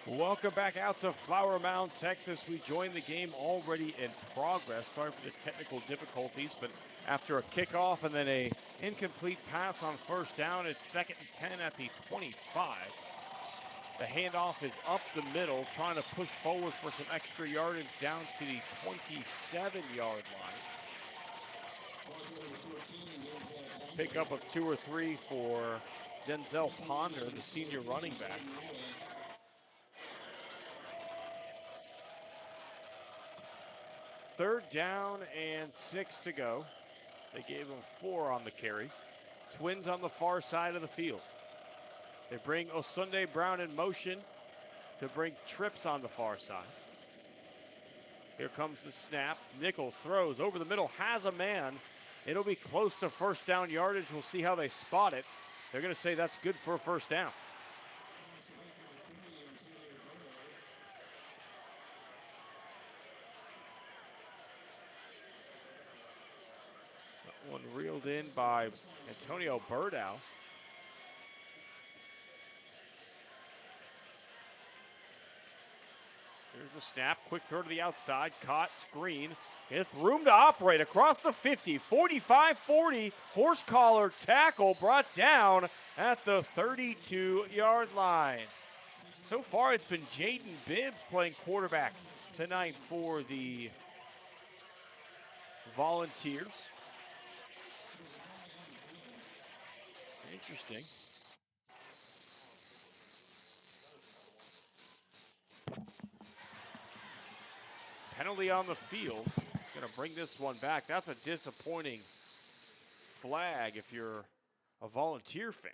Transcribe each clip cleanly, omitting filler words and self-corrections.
Welcome back out to Flower Mound, Texas. We joined the game already in progress. Sorry for the technical difficulties, but after a kickoff and then a incomplete pass on first down, it's 2nd and 10 at the 25. The handoff is up the middle, trying to push forward for some extra yardage down to the 27-yard line. Pickup of 2 or 3 for Denzel Ponder, the senior running back. Third down and 6 to go. They gave him 4 on the carry. Twins on the far side of the field. They bring Osunde Brown in motion to bring trips on the far side. Here comes the snap. Nichols throws over the middle, has a man. It'll be close to first down yardage. We'll see how they spot it. They're going to say that's good for a first down. That one reeled in by Antonio Birdow. Here's the snap, quick throw to the outside, caught, screen. It's room to operate across the 50, 45-40, horse collar tackle brought down at the 32-yard line. So far, it's been Jaden Bibbs playing quarterback tonight for the Volunteers. Interesting. Penalty on the field. Going to bring this one back. That's a disappointing flag if you're a Volunteer fan.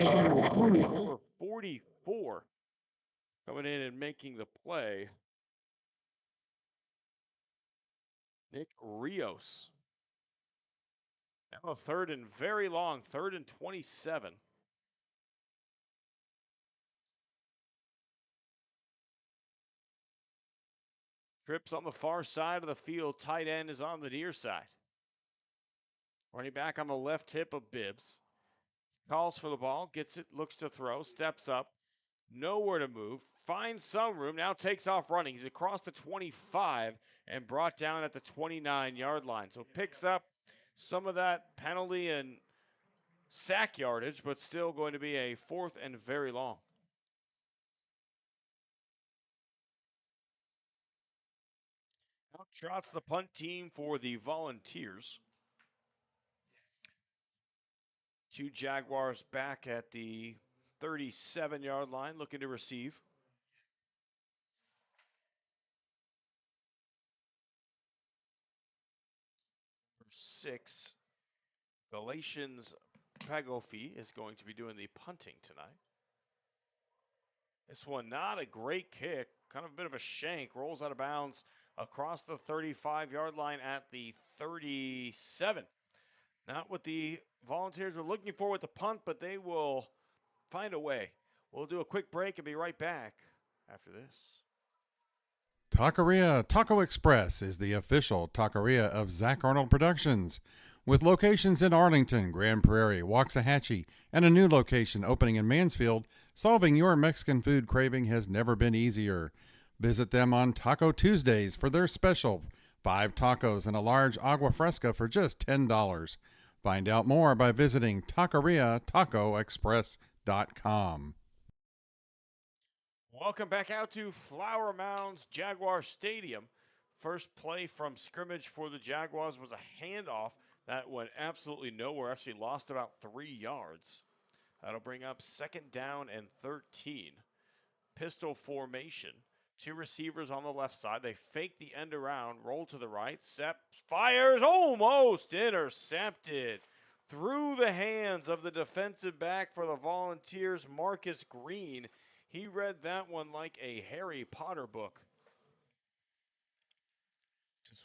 Number 44 coming in and making the play. Nick Rios. Now a third and very long, 3rd and 27. Trips on the far side of the field. Tight end is on the near side. Running back on the left hip of Bibbs. Calls for the ball, gets it, looks to throw, steps up. Nowhere to move. Finds some room. Now takes off running. He's across the 25 and brought down at the 29-yard line. So picks up some of that penalty and sack yardage, but still going to be a 4th and very long. Out trots the punt team for the Volunteers. 2 Jaguars back at the 37-yard line looking to receive. 6, Galatians Pagofi is going to be doing the punting tonight. This one not a great kick, kind of a bit of a shank, rolls out of bounds across the 35-yard line at the 37. Not what the Volunteers were looking for with the punt, but they will find a way. We'll do a quick break and be right back after this. Taqueria Taco Express is the official taqueria of Zach Arnold Productions. With locations in Arlington, Grand Prairie, Waxahachie, and a new location opening in Mansfield, solving your Mexican food craving has never been easier. Visit them on Taco Tuesdays for their special 5 tacos and a large agua fresca for just $10. Find out more by visiting taqueriatacoexpress.com. Welcome back out to Flower Mound's Jaguar Stadium. First play from scrimmage for the Jaguars was a handoff that went absolutely nowhere. Actually lost about 3 yards. That'll bring up second down and 13. Pistol formation. 2 receivers on the left side. They fake the end around, roll to the right. Sepp fires, almost intercepted. Through the hands of the defensive back for the Volunteers, Marcus Green. He read that one like a Harry Potter book. Just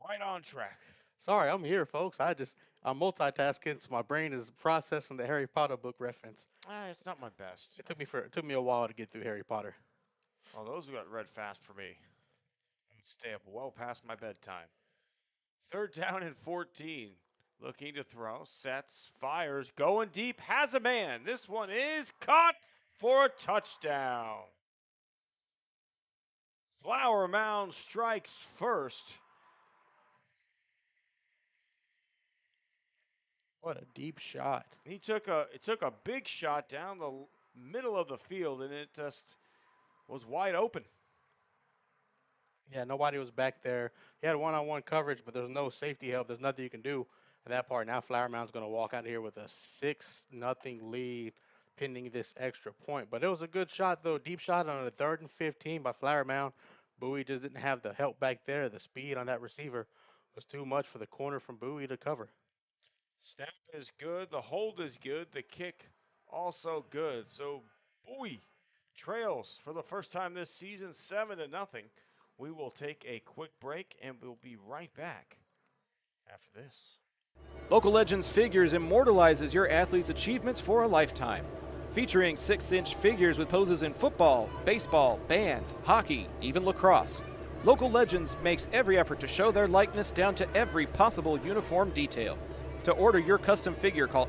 right on track. Sorry, I'm here, folks. I'm multitasking, so my brain is processing the Harry Potter book reference. It's not my best. It took me a while to get through Harry Potter. Oh, those got read fast for me. I would stay up well past my bedtime. Third down and 14. Looking to throw, sets, fires, going deep, has a man. This one is caught for a touchdown. Flower Mound strikes first. What a deep shot. It took a big shot down the middle of the field, and it just was wide open. Yeah, nobody was back there. He had one-on-one coverage, but there's no safety help. There's nothing you can do at that part. Now Flower Mound's going to walk out here with a 6-0 lead pending this extra point. But it was a good shot, though. Deep shot on a 3rd and 15 by Flower Mound. Bowie just didn't have the help back there. The speed on that receiver was too much for the corner from Bowie to cover. Snap is good. The hold is good. The kick also good. So Bowie trails for the first time this season 7-0. We will take a quick break and we'll be right back after this. Local Legends Figures immortalizes your athlete's achievements for a lifetime. Featuring 6-inch figures with poses in football, baseball, band, hockey, even lacrosse. Local Legends makes every effort to show their likeness down to every possible uniform detail. To order your custom figure, call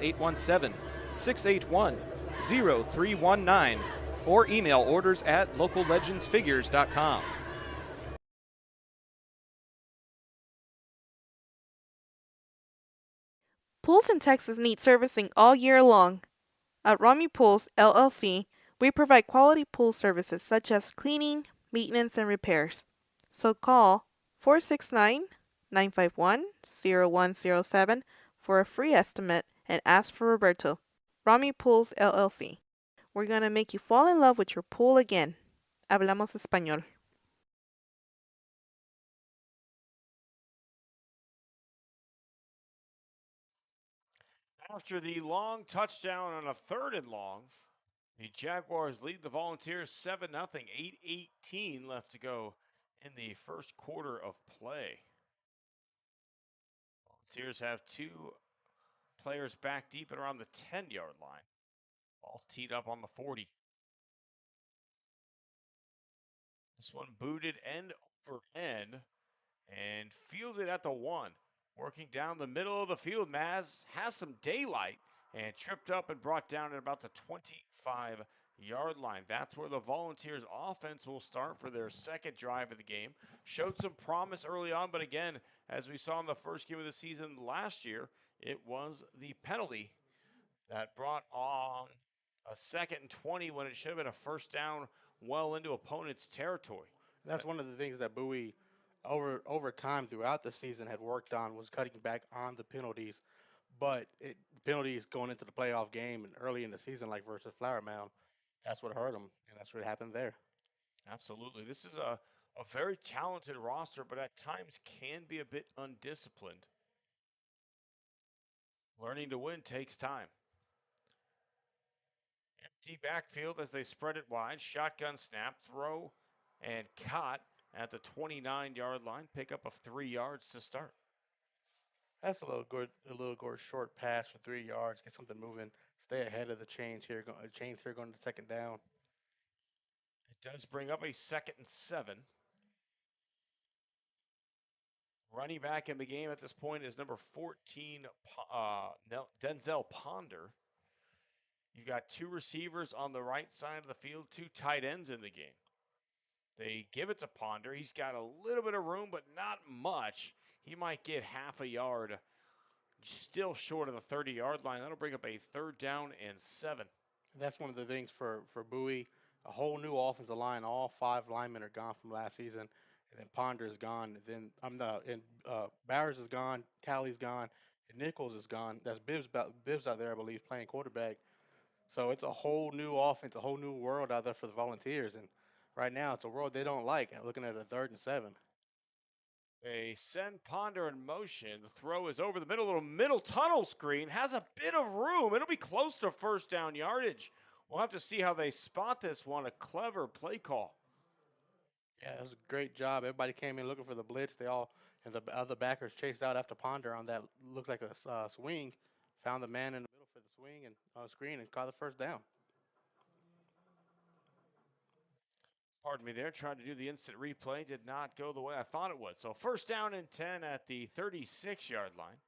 817-681-0319 or email orders at locallegendsfigures.com. Pools in Texas need servicing all year long. At Rami Pools, LLC, we provide quality pool services such as cleaning, maintenance, and repairs. So call 469-951-0107 for a free estimate and ask for Roberto. Rami Pools, LLC. We're going to make you fall in love with your pool again. Hablamos español. After the long touchdown on a 3rd and long, the Jaguars lead the Volunteers 7-0, 8:18 left to go in the first quarter of play. Volunteers have 2 players back deep at around the 10-yard line. All teed up on the 40. This one booted end over end and fielded at the 1. Working down the middle of the field, Maz has some daylight and tripped up and brought down at about the 25-yard line. That's where the Volunteers offense will start for their second drive of the game. Showed some promise early on, but again, as we saw in the first game of the season last year, it was the penalty that brought on a 2nd and 20 when it should have been a first down well into opponent's territory. That's one of the things that Bowie over time throughout the season had worked on, was cutting back on the penalties. But penalties going into the playoff game and early in the season, like versus Flower Mound, that's what hurt them, and that's what happened there. Absolutely. This is a very talented roster, but at times can be a bit undisciplined. Learning to win takes time. Empty backfield as they spread it wide. Shotgun snap, throw, and caught at the 29-yard line. Pick up of 3 yards to start. That's a little good short pass for 3 yards. Get something moving. Stay ahead of the chains here. Chains here going to second down. It does bring up a 2nd and 7. Running back in the game at this point is number 14, Denzel Ponder. You got two receivers on the right side of the field, two tight ends in the game. They give it to Ponder. He's got a little bit of room, but not much. He might get half a yard, still short of the 30-yard line. That'll bring up a 3rd down and 7. That's one of the things for Bowie. A whole new offensive line. All 5 linemen are gone from last season, and then Ponder is gone. Then Bowers is gone. Talley's gone. And Nichols is gone. That's Bibbs out there, I believe, playing quarterback. So it's a whole new offense, a whole new world out there for the Volunteers. And right now, it's a world they don't like. Looking at a 3rd and 7. They send Ponder in motion. The throw is over the middle, little middle tunnel screen. Has a bit of room. It'll be close to 1st down yardage. We'll have to see how they spot this one. A clever play call. Yeah, it was a great job. Everybody came in looking for the blitz. And the other backers chased out after Ponder on that looks like a swing. Found the man in the middle for the swing and screen and caught the 1st down. Pardon me there, tried to do the instant replay. Did not go the way I thought it would. So 1st down and 10 at the 36-yard line.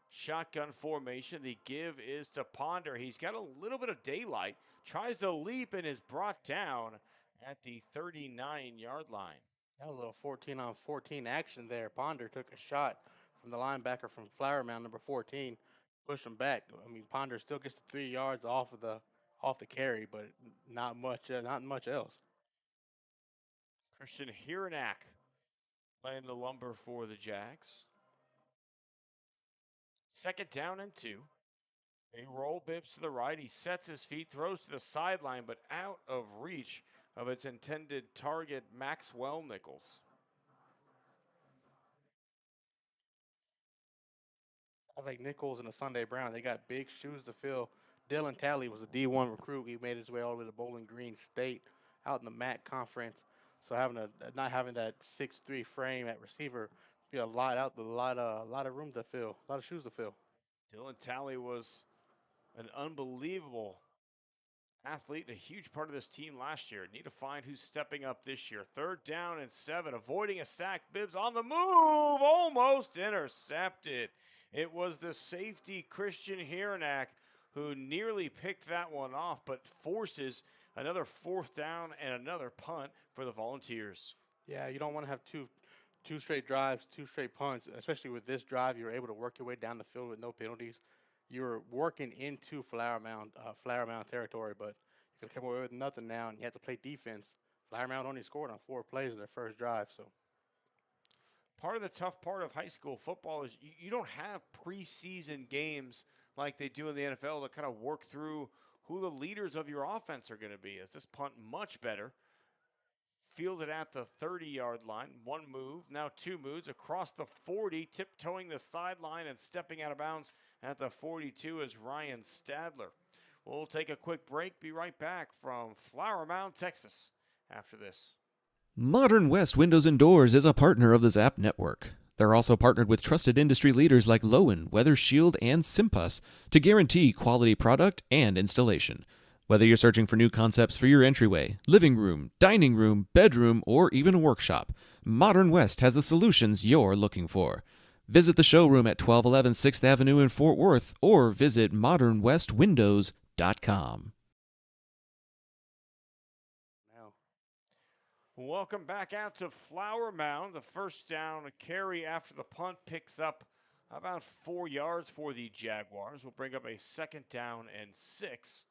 Shotgun formation. The give is to Ponder. He's got a little bit of daylight. Tries to leap and is brought down at the 39-yard line. That was a little 14-on-14 action there. Ponder took a shot from the linebacker from Flower Mound, number 14, pushed him back. I mean, Ponder still gets the 3 yards off the carry, but not much else. Christian Hiranak playing the lumber for the Jags. 2nd down and 2. They roll Bibbs to the right. He sets his feet, throws to the sideline, but out of reach of its intended target, Maxwell Nichols. I think Nichols and a Sunday Brown, they got big shoes to fill. Dylan Talley was a D1 recruit. He made his way all the way to Bowling Green State out in the MAC conference. So not having that 6'3" frame at receiver, be a lot of room to fill, a lot of shoes to fill. Dylan Talley was an unbelievable athlete and a huge part of this team last year. Need to find who's stepping up this year. 3rd down and 7, avoiding a sack. Bibbs on the move, almost intercepted. It was the safety Christian Hiranak who nearly picked that one off, but forces another 4th down and another punt for the Volunteers. Yeah, you don't want to have two straight drives, 2 straight punts, especially with this drive. You're able to work your way down the field with no penalties. You're working into Flower Mound territory, but you can come away with nothing now, and you have to play defense. Flower Mound only scored on 4 plays in their first drive, so. Part of the tough part of high school football is you don't have preseason games like they do in the NFL to kind of work through who the leaders of your offense are going to be. As this punt much better. Fielded at the 30-yard line. 1 move, now 2 moves across the 40, tiptoeing the sideline and stepping out of bounds at the 42 is Ryan Stadler. We'll take a quick break. Be right back from Flower Mound, Texas after this. Modern West Windows and Doors is a partner of the Zap Network. They're also partnered with trusted industry leaders like Lowen, Weather Shield, and Simpus to guarantee quality product and installation. Whether you're searching for new concepts for your entryway, living room, dining room, bedroom, or even a workshop, Modern West has the solutions you're looking for. Visit the showroom at 1211 6th Avenue in Fort Worth or visit modernwestwindows.com. Welcome back out to Flower Mound. The 1st down carry after the punt picks up about 4 yards for the Jaguars. Will bring up a 2nd down and 6.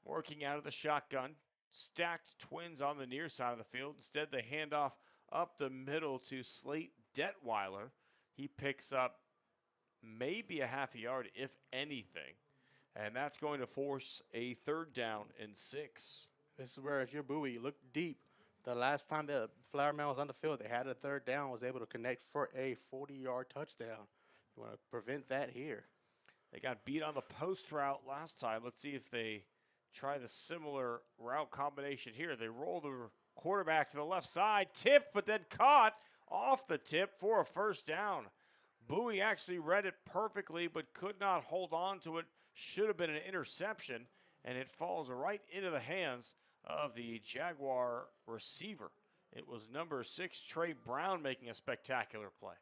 Working out of the shotgun. Stacked twins on the near side of the field. Instead, they hand off up the middle to Slate Detweiler. He picks up maybe a half a yard, if anything. And that's going to force a 3rd down and 6. This is where, if you're Bowie, you look deep. The last time the Flower Mound was on the field, they had a 3rd down, was able to connect for a 40-yard touchdown. You want to prevent that here. They got beat on the post route last time. Let's see if they try the similar route combination here. They roll the quarterback to the left side, tipped, but then caught off the tip for a 1st down. Bowie actually read it perfectly, but could not hold on to it. Should have been an interception, and it falls right into the hands of the Jaguar receiver. It was number 6, Trey Brown, making a spectacular play.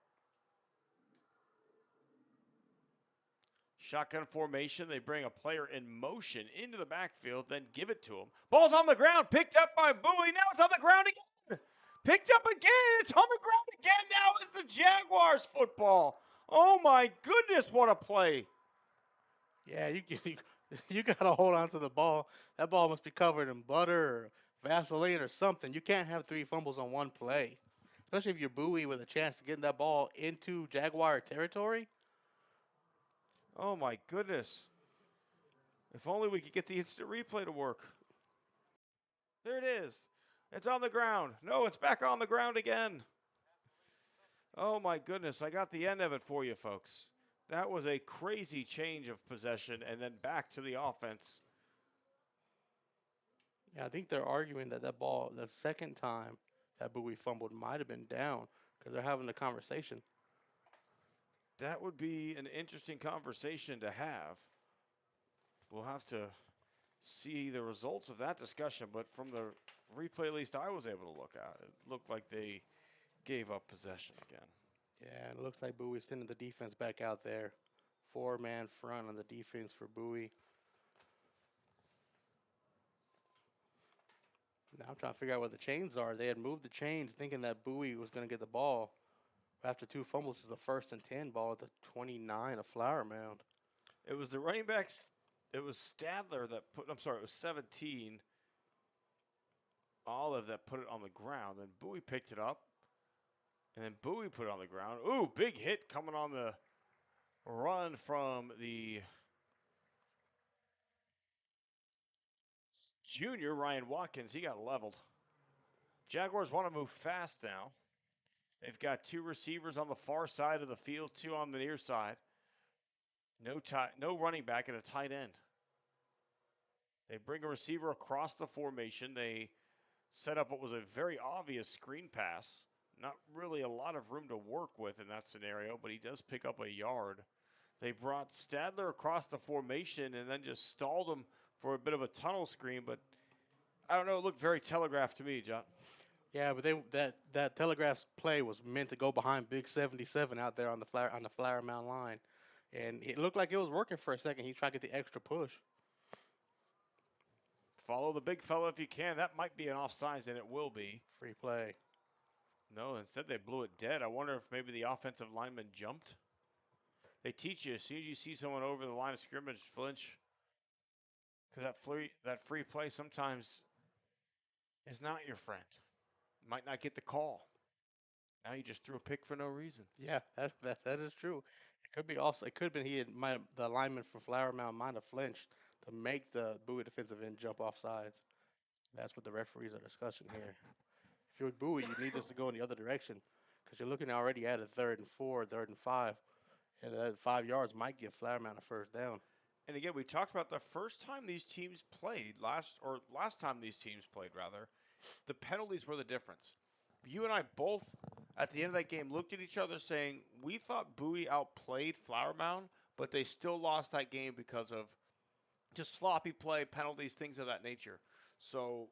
Shotgun formation. They bring a player in motion into the backfield, then give it to him. Ball's on the ground, picked up by Bowie. Now it's on the ground again. Picked up again. It's on the ground again. Now it's the Jaguars football. Oh my goodness, what a play. Yeah, you got to hold on to the ball. That ball must be covered in butter or Vaseline or something. You can't have 3 fumbles on one play, especially if you're Bowie with a chance to get that ball into Jaguar territory. Oh my goodness. If only we could get the instant replay to work. There it is. It's on the ground. No, it's back on the ground again. Oh my goodness, I got the end of it for you folks. That was a crazy change of possession and then back to the offense. Yeah, I think they're arguing that that ball, the second time that Bowie fumbled, might have been down because they're having the conversation. That would be an interesting conversation to have. We'll have to see the results of that discussion, but from the replay at least I was able to look at, it looked like they gave up possession again. Yeah, it looks like Bowie's sending the defense back out there. 4-man front on the defense for Bowie. Now I'm trying to figure out what the chains are. They had moved the chains thinking that Bowie was going to get the ball. After 2 fumbles, it's a 1st and 10 ball at the 29 of Flower Mound. It was the running backs. It was Stadler that put, I'm sorry, it was 17. Olive that put it on the ground. Then Bowie picked it up. And then Bowie put it on the ground. Ooh, big hit coming on the run from the junior, Ryan Watkins. He got leveled. Jaguars want to move fast now. They've got 2 receivers on the far side of the field, 2 on the near side. No running back and a tight end. They bring a receiver across the formation. They set up what was a very obvious screen pass. Not really a lot of room to work with in that scenario, but he does pick up a yard. They brought Stadler across the formation and then just stalled him for a bit of a tunnel screen, but I don't know, it looked very telegraphed to me, John. Yeah, but that telegraph play was meant to go behind Big 77 out there on the Flower Mound line, and it looked like it was working for a second. He tried to get the extra push. Follow the big fella if you can. That might be an offsides, and it will be. Free play. No, instead they blew it dead. I wonder if maybe the offensive lineman jumped. They teach you as soon as you see someone over the line of scrimmage, flinch. Because that free play sometimes is not your friend. Might not get the call. Now you just threw a pick for no reason. Yeah, that is true. It could be also. It could have been the lineman from Flower Mound might have flinched to make the Bowie defensive end jump off sides. That's what the referees are discussing here. If you're Bowie, you need this to go in the other direction because you're looking already at a 3rd and 4, 3rd and 5, and that 5 yards might give Flower Mound a 1st down. And again, we talked about the first time these teams played, last time these teams played, rather, the penalties were the difference. You and I both, at the end of that game, looked at each other saying, we thought Bowie outplayed Flower Mound, but they still lost that game because of just sloppy play, penalties, things of that nature. So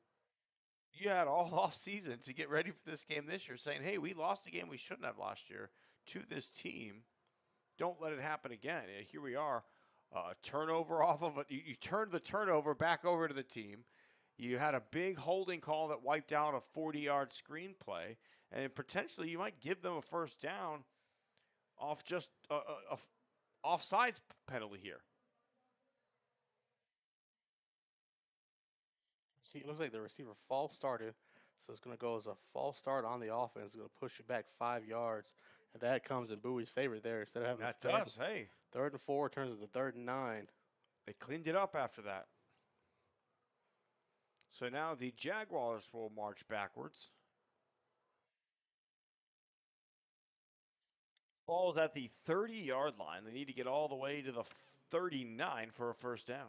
you had all off season to get ready for this game this year, saying, hey, we lost a game we shouldn't have last year to this team. Don't let it happen again. Here we are. Turnover off of it. You turned the turnover back over to the team. You had a big holding call that wiped out a 40-yard screenplay, and potentially you might give them a 1st down off just a offsides penalty here. See, it looks like the receiver false started, so it's going to go as a false start on the offense. It's going to push it back 5 yards, and that comes in Bowie's favor there. Instead of having that does. Hey, 3rd and 4 turns into 3rd and 9. They cleaned it up after that. So now the Jaguars will march backwards. Ball's at the 30-yard line. They need to get all the way to the 39 for a 1st down.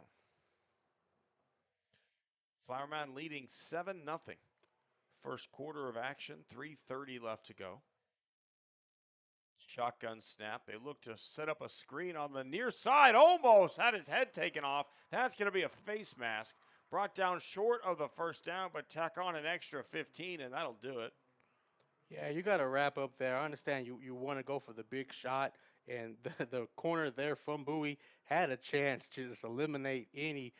Flower Mound leading 7-0. First quarter of action, 3:30 left to go. Shotgun snap. They look to set up a screen on the near side. Almost had his head taken off. That's going to be a face mask. Brought down short of the 1st down, but tack on an extra 15, and that'll do it. Yeah, you got to wrap up there. I understand you want to go for the big shot, and the corner there from Bowie had a chance to just eliminate any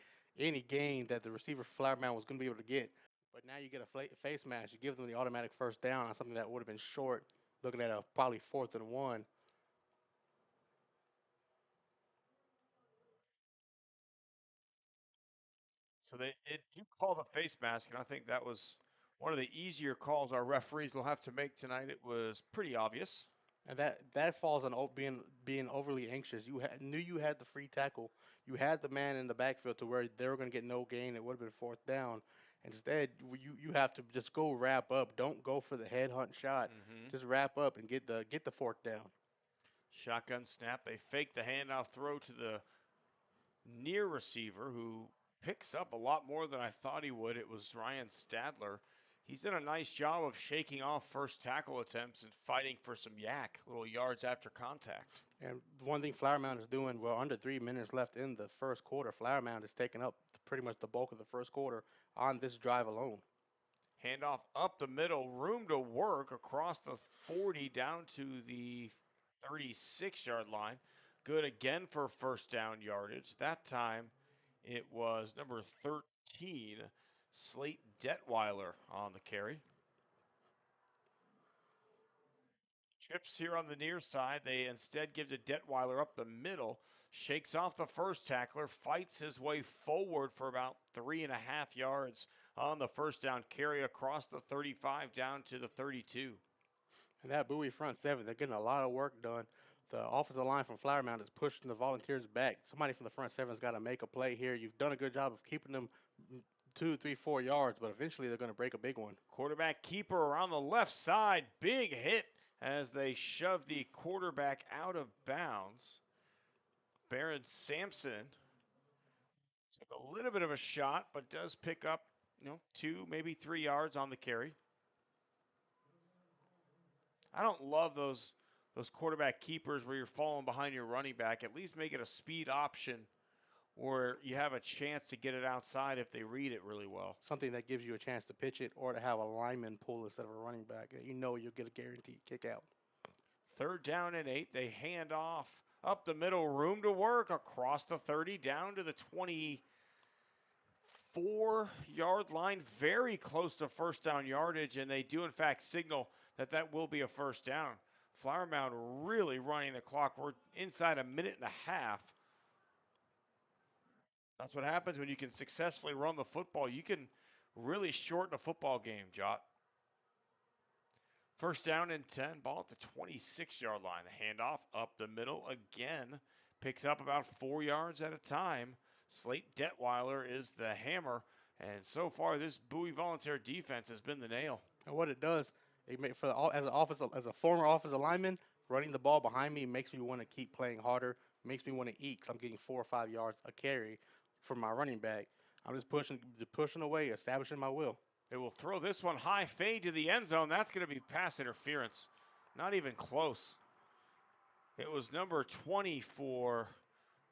gain that the receiver Flowerman was going to be able to get. But now you get a face mask. You give them the automatic first down on something that would have been short, looking at a probably 4th and 1. So it you call the face mask, and I think that was one of the easier calls our referees will have to make tonight. It was pretty obvious. And that falls on being overly anxious. Knew you had the free tackle. You had the man in the backfield to where they were going to get no gain. It would have been 4th down. Instead, you have to just go wrap up. Don't go for the headhunt shot. Mm-hmm. Just wrap up and get the 4th down. Shotgun snap. They fake the handoff throw to the near receiver who picks up a lot more than I thought he would. It was Ryan Stadler. He's done a nice job of shaking off first tackle attempts and fighting for some yak, little yards after contact. And one thing Flower Mound is doing, well, under 3 minutes left in the first quarter, Flower Mound is taking up pretty much the bulk of the first quarter on this drive alone. Handoff up the middle, room to work across the 40 down to the 36-yard line. Good again for first down yardage. That time it was number 13, Slate Detweiler on the carry. Trips here on the near side. They instead give to Detweiler up the middle. Shakes off the first tackler, fights his way forward for about 3.5 yards on the first down carry across the 35 down to the 32. And that Bowie front seven, they're getting a lot of work done. The offensive line from Flower Mound is pushing the Volunteers back. Somebody from the front seven's got to make a play here. You've done a good job of keeping them 2, 3, 4 yards, but eventually they're going to break a big one. Quarterback keeper around the left side. Big hit as they shove the quarterback out of bounds. Baron Sampson took a little bit of a shot, but does pick up 2, maybe 3 yards on the carry. I don't love those quarterback keepers where you're falling behind your running back. At least make it a speed option or you have a chance to get it outside if they read it really well. Something that gives you a chance to pitch it or to have a lineman pull instead of a running back. You know you'll get a guaranteed kick out. 3rd down and 8. They hand off up the middle, room to work across the 30 down to the 24-yard line, very close to first down yardage, and they do in fact signal that will be a first down. Flower Mound really running the clock. We're inside a minute and a half. That's what happens when you can successfully run the football. You can really shorten a football game, Jot. First down and 10, ball at the 26-yard line. The handoff up the middle again. Picks up about 4 yards at a time. Slate Detweiler is the hammer. And so far, this Bowie Volunteer defense has been the nail. And what it does, as a former offensive lineman, running the ball behind me makes me want to keep playing harder. Makes me want to eat because I'm getting 4 or 5 yards a carry from my running back. I'm just pushing away, establishing my will. They will throw this one high, fade to the end zone. That's going to be pass interference. Not even close. It was number 20 for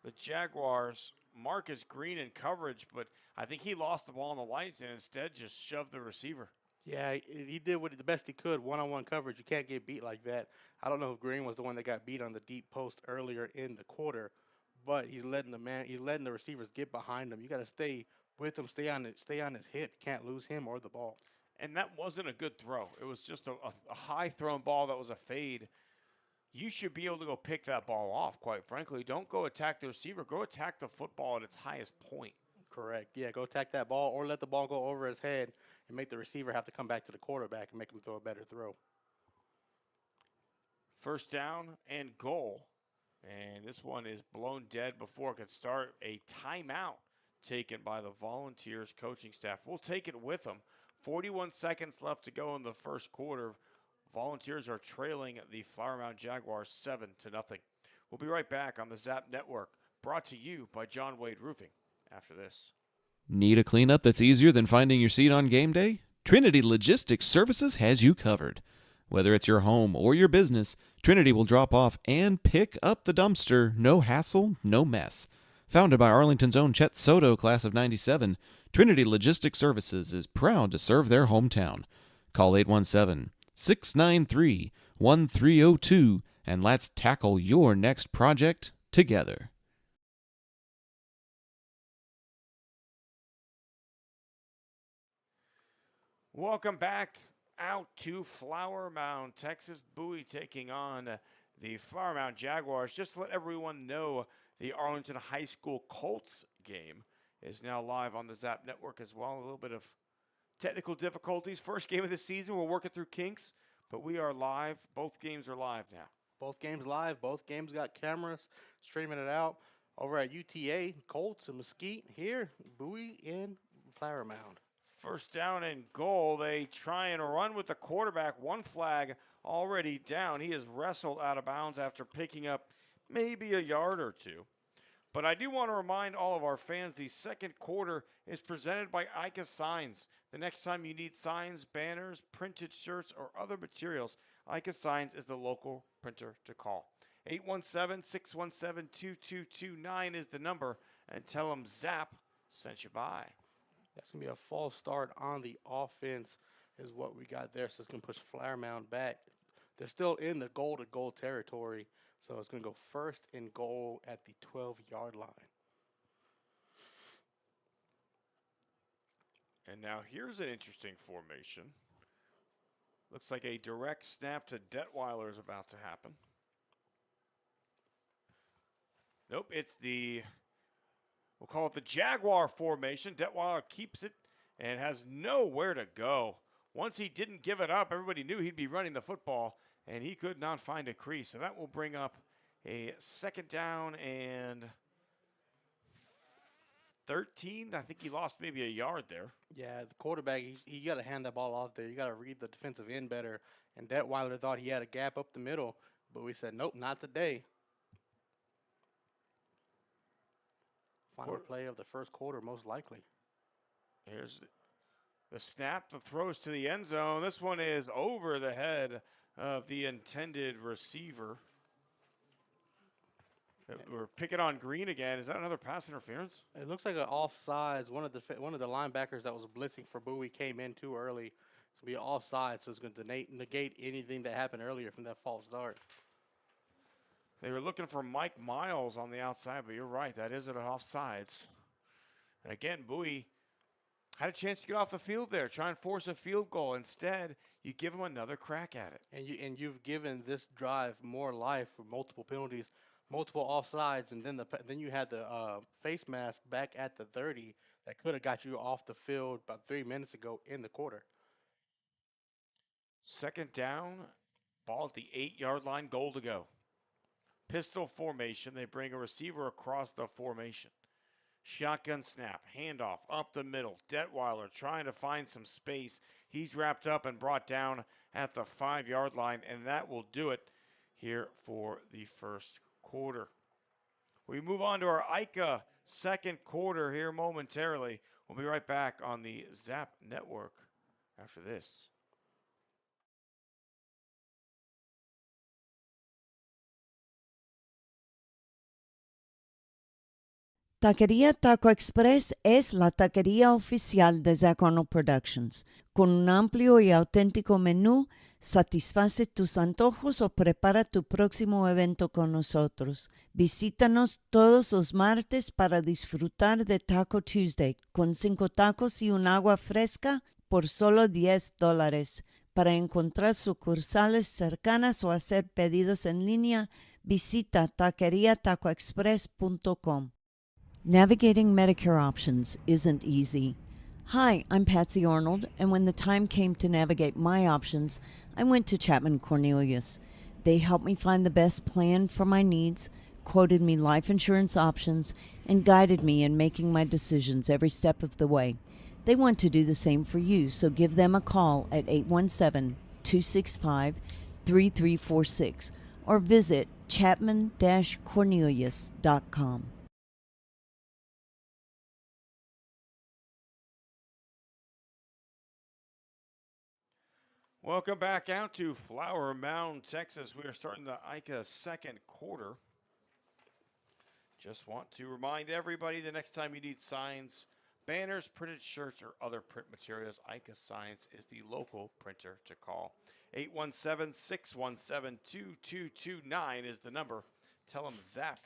the Jaguars, Marcus Green in coverage, but I think he lost the ball on the lights and instead just shoved the receiver. Yeah, he did the best he could, one-on-one coverage. You can't get beat like that. I don't know if Green was the one that got beat on the deep post earlier in the quarter, but he's letting the receivers get behind him. You got to stay with him, stay on his hip. You can't lose him or the ball. And that wasn't a good throw. It was just a high thrown ball that was a fade. You should be able to go pick that ball off, quite frankly. Don't go attack the receiver. Go attack the football at its highest point. Correct. Yeah, go attack that ball or let the ball go over his head and make the receiver have to come back to the quarterback and make him throw a better throw. First down and goal. And this one is blown dead before it could start. A timeout taken by the Volunteers coaching staff. We'll take it with them. 41 seconds left to go in the first quarter. Volunteers are trailing the Flower Mound Jaguars 7-0. We'll be right back on the Zap Network, brought to you by John Wade Roofing after this. Need a cleanup that's easier than finding your seat on game day? Trinity Logistics Services has you covered. Whether it's your home or your business, Trinity will drop off and pick up the dumpster, no hassle, no mess. Founded by Arlington's own Chet Soto, class of '97, Trinity Logistics Services is proud to serve their hometown. Call 693 1302, and let's tackle your next project together. Welcome back out to Flower Mound, Texas. Bowie taking on the Flower Mound Jaguars. Just to let everyone know, the Arlington High School Colts game is now live on the Zap Network as well. A little bit of technical difficulties. First game of the season. We're working through kinks, but we are live. Both games are live now. Both games live. Both games got cameras streaming it out over at UTA, Colts and Mesquite. Here, Bowie in Flower Mound. First down and goal. They try and run with the quarterback. One flag already down. He is wrestled out of bounds after picking up maybe a yard or two. But I do want to remind all of our fans the second quarter is presented by ICA Signs. The next time you need signs, banners, printed shirts, or other materials, ICA Signs is the local printer to call. 817-617-2229 is the number, and tell them Zap sent you by. That's going to be a false start on the offense is what we got there. So it's going to push Flower Mound back. They're still in the goal-to-goal territory. So it's going to go first and goal at the 12-yard line. And now here's an interesting formation. Looks like a direct snap to Detweiler is about to happen. Nope, it's we'll call it the Jaguar formation. Detweiler keeps it and has nowhere to go. Once he didn't give it up, everybody knew he'd be running the football, and he could not find a crease. So that will bring up a second down and 13. I think he lost maybe a yard there. Yeah, the quarterback, he got to hand that ball off there. You got to read the defensive end better. And Detweiler thought he had a gap up the middle, but we said, nope, not today. Final play of the first quarter, most likely. Here's the snap, the throws to the end zone. This one is over the head of the intended receiver. We're picking on Green again. Is that another pass interference? It looks like an offsides. One of the linebackers that was blitzing for Bowie came in too early. It's going to be offside, so it's going to negate anything that happened earlier from that false start. They were looking for Mike Miles on the outside, but you're right. That is an offsides. And again, Bowie had a chance to get off the field there, try and force a field goal. Instead, you give him another crack at it. And you've given this drive more life with multiple penalties, multiple offsides, and then you had the face mask back at the 30 that could have got you off the field about 3 minutes ago in the quarter. Second down, ball at the 8-yard line, goal to go. Pistol formation. They bring a receiver across the formation. Shotgun snap, handoff up the middle. Detweiler trying to find some space. He's wrapped up and brought down at the 5-yard line, and that will do it here for the first quarter. We move on to our ICA second quarter here momentarily. We'll be right back on the Zap Network after this. Taquería Taco Express es la taquería oficial de Zacono Productions. Con un amplio y auténtico menú, satisface tus antojos o prepara tu próximo evento con nosotros. Visítanos todos los martes para disfrutar de Taco Tuesday con 5 tacos y un agua fresca por solo $10. Para encontrar sucursales cercanas o hacer pedidos en línea, visita taqueriatacoexpress.com. Navigating Medicare options isn't easy. Hi, I'm Patsy Arnold, and when the time came to navigate my options, I went to Chapman Cornelius. They helped me find the best plan for my needs, quoted me life insurance options, and guided me in making my decisions every step of the way. They want to do the same for you, so give them a call at 817-265-3346 or visit chapman-cornelius.com. Welcome back out to Flower Mound, Texas. We are starting the ICA second quarter. Just want to remind everybody the next time you need signs, banners, printed shirts, or other print materials, Ica Science is the local printer to call. 817-617-2229 is the number. Tell them Zap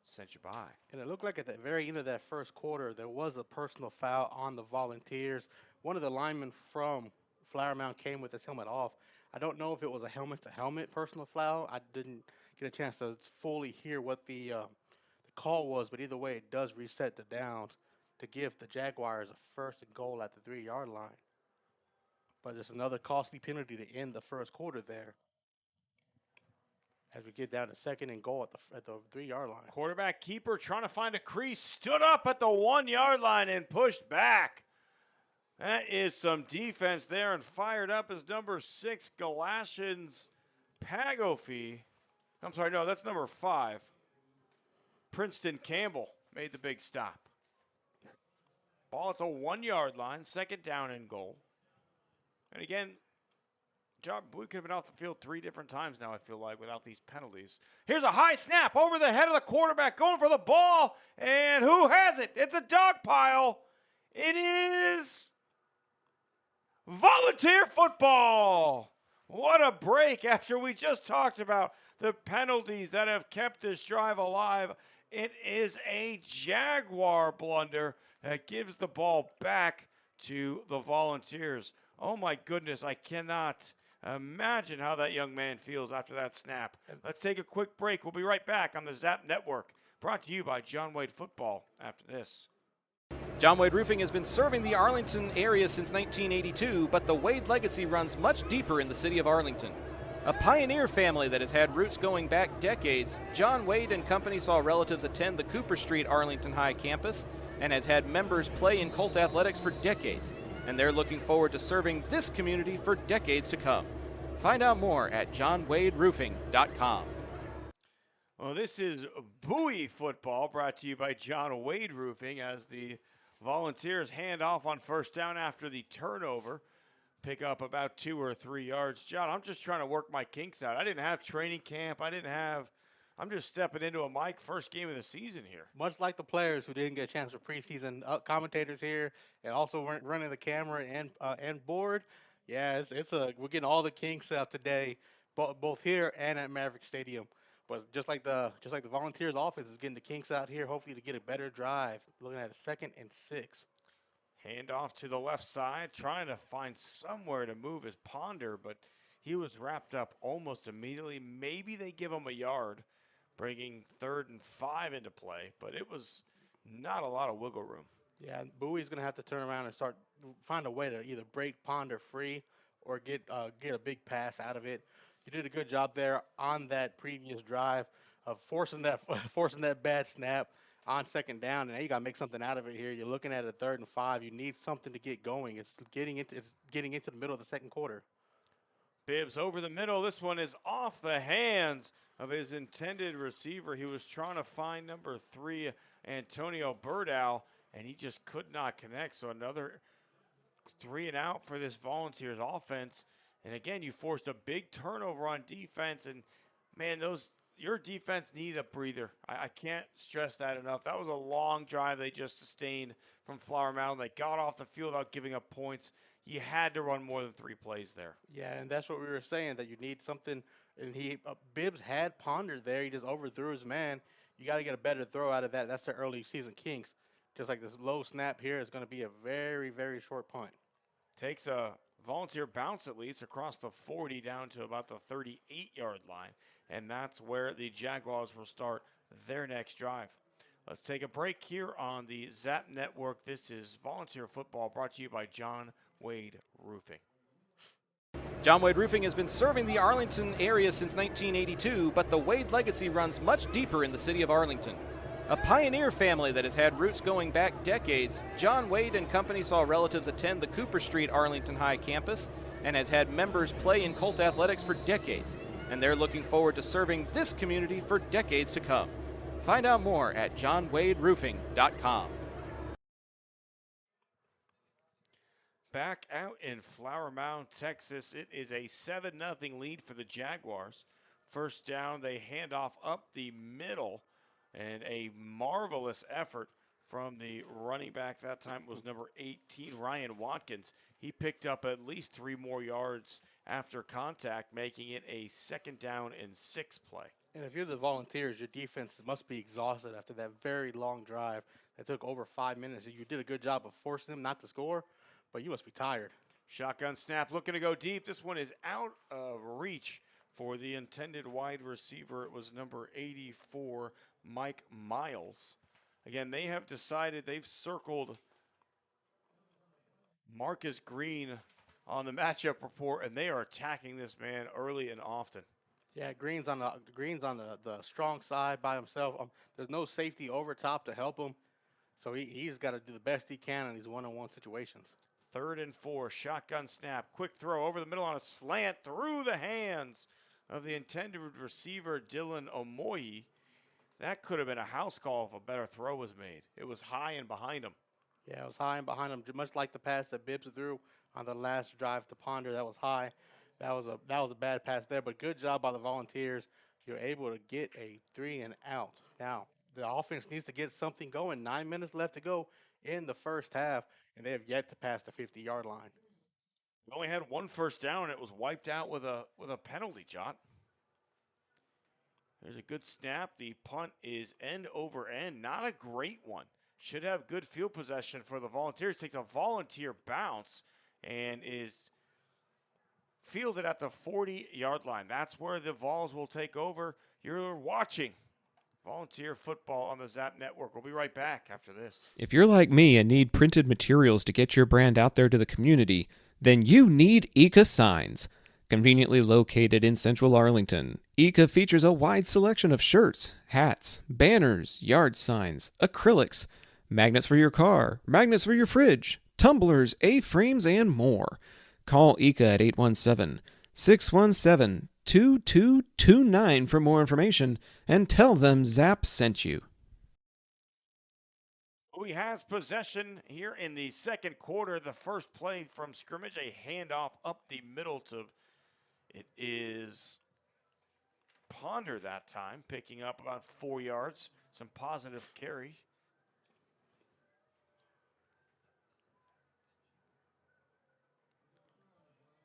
sent you by. And it looked like at the very end of that first quarter, there was a personal foul on the Volunteers. One of the linemen from Flower Mound came with his helmet off. I don't know if it was a helmet-to-helmet personal foul. I didn't get a chance to fully hear what the call was, but either way, it does reset the downs to give the Jaguars a first and goal at the 3-yard line. But it's another costly penalty to end the first quarter there. As we get down to second and goal at the 3-yard line. Quarterback keeper trying to find a crease, stood up at the 1-yard line and pushed back. That is some defense there, and fired up is number 6, Galatians Pagofi. I'm sorry, no, that's number 5. Princeton Campbell made the big stop. Ball at the 1-yard line, second down and goal. And again, Bowie could have been off the field 3 different times now, I feel like, without these penalties. Here's a high snap over the head of the quarterback, going for the ball. And who has it? It's a dog pile. It is Volunteer football. What a break after we just talked about the penalties that have kept this drive alive. It is a Jaguar blunder that gives the ball back to the Volunteers. Oh my goodness, I cannot imagine how that young man feels after that snap. Let's take a quick break. We'll be right back on the Zap Network, brought to you by John Wade Football after this. John Wade Roofing has been serving the Arlington area since 1982, but the Wade legacy runs much deeper in the city of Arlington. A pioneer family that has had roots going back decades, John Wade and Company saw relatives attend the Cooper Street Arlington High campus and has had members play in Colt athletics for decades, and they're looking forward to serving this community for decades to come. Find out more at johnwaderoofing.com. Well, this is Bowie football, brought to you by John Wade Roofing, as the Volunteers hand off on first down after the turnover. Pick up about 2 or 3 yards. John, I'm just trying to work my kinks out. I didn't have training camp. I'm just stepping into a mic first game of the season here. Much like the players who didn't get a chance for preseason, commentators here, and also weren't running the camera and board. Yeah, we're getting all the kinks out today, both here and at Maverick Stadium. But just like the Volunteers offense is getting the kinks out here, hopefully to get a better drive. Looking at a 2nd and 6. Hand off to the left side, trying to find somewhere to move his Ponder, but he was wrapped up almost immediately. Maybe they give him a yard, bringing 3rd and 5 into play, but it was not a lot of wiggle room. Yeah, Bowie's going to have to turn around and find a way to either break Ponder free or get a big pass out of it. You did a good job there on that previous drive of forcing that bad snap on 2nd down, and now you got to make something out of it here. You're looking at a 3rd and 5. You need something to get going. It's getting into the middle of the second quarter. Bibbs over the middle. This one is off the hands of his intended receiver. He was trying to find number 3, Antonio Berdow, and he just could not connect. So another 3 and out for this Volunteers offense. And again, you forced a big turnover on defense, and man, your defense needed a breather. I can't stress that enough. That was a long drive they just sustained from Flower Mound. They got off the field without giving up points. You had to run more than 3 plays there. Yeah, and that's what we were saying, that you need something. And Bibbs had Ponder there. He just overthrew his man. You got to get a better throw out of that. That's the early season kinks. Just like this low snap here is going to be a very, very short punt. Takes a Volunteer bounce at least across the 40 down to about the 38-yard line. And that's where the Jaguars will start their next drive. Let's take a break here on the Zap Network. This is Volunteer Football, brought to you by John Wade Roofing. John Wade Roofing has been serving the Arlington area since 1982, but the Wade legacy runs much deeper in the city of Arlington. A pioneer family that has had roots going back decades, John Wade and Company saw relatives attend the Cooper Street Arlington High campus and has had members play in Colt athletics for decades, and they're looking forward to serving this community for decades to come. Find out more at johnwaderoofing.com. Back out in Flower Mound, Texas, it is a 7-0 lead for the Jaguars. First down, they hand off up the middle, and a marvelous effort from the running back. That time it was number 18, Ryan Watkins. He picked up at least 3 more yards after contact, making it a 2nd down and 6 play. And if you're the Volunteers, your defense must be exhausted after that very long drive that took over 5 minutes. You did a good job of forcing them not to score, but you must be tired. Shotgun snap, looking to go deep. This one is out of reach for the intended wide receiver. It was number 84, Mike Miles. Again, they have decided they've circled Marcus Green on the matchup report, and they are attacking this man early and often. Yeah, Green's on the strong side by himself. There's no safety over top to help him, so he's got to do the best he can in these one-on-one situations. 3rd and 4, shotgun snap, quick throw over the middle on a slant through the hands of the intended receiver, Dylan Omoyi. That could have been a house call if a better throw was made. It was high and behind him. Yeah, it was high and behind him, much like the pass that Bibbs threw on the last drive to Ponder. That was high. That was a bad pass there, but good job by the Volunteers. You're able to get a 3 and out. Now, the offense needs to get something going. 9 minutes left to go in the first half, and they have yet to pass the 50-yard line. We only had 1 first down. It was wiped out with a penalty, John. There's a good snap. The punt is end over end. Not a great one. Should have good field possession for the Volunteers. Takes a Volunteer bounce and is fielded at the 40-yard line. That's where the Vols will take over. You're watching Volunteer football on the Zap Network. We'll be right back after this. If you're like me and need printed materials to get your brand out there to the community, then you need Eka Signs. Conveniently located in central Arlington, Eka features a wide selection of shirts, hats, banners, yard signs, acrylics, magnets for your car, magnets for your fridge, tumblers, A-frames, and more. Call Eka at 817-617-2229 for more information and tell them Zap sent you. Bowie has possession here in the 2nd quarter. The first play from scrimmage, a handoff up the middle to, it is Ponder that time, picking up about 4 yards. Some positive carry.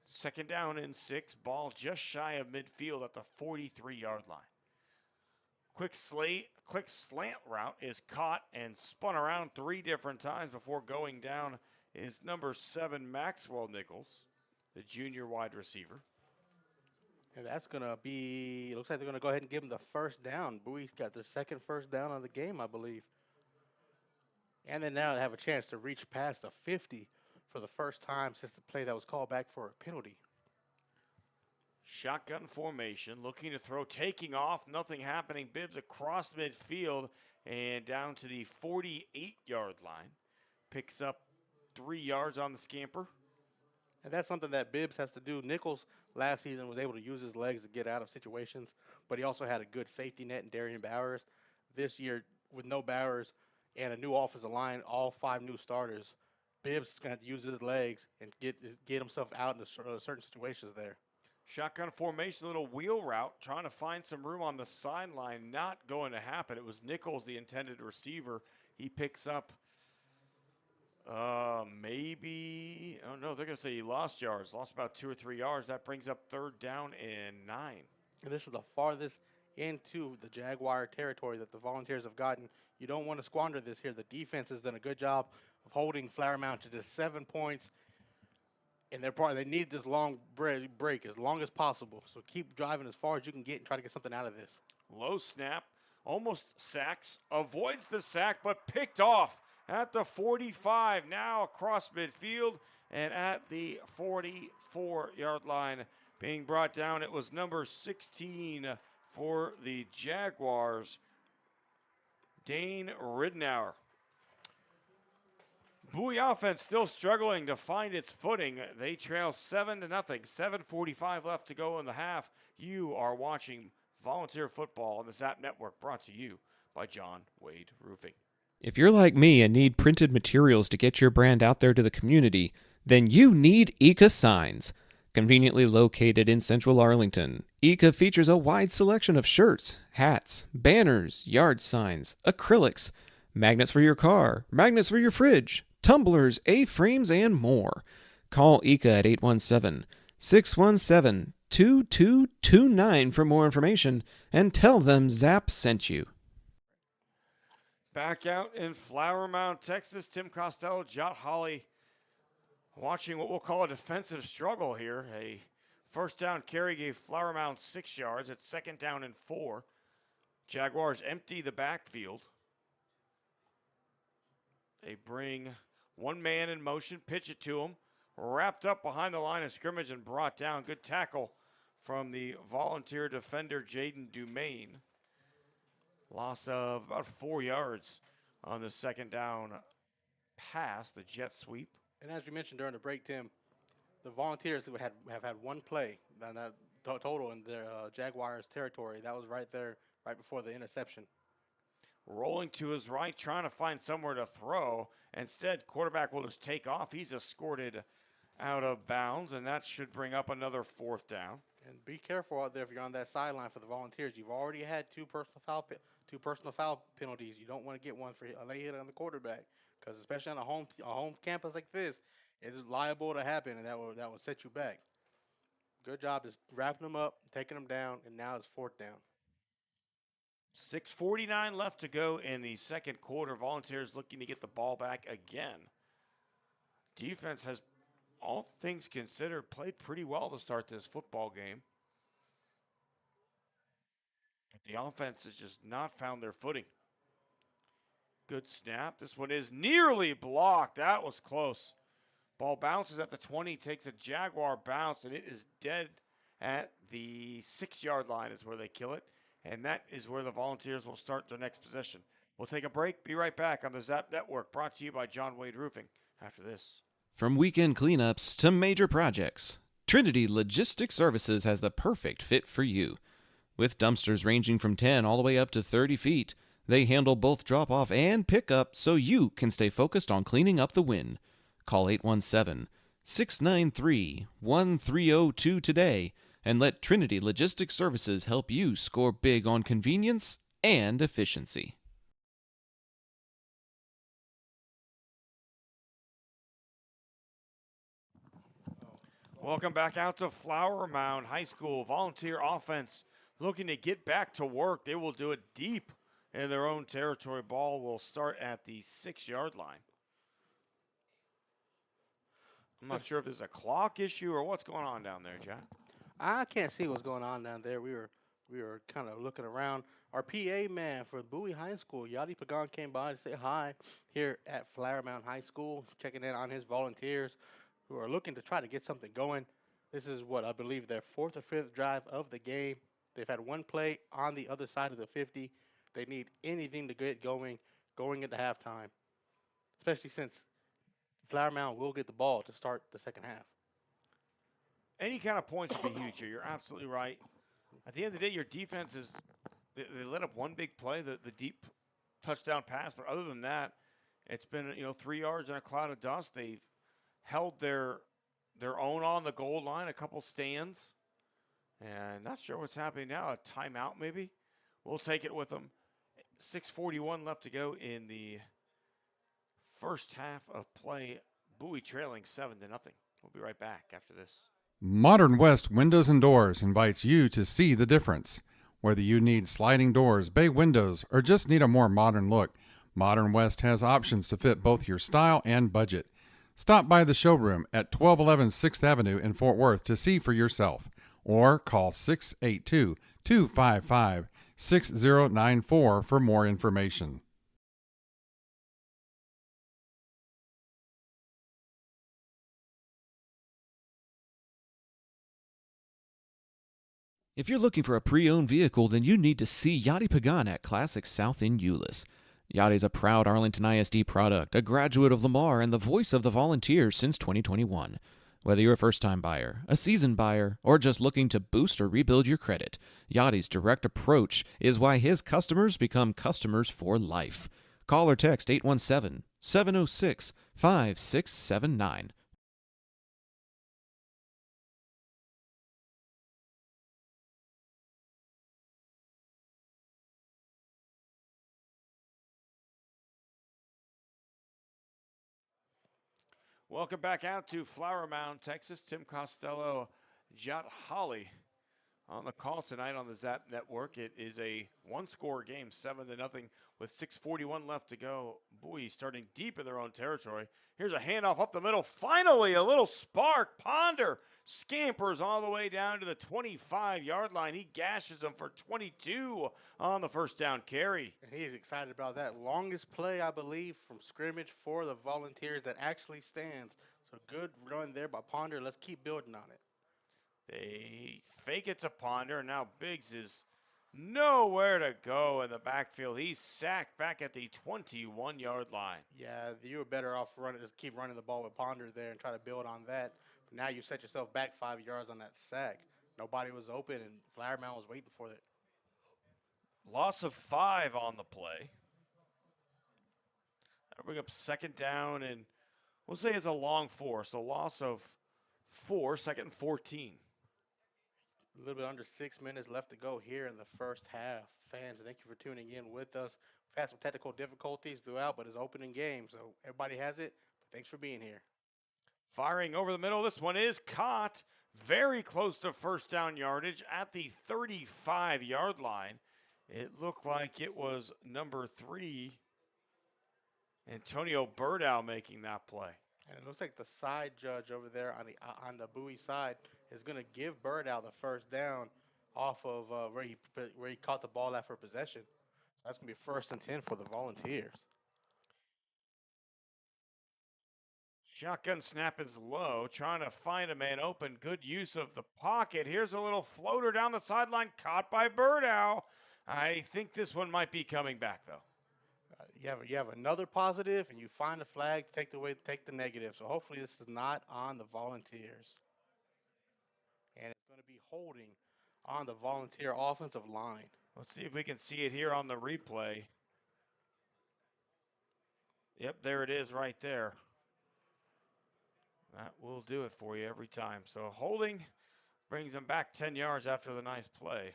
Second down and 6, ball just shy of midfield at the 43-yard line. Quick slant route is caught and spun around 3 different times before going down is number 7, Maxwell Nichols, the junior wide receiver. And that's going to be, it looks like they're going to go ahead and give him the first down. Bowie's got their 2nd first down of the game, I believe. And then now they have a chance to reach past the 50 for the first time since the play that was called back for a penalty. Shotgun formation, looking to throw, taking off, nothing happening. Bibbs across midfield and down to the 48-yard line. Picks up 3 yards on the scamper. And that's something that Bibbs has to do. Nichols last season was able to use his legs to get out of situations, but he also had a good safety net in Darian Bowers. This year, with no Bowers and a new offensive line, all 5 new starters, Bibbs is going to have to use his legs and get himself out in certain situations there. Shotgun formation, little wheel route, trying to find some room on the sideline. Not going to happen. It was Nichols, the intended receiver. He picks up maybe, oh no, they're going to say he lost yards. Lost about 2 or 3 yards. That brings up 3rd down and 9. And this is the farthest into the Jaguar territory that the Volunteers have gotten. You don't want to squander this here. The defense has done a good job of holding Flower Mound to just 7 points. And they need this long break as long as possible. So keep driving as far as you can get and try to get something out of this. Low snap, almost sacks, avoids the sack, but picked off at the 45, now across midfield and at the 44-yard line being brought down. It was number 16 for the Jaguars, Dane Ridenour. Bowie offense still struggling to find its footing. They trail 7-0. 7:45 left to go in the half. You are watching Volunteer Football on the Zap Network, brought to you by John Wade Roofing. If you're like me and need printed materials to get your brand out there to the community, then you need Eka Signs. Conveniently located in central Arlington, Eka features a wide selection of shirts, hats, banners, yard signs, acrylics, Magnets for your car, magnets for your fridge, tumblers, A-frames, and more. Call Ika at 817-617-2229 for more information and tell them Zap sent you. Back out in Flower Mound, Texas, Tim Costello, Jot Holly watching what we'll call a defensive struggle here. A first down carry gave Flower Mound 6 yards. It's second down and 4. Jaguars empty the backfield. They bring one man in motion, pitch it to him. Wrapped up behind the line of scrimmage and brought down. Good tackle from the Volunteer defender, Jaden Dumaine. Loss of about 4 yards on the second down pass, the jet sweep. And as you mentioned during the break, Tim, the Volunteers have had one play total in their Jaguars territory. That was right there, right before the interception. Rolling to his right, trying to find somewhere to throw. Instead, quarterback will just take off. He's escorted out of bounds, and that should bring up another fourth down. And be careful out there if you're on that sideline for the Volunteers. You've already had two personal foul penalties. You don't want to get one for a late hit on the quarterback, because especially on a home campus like this, it's liable to happen, and that will set you back. Good job is wrapping them up, taking them down, and now it's fourth down. 6:49 left to go in the second quarter. Volunteers looking to get the ball back again. Defense has, all things considered, played pretty well to start this football game. But the offense has just not found their footing. Good snap. This one is nearly blocked. That was close. Ball bounces at the 20, takes a Jaguar bounce, and it is dead at the 6-yard line is where they kill it. And that is where the Volunteers will start their next possession. We'll take a break. Be right back on the Zap Network, brought to you by John Wade Roofing after this. From weekend cleanups to major projects, Trinity Logistics Services has the perfect fit for you. With dumpsters ranging from 10 all the way up to 30 feet, they handle both drop-off and pickup so you can stay focused on cleaning up the win. Call 817-693-1302 today and let Trinity Logistics Services help you score big on convenience and efficiency. Welcome back out to Flower Mound High School. Volunteer offense looking to get back to work. They will do it deep in their own territory. Ball will start at the 6-yard line. I'm not sure if there's a clock issue or what's going on down there, Jack. I can't see what's going on down there. We were kind of looking around. Our PA man for Bowie High School, Yadi Pagan, came by to say hi here at Flower Mound High School, checking in on his Volunteers who are looking to try to get something going. This is what I believe their fourth or fifth drive of the game. They've had one play on the other side of the 50. They need anything to get going into halftime, especially since Flower Mound will get the ball to start the second half. Any kind of points would be huge here. You're absolutely right. At the end of the day, your defense is, they let up one big play, the deep touchdown pass. But other than that, it's been 3 yards in a cloud of dust. They've held their own on the goal line, a couple stands. And not sure what's happening now. A timeout maybe. We'll take it with them. 6:41 left to go in the first half of play. Bowie trailing 7-0. We'll be right back after this. Modern West Windows and Doors invites you to see the difference. Whether you need sliding doors, bay windows, or just need a more modern look, Modern West has options to fit both your style and budget. Stop by the showroom at 1211 6th Avenue in Fort Worth to see for yourself, or call 682-255-6094 for more information. If you're looking for a pre-owned vehicle, then you need to see Yadi Pagan at Classic South in Euless. Yadi's a proud Arlington ISD product, a graduate of Lamar, and the voice of the Volunteers since 2021. Whether you're a first-time buyer, a seasoned buyer, or just looking to boost or rebuild your credit, Yadi's direct approach is why his customers become customers for life. Call or text 817-706-5679. Welcome back out to Flower Mound, Texas. Tim Costello, Jot Holly on the call tonight on the Zap Network. It is a one-score game, 7-0, with 6:41 left to go. Bowie starting deep in their own territory. Here's a handoff up the middle. Finally, a little spark. Ponder scampers all the way down to the 25-yard line. He gashes them for 22 on the first down carry. And he's excited about that. Longest play, I believe, from scrimmage for the Volunteers that actually stands. So good run there by Ponder. Let's keep building on it. They fake it to Ponder, and now Biggs is nowhere to go in the backfield. He's sacked back at the 21-yard line. Yeah, you were better off running, just keep running the ball with Ponder there and try to build on that. But now you set yourself back 5 yards on that sack. Nobody was open, and Flower Mound was waiting for it. Loss of 5 on the play. That'll bring up second down, and we'll say it's a long 4. So loss of 4, second and 14. A little bit under 6 minutes left to go here in the first half. Fans, thank you for tuning in with us. We've had some technical difficulties throughout, but it's opening game, so everybody has it. But thanks for being here. Firing over the middle. This one is caught very close to first down yardage at the 35-yard line. It looked like it was number 3, Antonio Berdow, making that play. And it looks like the side judge over there on the Bowie side is going to give Berdow the first down off of where he caught the ball at for possession. So that's going to be 1st and 10 for the Volunteers. Shotgun snap is low, trying to find a man open. Good use of the pocket. Here's a little floater down the sideline, caught by Berdow. I think this one might be coming back, though. You have another positive, and you find a flag, take the negative. So hopefully this is not on the Volunteers. And it's going to be holding on the Volunteer offensive line. Let's see if we can see it here on the replay. Yep, there it is right there. That will do it for you every time. So holding brings them back 10 yards after the nice play.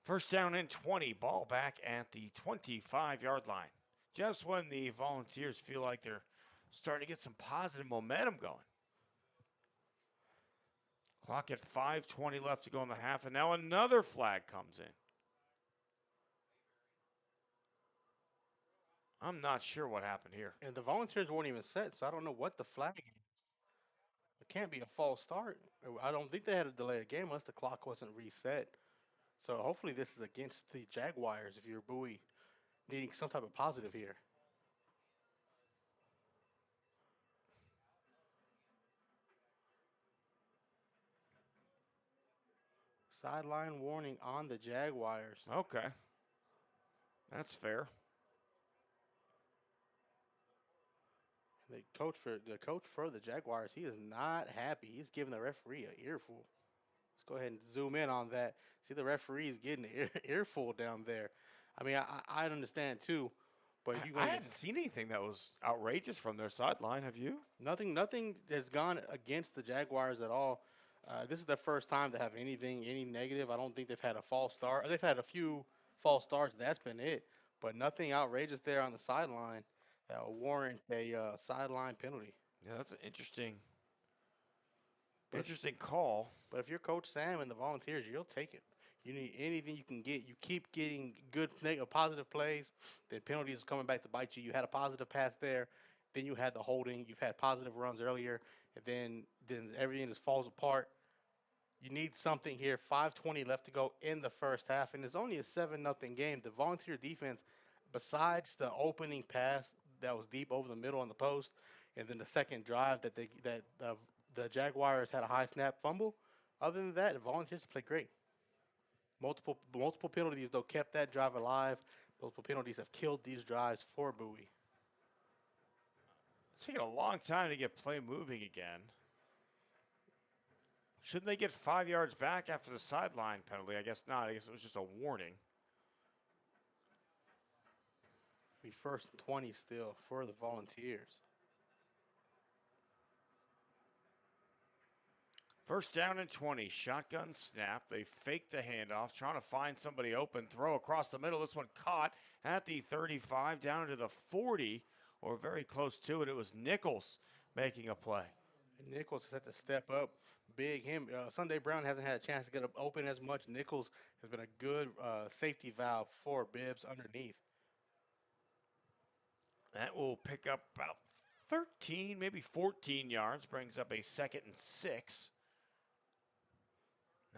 First down and 20, ball back at the 25-yard line. Just when the Volunteers feel like they're starting to get some positive momentum going. Clock at 5:20 left to go in the half, and now another flag comes in. I'm not sure what happened here. And the Volunteers weren't even set, so I don't know what the flag is. It can't be a false start. I don't think they had a delay of game unless the clock wasn't reset. So hopefully this is against the Jaguars if you're Bowie needing some type of positive here. Sideline warning on the Jaguars. Okay. That's fair. The coach for the Jaguars, he is not happy. He's giving the referee an earful. Let's go ahead and zoom in on that. See the referee's getting an earful down there. I mean, I understand too, but I hadn't seen anything that was outrageous from their sideline. Have you? nothing has gone against the Jaguars at all. This is the first time to have any negative. I don't think they've had a false start. They've had a few false starts. That's been it, but nothing outrageous there on the sideline that will warrant a sideline penalty. Yeah, that's an interesting call. But if you're Coach Sam and the Volunteers, you'll take it. You need anything you can get. You keep getting good, positive plays, then penalties are coming back to bite you. You had a positive pass there, then you had the holding. You've had positive runs earlier, and then everything just falls apart. You need something here. 5:20 left to go in the first half, and it's only a 7-0 game. The Volunteer defense, besides the opening pass that was deep over the middle on the post, and then the second drive that the Jaguars had a high snap fumble. Other than that, the Volunteers played great. Multiple penalties though kept that drive alive. Multiple penalties have killed these drives for Bowie. It's taking a long time to get play moving again. Shouldn't they get 5 yards back after the sideline penalty? I guess not. I guess it was just a warning. Be 1st and 20 still for the Volunteers. First down and 20. Shotgun snap. They fake the handoff, trying to find somebody open. Throw across the middle. This one caught at the 35, down to the 40, or very close to it. It was Nichols making a play. And Nichols has had to step up big. Sunday Brown hasn't had a chance to get open as much. Nichols has been a good safety valve for Bibbs underneath. That will pick up about 13, maybe 14 yards. Brings up a 2nd and 6.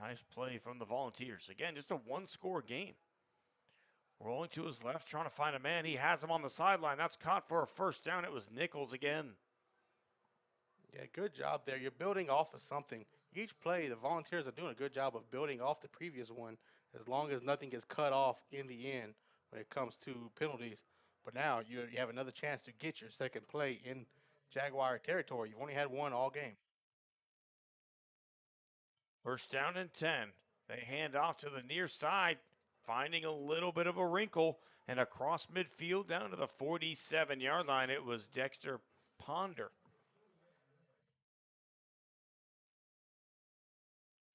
Nice play from the Volunteers. Again, just a one-score game. Rolling to his left, trying to find a man. He has him on the sideline. That's caught for a first down. It was Nichols again. Yeah, good job there. You're building off of something. Each play, the Volunteers are doing a good job of building off the previous one as long as nothing gets cut off in the end when it comes to penalties. But now you have another chance to get your second play in Jaguar territory. You've only had one all game. First down and 10. They hand off to the near side, finding a little bit of a wrinkle, and across midfield down to the 47-yard line. It was Dexter Ponder.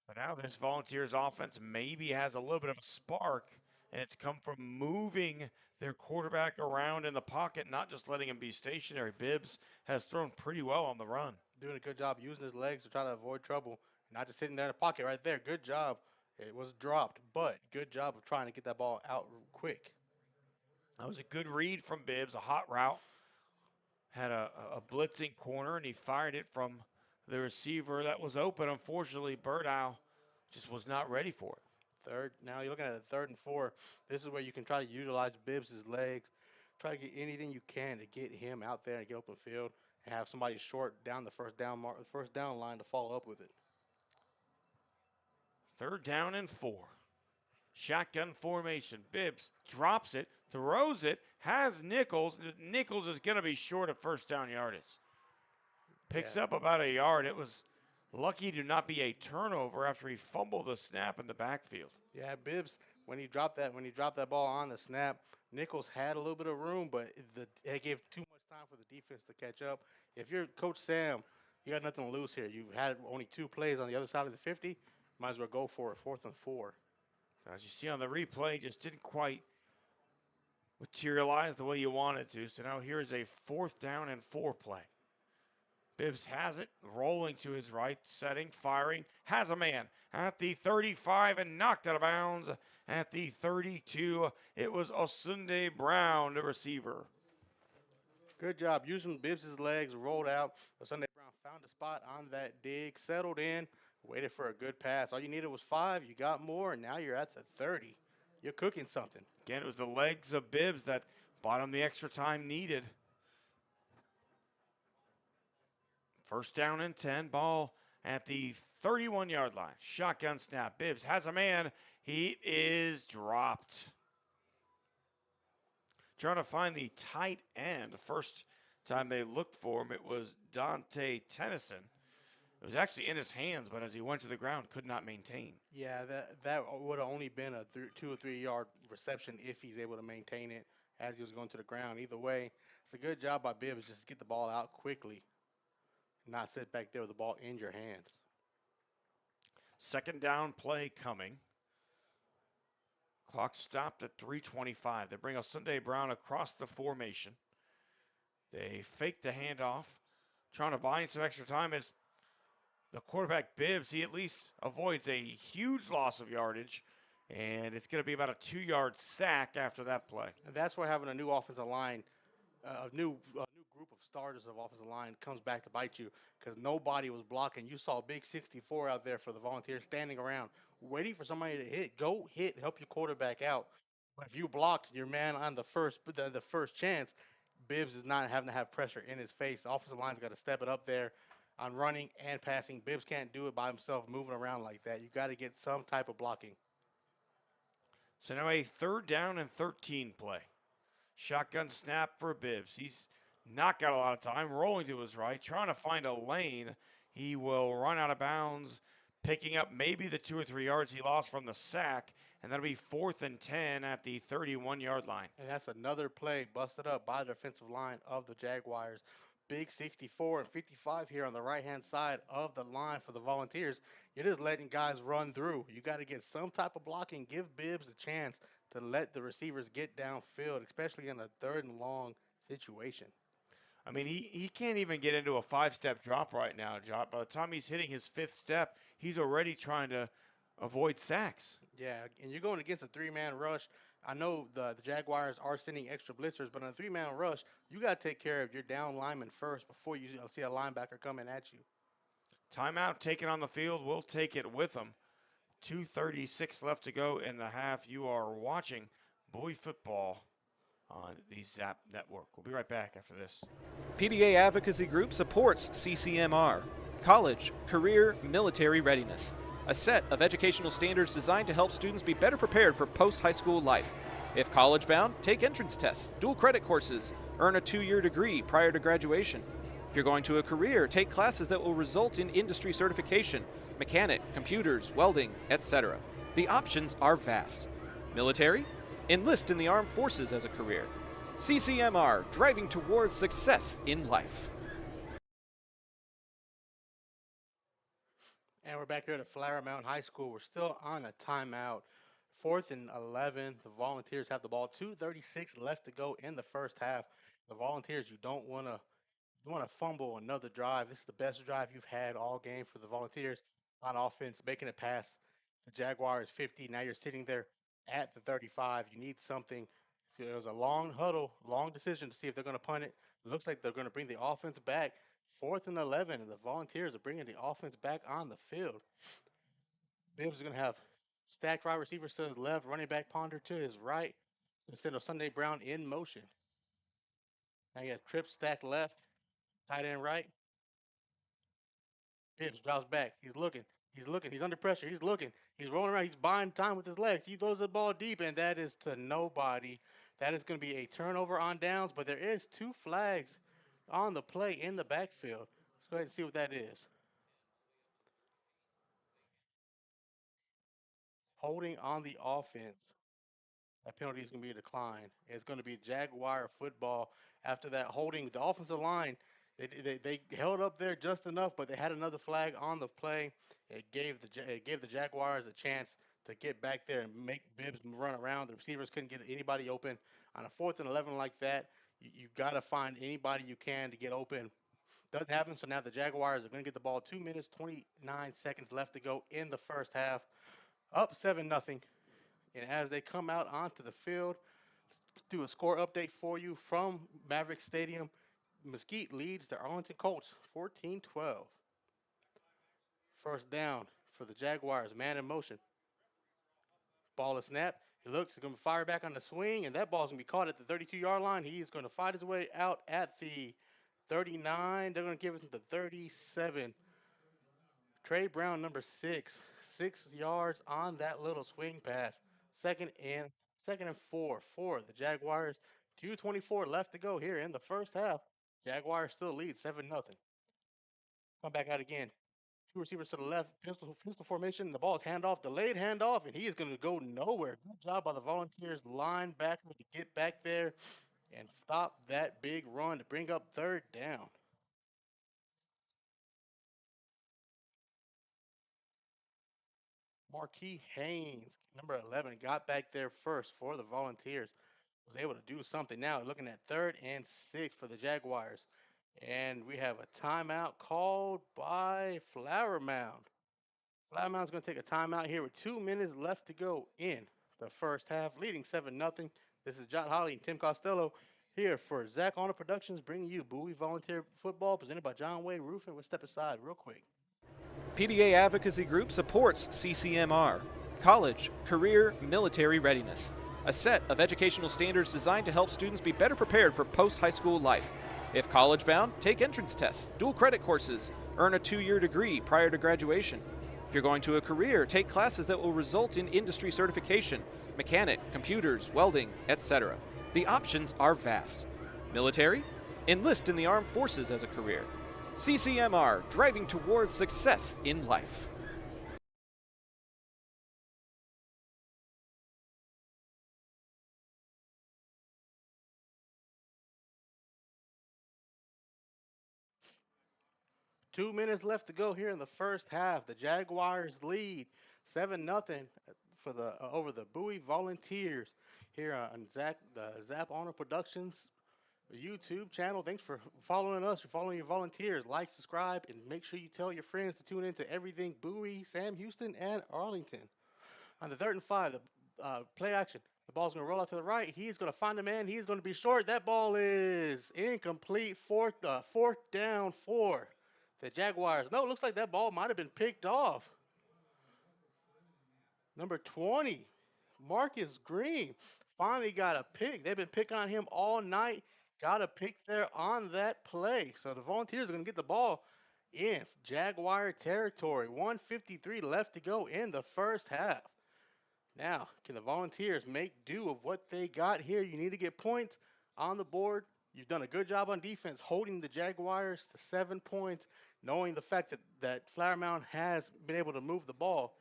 But now this Volunteers offense maybe has a little bit of a spark, and it's come from moving their quarterback around in the pocket, not just letting him be stationary. Bibbs has thrown pretty well on the run. Doing a good job using his legs to try to avoid trouble, not just sitting there in the pocket right there. Good job. It was dropped, but good job of trying to get that ball out quick. That was a good read from Bibbs, a hot route. Had a blitzing corner, and he fired it from the receiver that was open. Unfortunately, Birdow just was not ready for it. Now you're looking at a 3rd and 4. This is where you can try to utilize Bibbs' legs. Try to get anything you can to get him out there and get open field and have somebody short down the first down line to follow up with it. 3rd down and 4. Shotgun formation. Bibbs drops it, throws it, has Nichols. Nichols is going to be short of first down yardage. Picks up about a yard. It was lucky to not be a turnover after he fumbled the snap in the backfield. Yeah, Bibbs, when he dropped that ball on the snap, Nichols had a little bit of room, but it gave too much time for the defense to catch up. If you're Coach Sam, you got nothing to lose here. You've had only 2 plays on the other side of the 50. Might as well go for it. 4th and 4. As you see on the replay, just didn't quite materialize the way you wanted to. So now here's a 4th down and 4 play. Bibbs has it, rolling to his right, setting, firing, has a man at the 35 and knocked out of bounds at the 32. It was Osunde Brown, the receiver. Good job using Bibbs' legs, rolled out. Sunday Brown found a spot on that dig, settled in, waited for a good pass. All you needed was 5. You got more, and now you're at the 30. You're cooking something. Again, it was the legs of Bibbs that bought him the extra time needed. First down and 10, ball at the 31-yard line. Shotgun snap. Bibbs has a man. He is dropped. Trying to find the tight end. The first time they looked for him, it was Dante Tennyson. It was actually in his hands, but as he went to the ground, could not maintain. Yeah, that would have only been a 2 or 3 yard reception if he's able to maintain it as he was going to the ground. Either way, it's a good job by Bibbs just to get the ball out quickly, not sit back there with the ball in your hands. 2nd down play coming. Clock stopped at 3:25. They bring Osunde Brown across the formation. They fake the handoff, trying to buy some extra time as the quarterback Bibbs, he at least avoids a huge loss of yardage, and it's going to be about a 2-yard sack after that play. And that's where having a new offensive line, a new group of starters of offensive line comes back to bite you because nobody was blocking. You saw a big 64 out there for the Volunteers standing around waiting for somebody to hit. Go hit, help your quarterback out. But if you blocked your man on the first chance, Bibbs is not having to have pressure in his face. The offensive line's got to step it up there on running and passing. Bibbs can't do it by himself moving around like that. You got to get some type of blocking. So now a 3rd down and 13 play. Shotgun snap for Bibbs. He's not got a lot of time, rolling to his right, trying to find a lane. He will run out of bounds, picking up maybe the 2 or 3 yards he lost from the sack, and that'll be 4th and 10 at the 31-yard line. And that's another play busted up by the defensive line of the Jaguars. big 64 and 55 here on the right-hand side of the line for the Volunteers. You're just letting guys run through. You got to get some type of blocking. Give Bibbs a chance to let the receivers get downfield, especially in a 3rd and long situation. I mean, he can't even get into a 5-step drop right now, Josh. By the time he's hitting his 5th step, he's already trying to avoid sacks. Yeah, and you're going against a 3-man rush. I know the Jaguars are sending extra blitzers, but in a 3-man rush, you got to take care of your down lineman first before you see a linebacker coming at you. Timeout taken on the field. We'll take it with them. 2:36 left to go in the half. You are watching Bowie football on the Zap Network. We'll be right back after this. PDA Advocacy Group supports CCMR, College, Career, Military Readiness, a set of educational standards designed to help students be better prepared for post-high school life. If college-bound, take entrance tests, dual credit courses, earn a 2-year degree prior to graduation. If you're going to a career, take classes that will result in industry certification, mechanic, computers, welding, etc. The options are vast. Military? Enlist in the armed forces as a career. CCMR, driving towards success in life. And we're back here at Flower Mound High School. We're still on a timeout. 4th and 11. The Volunteers have the ball. 2:36 left to go in the first half. The Volunteers, you don't want to fumble another drive. This is the best drive you've had all game for the Volunteers on offense, making it past the Jaguars 50. Now you're sitting there at the 35. You need something. So it was a long huddle, long decision to see if they're going to punt it. It looks like they're going to bring the offense back. 4th and 11, and the Volunteers are bringing the offense back on the field. Bibbs is going to have stacked wide receiver to his left, running back Ponder to his right, instead of Sunday Brown in motion. Now you have Tripp stacked left, tight end right. Bibbs drops back. He's looking. He's looking. He's under pressure. He's looking. He's rolling around. He's buying time with his legs. He throws the ball deep, and that is to nobody. That is going to be a turnover on downs, but there is 2 flags on the play in the backfield. Let's go ahead and see what that is. Holding on the offense. That penalty is going to be a decline. It's going to be Jaguar football after that holding. The offensive line, they held up there just enough, but they had another flag on the play. It gave the Jaguars a chance to get back there and make Bibbs run around. The receivers couldn't get anybody open. On a 4th and 11 like that, you've got to find anybody you can to get open. Doesn't happen, so now the Jaguars are going to get the ball. 2 minutes, 29 seconds left to go in the first half. Up 7-0. And as they come out onto the field, do a score update for you from Maverick Stadium. Mesquite leads the Arlington Colts 14-12. First down for the Jaguars, man in motion. Ball is snapped. He looks, he's going to fire back on the swing, and that ball's going to be caught at the 32-yard line. He is going to fight his way out at the 39. They're going to give it to the 37. Trey Brown, number 6. 6 yards on that little swing pass. Second and 4 for the Jaguars. 2:24 left to go here in the first half. Jaguars still lead 7-0. Come back out again. 2 receivers to the left, pistol formation. The ball is handoff, delayed handoff, and he is going to go nowhere. Good job by the Volunteers linebacker to get back there and stop that big run to bring up 3rd down. Marquis Haynes, number 11, got back there first for the Volunteers. Was able to do something. Now looking at 3rd and 6 for the Jaguars. And we have a timeout called by Flower Mound. Flower Mound's going to take a timeout here with 2 minutes left to go in the first half, leading 7-0. This is Jot Holly and Tim Costello here for Zach Honor Productions, bringing you Bowie Volunteer Football, presented by John Way Roofing. We'll step aside real quick. PDA Advocacy Group supports CCMR, College, Career, Military Readiness, a set of educational standards designed to help students be better prepared for post-high school life. If college-bound, take entrance tests, dual credit courses, earn a 2-year degree prior to graduation. If you're going to a career, take classes that will result in industry certification, mechanic, computers, welding, etc. The options are vast. Military? Enlist in the armed forces as a career. CCMR, driving towards success in life. 2 minutes left to go here in the first half. The Jaguars lead 7-0 for the over the Bowie Volunteers here on the Zap Honor Productions YouTube channel. Thanks for following us. You're following your volunteers. Like, subscribe, and make sure you tell your friends to tune in to everything Bowie, Sam Houston, and Arlington. On the 3rd and 5, the play action. The ball's going to roll out to the right. He's going to find a man. He's going to be short. That ball is incomplete. Fourth down 4. The Jaguars. No, it looks like that ball might have been picked off. Number 20, Marcus Green, finally got a pick. They've been picking on him all night. Got a pick there on that play. So the Volunteers are going to get the ball in Jaguar territory. 1:53 left to go in the first half. Now, can the Volunteers make do of what they got here? You need to get points on the board. You've done a good job on defense holding the Jaguars to 7 points, knowing the fact that Flower Mound has been able to move the ball.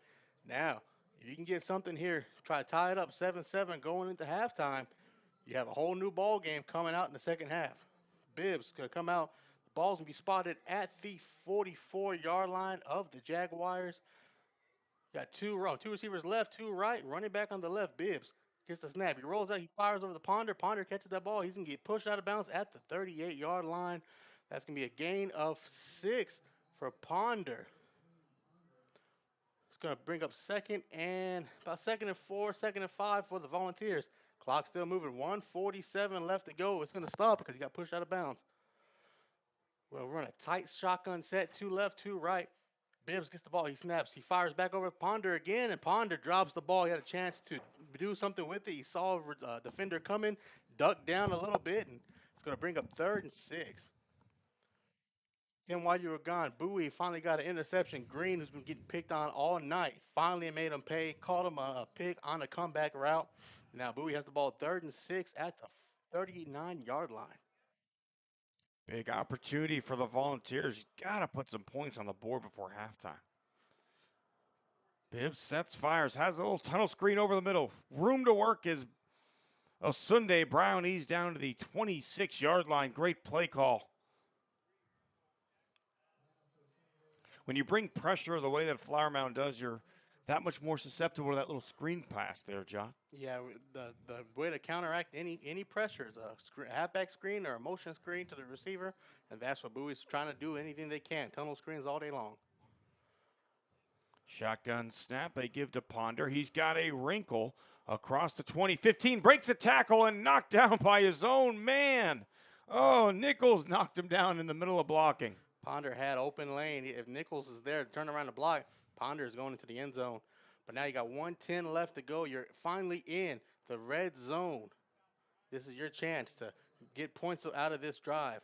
Now, if you can get something here, try to tie it up 7-7 going into halftime, you have a whole new ball game coming out in the second half. Bibbs going to come out. The ball's going to be spotted at the 44-yard line of the Jaguars. Got two receivers left, two right. Running back on the left, Bibbs gets the snap. He rolls out. He fires over the Ponder. Ponder catches that ball. He's going to get pushed out of bounds at the 38-yard line. That's going to be a gain of 6 for Ponder. It's going to bring up second and 4, 2nd and 5 for the Volunteers. Clock still moving. 1:47 left to go. It's going to stop because he got pushed out of bounds. We'll run a tight shotgun set. 2 left, 2 right. Bibbs gets the ball. He snaps. He fires back over to Ponder again, and Ponder drops the ball. He had a chance to do something with it. He saw a defender coming, ducked down a little bit, and it's going to bring up 3rd and 6. Tim, while you were gone, Bowie finally got an interception. Green, who's been getting picked on all night, finally made him pay. Caught him a pick on a comeback route. Now Bowie has the ball 3rd and 6 at the 39-yard line. Big opportunity for the Volunteers. You got to put some points on the board before halftime. Bibbs sets, fires, has a little tunnel screen over the middle. Room to work is a Sunday Brown. He's down to the 26-yard line. Great play call. When you bring pressure the way that Flower Mound does, you're that much more susceptible to that little screen pass there, John. Yeah, the way to counteract any pressure is a halfback screen or a motion screen to the receiver, and that's what Bowie's trying to do. Anything they can, tunnel screens all day long. Shotgun snap, they give to Ponder. He's got a wrinkle across the 20-15, breaks a tackle and knocked down by his own man. Oh, Nichols knocked him down in the middle of blocking. Ponder had open lane. If Nichols is there to turn around the block, Ponder is going into the end zone. But now you got 1:10 left to go. You're finally in the red zone. This is your chance to get points out of this drive.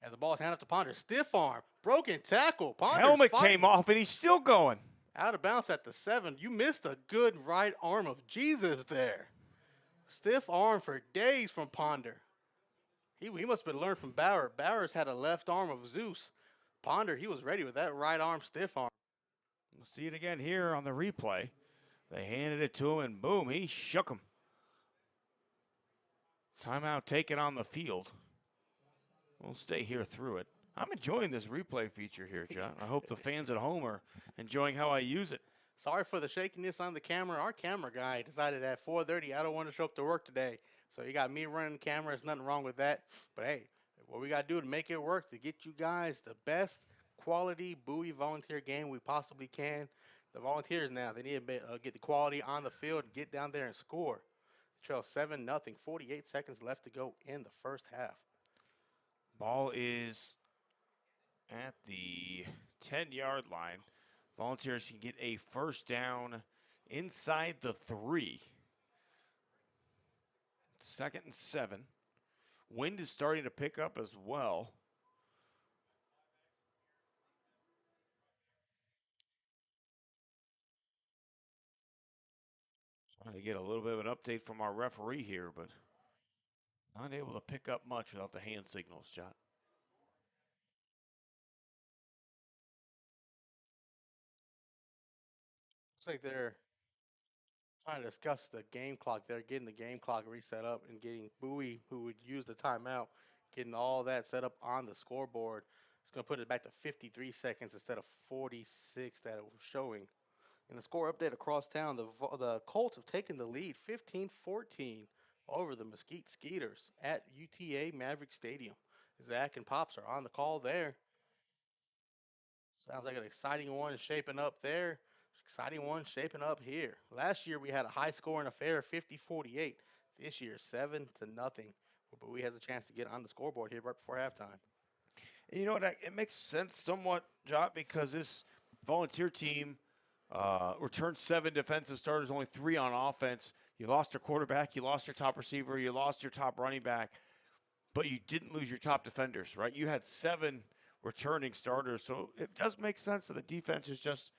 As the ball is handed to Ponder, stiff arm, broken tackle. Ponder's helmet fighting. Came off and he's still going. Out of bounds at the 7. You missed a good right arm of Jesus there. Stiff arm for days from Ponder. He must have been learned from Bauer. Bauer's had a left arm of Zeus. Ponder, he was ready with that right arm stiff arm. We'll see it again here on the replay. They handed it to him, and boom, he shook him. Timeout taken on the field. We'll stay here through it. I'm enjoying this replay feature here, John. I hope the fans at home are enjoying how I use it. Sorry for the shakiness on the camera. Our camera guy decided at 4:30 I don't want to show up to work today. So you got me running the camera. There's nothing wrong with that. But hey, what we got to do to make it work, to get you guys the best quality Bowie volunteer game we possibly can. The Volunteers now, they need to get the quality on the field, get down there and score. Trail 7-0, 48 seconds left to go in the first half. Ball is at the 10-yard line. Volunteers can get a first down inside the 3. 2nd and 7. Wind is starting to pick up as well. Trying to get a little bit of an update from our referee here, but not able to pick up much without the hand signals, John. Looks like they're trying to discuss the game clock. They're getting the game clock reset up and getting Bowie, who would use the timeout, getting all that set up on the scoreboard. It's going to put it back to 53 seconds instead of 46 that it was showing. In the score update across town, the Colts have taken the lead 15-14 over the Mesquite Skeeters at UTA Maverick Stadium. Zach and Pops are on the call there. Sounds like an exciting one shaping up there. Exciting one shaping up here. Last year we had a high scoring affair, 50-48. This year 7-0. But we has a chance to get on the scoreboard here right before halftime. And you know what? It makes sense somewhat, Jot, because this volunteer team returned 7 defensive starters, only 3 on offense. You lost your quarterback, you lost your top receiver, you lost your top running back, but you didn't lose your top defenders, right? You had 7 returning starters, so it does make sense that the defense is just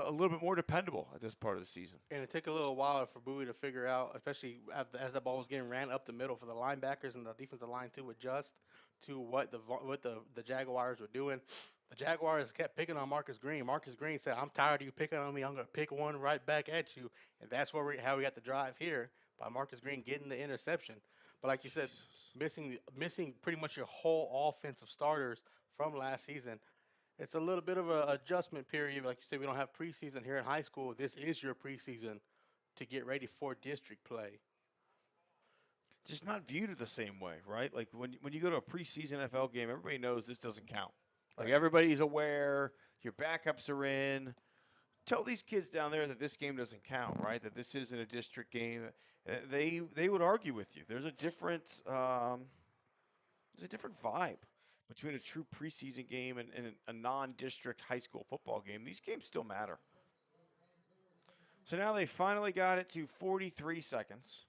a little bit more dependable at this part of the season. And it took a little while for Bowie to figure out, especially as the ball was getting ran up the middle for the linebackers and the defensive line to adjust to what the Jaguars were doing. The Jaguars kept picking on Marcus Green. Marcus Green said, "I'm tired of you picking on me. I'm going to pick one right back at you." And that's how we got the drive here by Marcus Green getting the interception. But like you said, missing pretty much your whole offensive starters from last season. It's a little bit of an adjustment period. Like you said, we don't have preseason here in high school. This is your preseason to get ready for district play. Just not viewed the same way, right? Like when you go to a preseason NFL game, everybody knows this doesn't count. Like everybody's aware, your backups are in. Tell these kids down there that this game doesn't count, right? That this isn't a district game. They would argue with you. There's a different vibe between a true preseason game and a non-district high school football game. These games still matter. So now they finally got it to 43 seconds.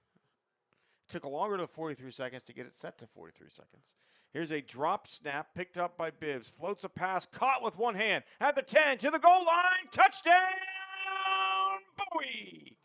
It took longer than 43 seconds to get it set to 43 seconds. Here's a drop snap picked up by Bibbs. Floats a pass, caught with one hand at the 10 to the goal line. Touchdown, Bowie!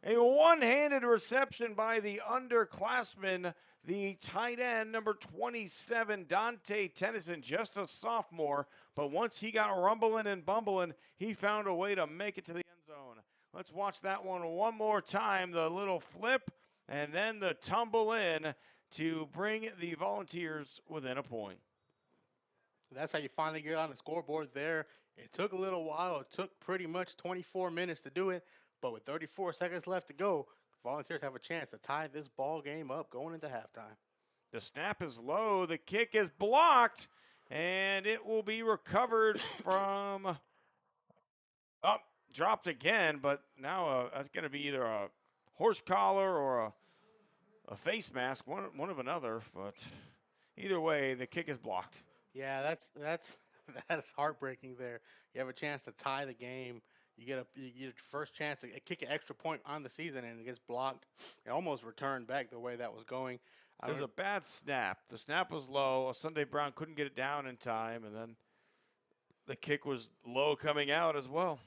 A one-handed reception by the underclassman, the tight end, number 27, Dante Tennyson, just a sophomore. But once he got rumbling and bumbling, he found a way to make it to the end zone. Let's watch that one more time. The little flip and then the tumble in to bring the Volunteers within a point. That's how you finally get on the scoreboard there. It took a little while. It took pretty much 24 minutes to do it. But with 34 seconds left to go, the Volunteers have a chance to tie this ball game up going into halftime. The snap is low. The kick is blocked. And it will be recovered from dropped again, but now that's going to be either a horse collar or a face mask, one of another. But either way, the kick is blocked. Yeah, that's heartbreaking. There, you have a chance to tie the game. You get your first chance to kick an extra point on the season, and it gets blocked. It almost returned back the way that was going. It was a bad snap. The snap was low. Sunday Brown couldn't get it down in time, and then the kick was low coming out as well.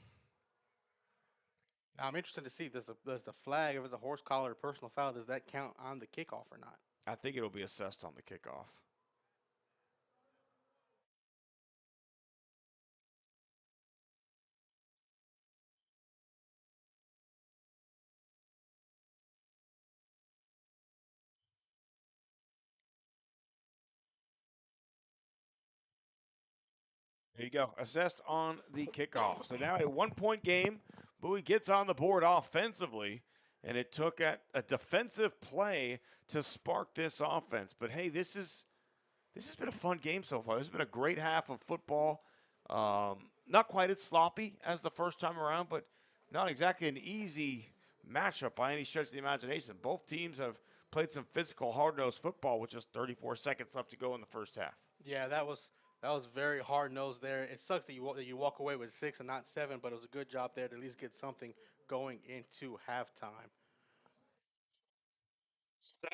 Now, I'm interested to see does the flag, if it's a horse collar or personal foul, does that count on the kickoff or not? I think it'll be assessed on the kickoff. There you go. Assessed on the kickoff. So now a 1-point game. Bowie gets on the board offensively, and it took a defensive play to spark this offense. But hey, this has been a fun game so far. This has been a great half of football. Not quite as sloppy as the first time around, but not exactly an easy matchup by any stretch of the imagination. Both teams have played some physical, hard-nosed football with just 34 seconds left to go in the first half. Yeah, that was very hard nosed there. It sucks that you walk away with 6 and not 7, but it was a good job there to at least get something going into halftime.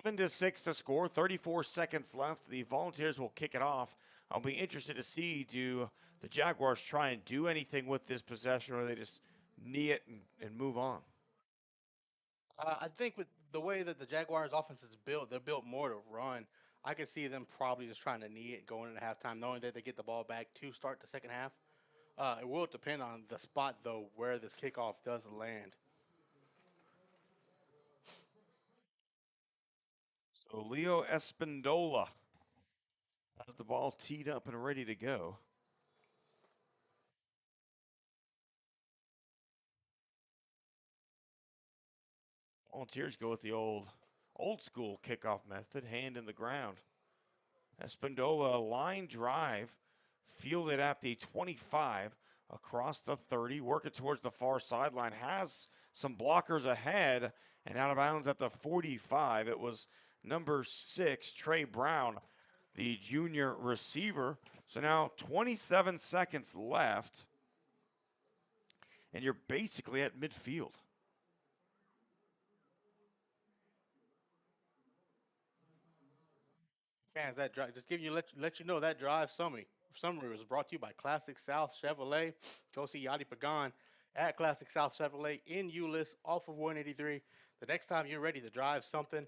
7-6 to score. 34 seconds left. The Volunteers will kick it off. I'll be interested to see, do the Jaguars try and do anything with this possession, or they just knee it and move on? I think with the way that the Jaguars' offense is built, they're built more to run. I could see them probably just trying to knee it going into halftime, knowing that they get the ball back to start the second half. It will depend on the spot, though, where this kickoff does land. So Leo Espindola Has the ball teed up and ready to go. Volunteers go with the old school kickoff method, hand in the ground. Espindola line drive, fielded at the 25, across the 30, working towards the far sideline, has some blockers ahead, and out of bounds at the 45. It was number 6, Trey Brown, the junior receiver. So now 27 seconds left, and you're basically at midfield. Fans, that drive, just let you know that drive summary was brought to you by Classic South Chevrolet. Go see Yadi Pagan at Classic South Chevrolet in Euless off of 183. The next time you're ready to drive something,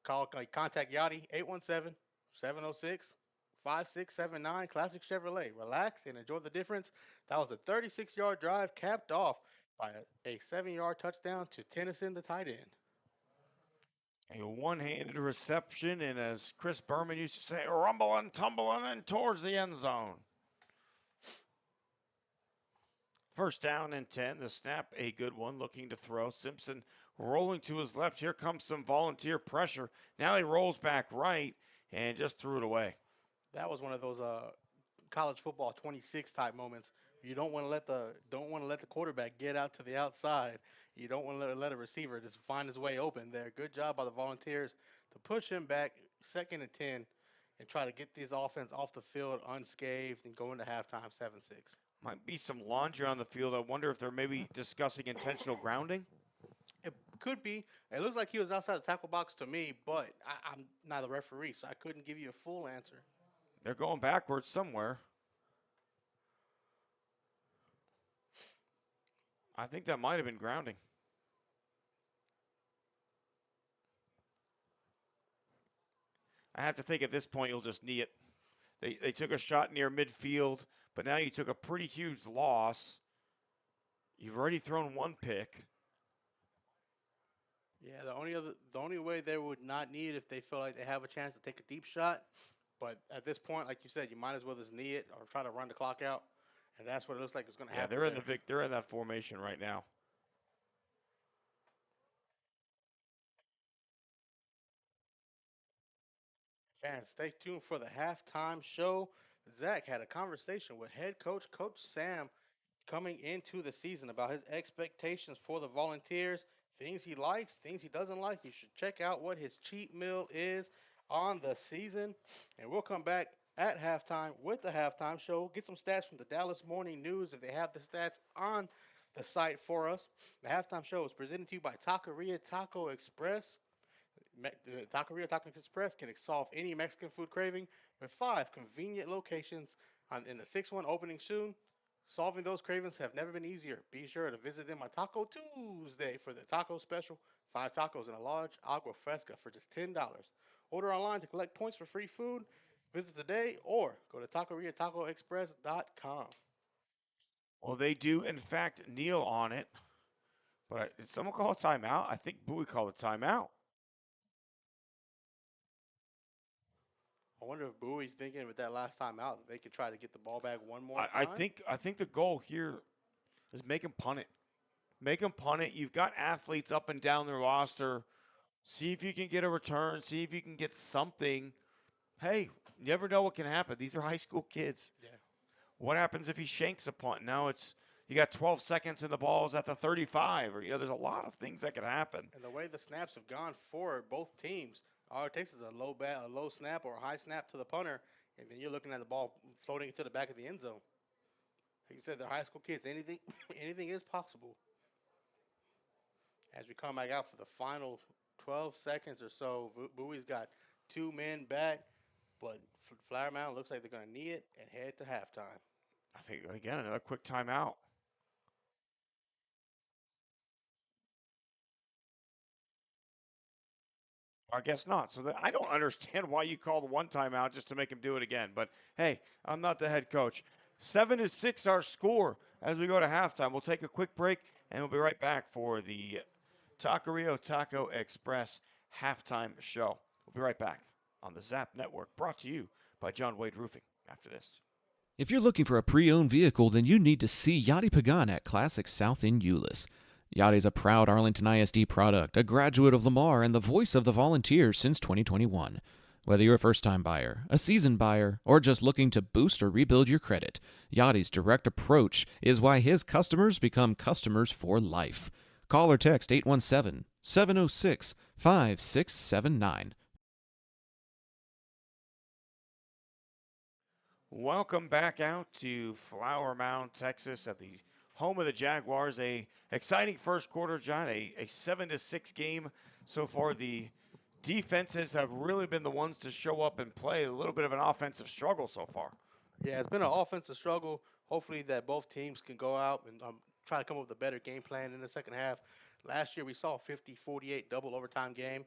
contact Yadi 817-706-5679. Classic Chevrolet. Relax and enjoy the difference. That was a 36-yard drive capped off by a 7-yard touchdown to Tennyson, the tight end. A one-handed reception, and as Chris Berman used to say, rumbling, tumbling, and towards the end zone. First down and 10. The snap, a good one, looking to throw. Simpson rolling to his left. Here comes some volunteer pressure. Now he rolls back right and just threw it away. That was one of those college football 26 type moments. You don't want to let the quarterback get out to the outside. You don't want to let a receiver just find his way open there. Good job by the Volunteers to push him back 2nd and 10 and try to get this offense off the field unscathed and go into halftime 7-6. Might be some laundry on the field. I wonder if they're maybe discussing intentional grounding. It could be. It looks like he was outside the tackle box to me, but I'm not a referee, so I couldn't give you a full answer. They're going backwards somewhere. I think that might have been grounding. I have to think at this point you'll just knee it. They took a shot near midfield, but now you took a pretty huge loss. You've already thrown one pick. Yeah, the only way they would not need if they feel like they have a chance to take a deep shot. But at this point, like you said, you might as well just knee it or try to run the clock out, and that's what it looks like it's going to happen. Yeah, they're in that formation right now. Fans, stay tuned for the halftime show. Zach had a conversation with head coach Sam coming into the season about his expectations for the Volunteers, things he likes, things he doesn't like. You should check out what his cheat meal is on the season. And we'll come back at halftime with the halftime show, get some stats from the Dallas Morning News if they have the stats on the site for us. The halftime show is presented to you by Taqueria Taco Express. The Taqueria Taco Express can solve any Mexican food craving with 5 convenient locations in the 6th one opening soon. Solving those cravings have never been easier. Be sure to visit them on Taco Tuesday for the taco special. 5 tacos in a large agua fresca for just $10. Order online to collect points for free food. Visit today or go to taqueriatacoexpress.com. Well, they do, in fact, kneel on it. But did someone call a timeout? I think Bowie called a timeout. I wonder if Bowie's thinking with that last time out that they could try to get the ball back one more time. I think the goal here is make them punt it. Make them punt it. You've got athletes up and down the roster. See if you can get a return. See if you can get something. Hey, you never know what can happen. These are high school kids. Yeah. What happens if he shanks a punt? Now you got 12 seconds and the ball's at the 35. Or there's a lot of things that could happen. And the way the snaps have gone for both teams, all it takes is a low snap or a high snap to the punter, and then you're looking at the ball floating into the back of the end zone. Like you said, they're high school kids. Anything is possible. As we come back out for the final 12 seconds or so, Bowie's got 2 men back, but Flower Mound looks like they're going to knee it and head to halftime. I think, again, another quick timeout. I guess not. So I don't understand why you call the one timeout just to make him do it again. But hey, I'm not the head coach. 7-6 our score as we go to halftime. We'll take a quick break and we'll be right back for the Taqueria Taco Express halftime show. We'll be right back. on the Zap Network, brought to you by John Wade Roofing after this. If you're looking for a pre-owned vehicle, then you need to see Yachty Pagan at Classic South in Euless. Yachty's a proud Arlington ISD product, a graduate of Lamar, and the voice of the Volunteers since 2021. Whether you're a first-time buyer, a seasoned buyer, or just looking to boost or rebuild your credit, Yachty's direct approach is why his customers become customers for life. Call or text 817-706-5679. Welcome back out to Flower Mound, Texas, at the home of the Jaguars. A exciting first quarter, John. A 7-6 game so far. The defenses have really been the ones to show up and play. A little bit of an offensive struggle so far. Yeah, it's been an offensive struggle. Hopefully that both teams can go out and try to come up with a better game plan in the second half. Last year we saw a 50-48 double overtime game.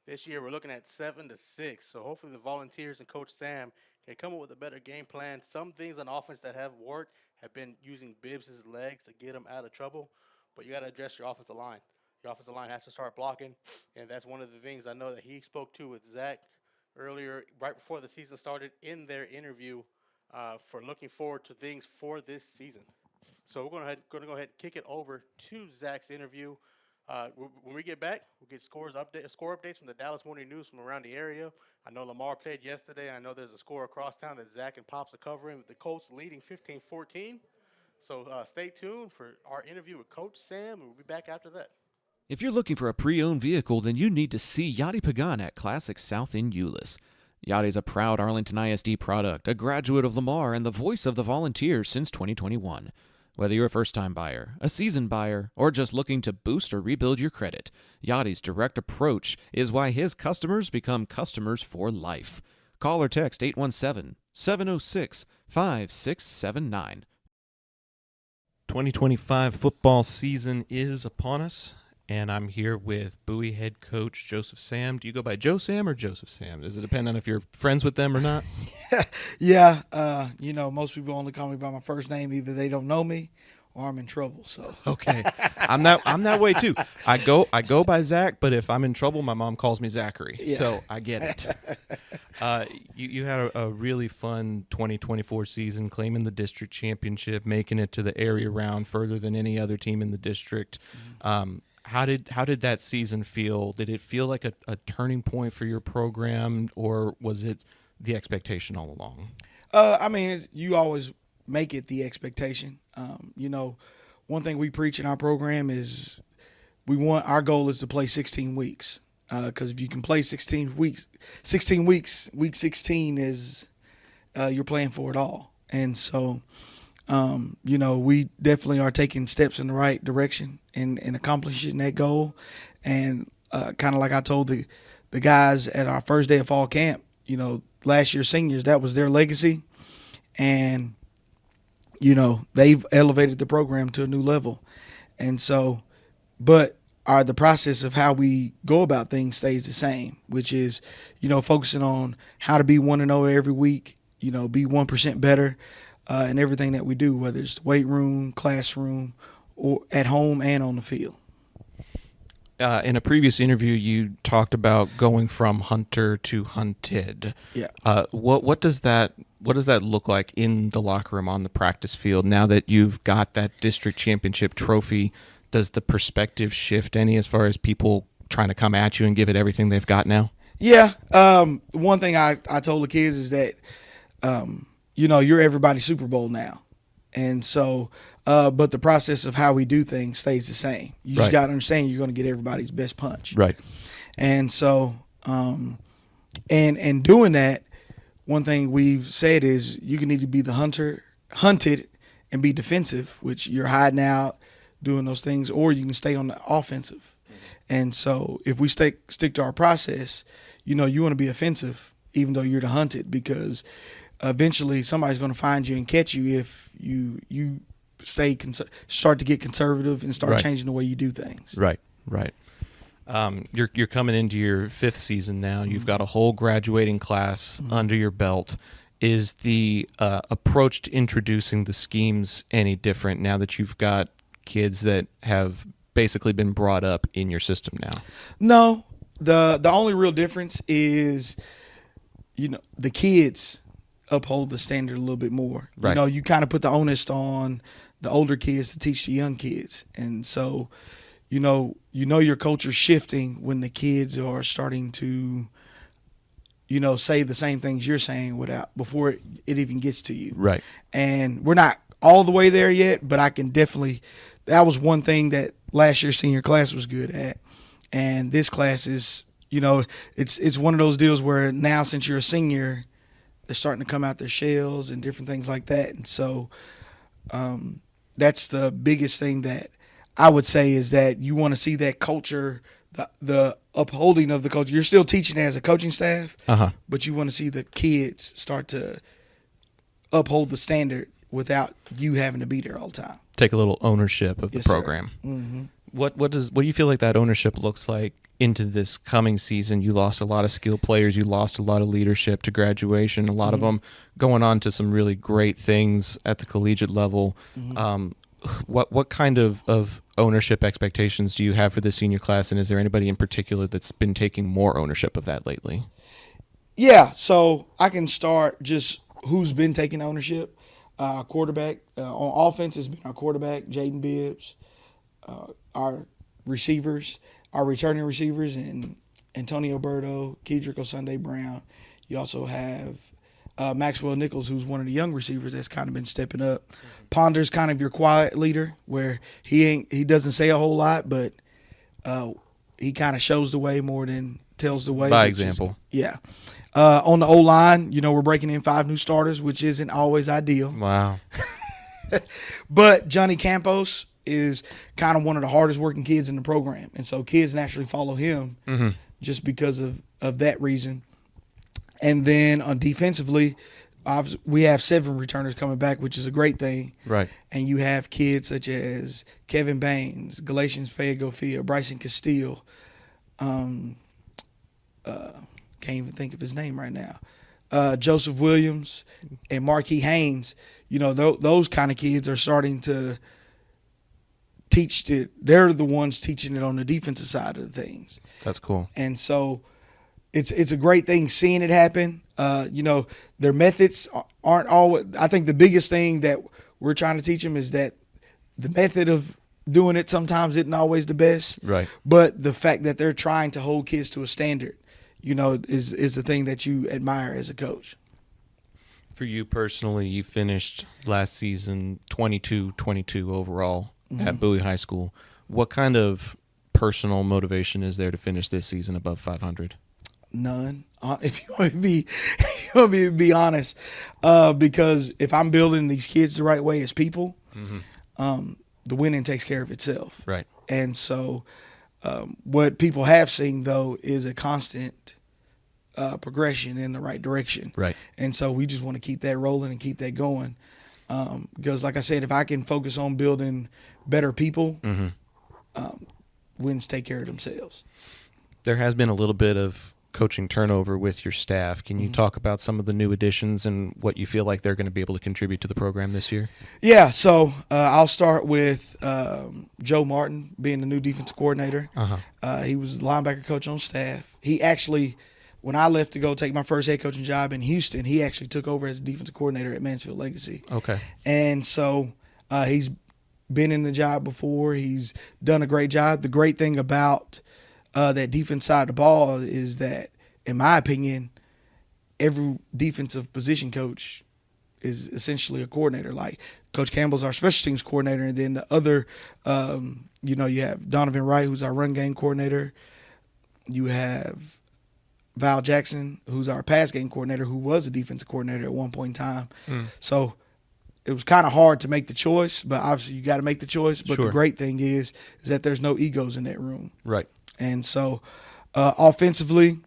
This year we're looking at 7-6. So hopefully the Volunteers and Coach Sam can come up with a better game plan. Some things on offense that have worked have been using Bibbs' legs to get him out of trouble. But you got to address your offensive line. Your offensive line has to start blocking, and that's one of the things I know that he spoke to with Zach earlier, right before the season started, in their interview for looking forward to things for this season. So we're going to go ahead and kick it over to Zach's interview. When we get back, we'll get score updates from the Dallas Morning News from around the area. I know Lamar played yesterday. I know there's a score across town that Zach and Pops are covering, with the Colts leading 15-14. So stay tuned for our interview with Coach Sam, and we'll be back after that. If you're looking for a pre-owned vehicle, then you need to see Yachty Pagan at Classic South in Euless. Yachty's a proud Arlington ISD product, a graduate of Lamar, and the voice of the Volunteers since 2021. Whether you're a first-time buyer, a seasoned buyer, or just looking to boost or rebuild your credit, Yachty's direct approach is why his customers become customers for life. Call or text 817-706-5679. 2025 football season is upon us, and I'm here with Bowie head coach Joseph Sam. Do you go by Joe Sam or Joseph Sam? Does it depend on if you're friends with them or not? Yeah, most people only call me by my first name. Either they don't know me or I'm in trouble. So okay, I'm that way too. I go by Zach, but if I'm in trouble, my mom calls me Zachary. Yeah. So I get it. You had a really fun 2024 season, claiming the district championship, making it to the area round further than any other team in the district. How did that season feel? Did it feel like a turning point for your program, or was it the expectation all along? You always make it the expectation. One thing we preach in our program is our goal is to play 16 weeks. Because if you can play 16 weeks, week 16 is you're playing for it all. And so, we definitely are taking steps in the right direction in accomplishing that goal. And kind of like I told the guys at our first day of fall camp, last year's seniors, that was their legacy. And, they've elevated the program to a new level. And so, but the process of how we go about things stays the same, which is, focusing on how to be 1-0 every week, be 1% better in everything that we do, whether it's the weight room, classroom, or at home and on the field. In a previous interview, you talked about going from hunter to hunted. Yeah. What does that look like in the locker room, on the practice field, now that you've got that district championship trophy? Does the perspective shift any as far as people trying to come at you and give it everything they've got now? Yeah. One thing I told the kids is that, you're everybody's Super Bowl now. And so, but the process of how we do things stays the same. You just got to understand you're going to get everybody's best punch. Right. And so, and doing that, one thing we've said is you can either be the hunted and be defensive, which you're hiding out, doing those things, or you can stay on the offensive. And so if we stick to our process, you want to be offensive even though you're the hunted, because eventually somebody's going to find you and catch you if you start to get conservative and start changing the way you do things. Right. You're coming into your 5th season now. You've got a whole graduating class under your belt. Is the approach to introducing the schemes any different now that you've got kids that have basically been brought up in your system now? No. The only real difference is the kids uphold the standard a little bit more. Right. You kind of put the onus on the older kids to teach the young kids. And so, your culture's shifting when the kids are starting to, say the same things you're saying before it even gets to you. Right. And we're not all the way there yet, but I can definitely, that was one thing that last year's senior class was good at. And this class is, it's one of those deals where now since you're a senior, they're starting to come out their shells and different things like that. And so that's the biggest thing that I would say is that you want to see that culture, the upholding of the culture. You're still teaching as a coaching staff, but you want to see the kids start to uphold the standard without you having to be there all the time. Take a little ownership of the Yes, program. Mm-hmm. What do you feel like that ownership looks like into this coming season? You lost a lot of skilled players. You lost a lot of leadership to graduation. A lot of them going on to some really great things at the collegiate level. What kind of ownership expectations do you have for the senior class, and is there anybody in particular that's been taking more ownership of that lately? Yeah, so I can start just who's been taking ownership. Quarterback on offense has been our quarterback, Jaden Bibbs. Our receivers, our returning receivers, and Antonio Berto, Kedrick Osunday Brown. You also have Maxwell Nichols, who's one of the young receivers that's kind of been stepping up. Ponder's kind of your quiet leader, where he doesn't say a whole lot, but he kind of shows the way more than tells the way. By example. On the O-line, we're breaking in 5 new starters, which isn't always ideal. Wow. But Johnny Campos is kind of one of the hardest working kids in the program. And so kids naturally follow him just because of that reason. And then on defensively, we have 7 returners coming back, which is a great thing. Right. And you have kids such as Kevin Baines, Galatians Payagofia, Bryson Castile. Can't even think of his name right now. Joseph Williams and Marquis Haynes. Those kind of kids are starting to teach it. They're the ones teaching it on the defensive side of the things. That's cool. And so it's a great thing seeing it happen. Their methods aren't always. I think the biggest thing that we're trying to teach them is that the method of doing it sometimes isn't always the best. Right. But the fact that they're trying to hold kids to a standard, is the thing that you admire as a coach. For you personally, you finished last season 22-22 overall at Bowie High School. What kind of personal motivation is there to finish this season above 500? None. If you want to be honest, because if I'm building these kids the right way as people, the winning takes care of itself. Right. And so what people have seen, though, is a constant progression in the right direction. Right. And so we just want to keep that rolling and keep that going. Because, like I said, if I can focus on building better people, wins take care of themselves. There has been a little bit of coaching turnover with your staff. Can you talk about some of the new additions and what you feel like they're going to be able to contribute to the program this year? Yeah, so I'll start with Joe Martin being the new defensive coordinator. He was the linebacker coach on staff. He actually, when I left to go take my first head coaching job in Houston, he actually took over as defensive coordinator at Mansfield Legacy. Okay. And so he's been in the job before. He's done a great job. The great thing about that defense side of the ball is that, in my opinion, every defensive position coach is essentially a coordinator. Like Coach Campbell's our special teams coordinator, and then the other, you have Donovan Wright, who's our run game coordinator. You have Val Jackson, who's our pass game coordinator, who was a defensive coordinator at one point in time. So it was kind of hard to make the choice, but obviously you got to make the choice. But the great thing is that there's no egos in that room. Right. And so offensively,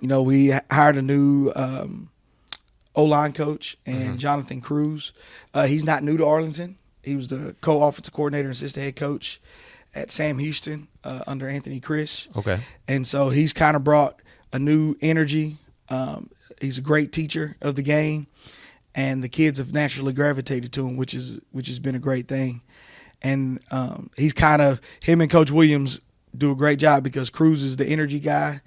we hired a new O-line coach and Jonathan Cruz. He's not new to Arlington. He was the co-offensive coordinator and assistant head coach at Sam Houston under Anthony Chris. Okay. And so he's kind of brought a new energy. He's a great teacher of the game, and the kids have naturally gravitated to him, which has been a great thing. And he's kind of – him and Coach Williams – do a great job because Cruz is the energy guy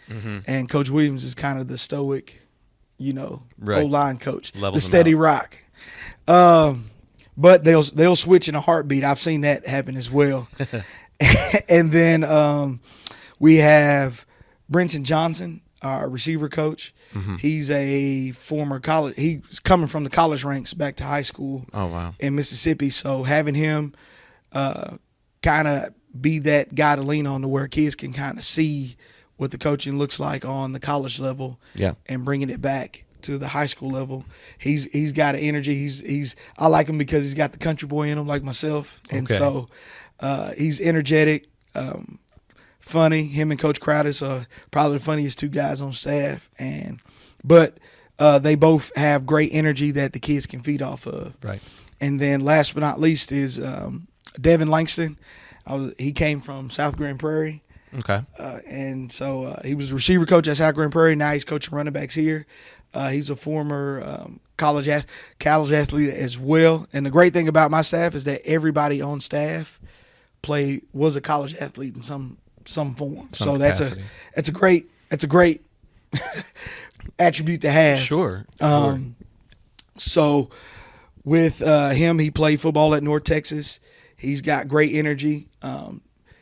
and Coach Williams is kind of the stoic Right. O-line coach, Levels the them steady out. rock. But they'll switch in a heartbeat. I've seen that happen as well. And then we have Brenton Johnson, our receiver coach. Mm-hmm. He's a former college. He's coming from the college ranks back to high school Oh, wow. in Mississippi. So having him kind of be that guy to lean on to where kids can kind of see what the coaching looks like on the college level, Yeah. and bringing it back to the high school level. He's got an energy. I like him because he's got the country boy in him, like myself, and Okay. so he's energetic, funny. Him and Coach Crowdis are probably the funniest two guys on staff, but they both have great energy that the kids can feed off of. Right. And then last but not least is Devin Langston. He came from South Grand Prairie. Okay. And so he was the receiver coach at South Grand Prairie. Now he's coaching running backs here. He's a former college athlete as well. And the great thing about my staff is that everybody on staff was a college athlete in some form. Some So capacity. that's a great attribute to have. Sure. So with him, he played football at North Texas. He's got great energy.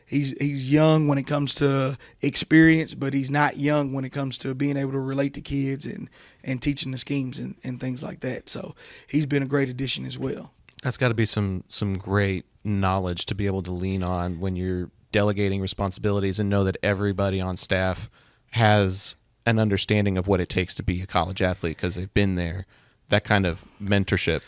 He's young when it comes to experience, but he's not young when it comes to being able to relate to kids and teaching the schemes and things like that. So he's been a great addition as well. That's got to be some great knowledge to be able to lean on when you're delegating responsibilities and know that everybody on staff has an understanding of what it takes to be a college athlete because they've been there. That kind of mentorship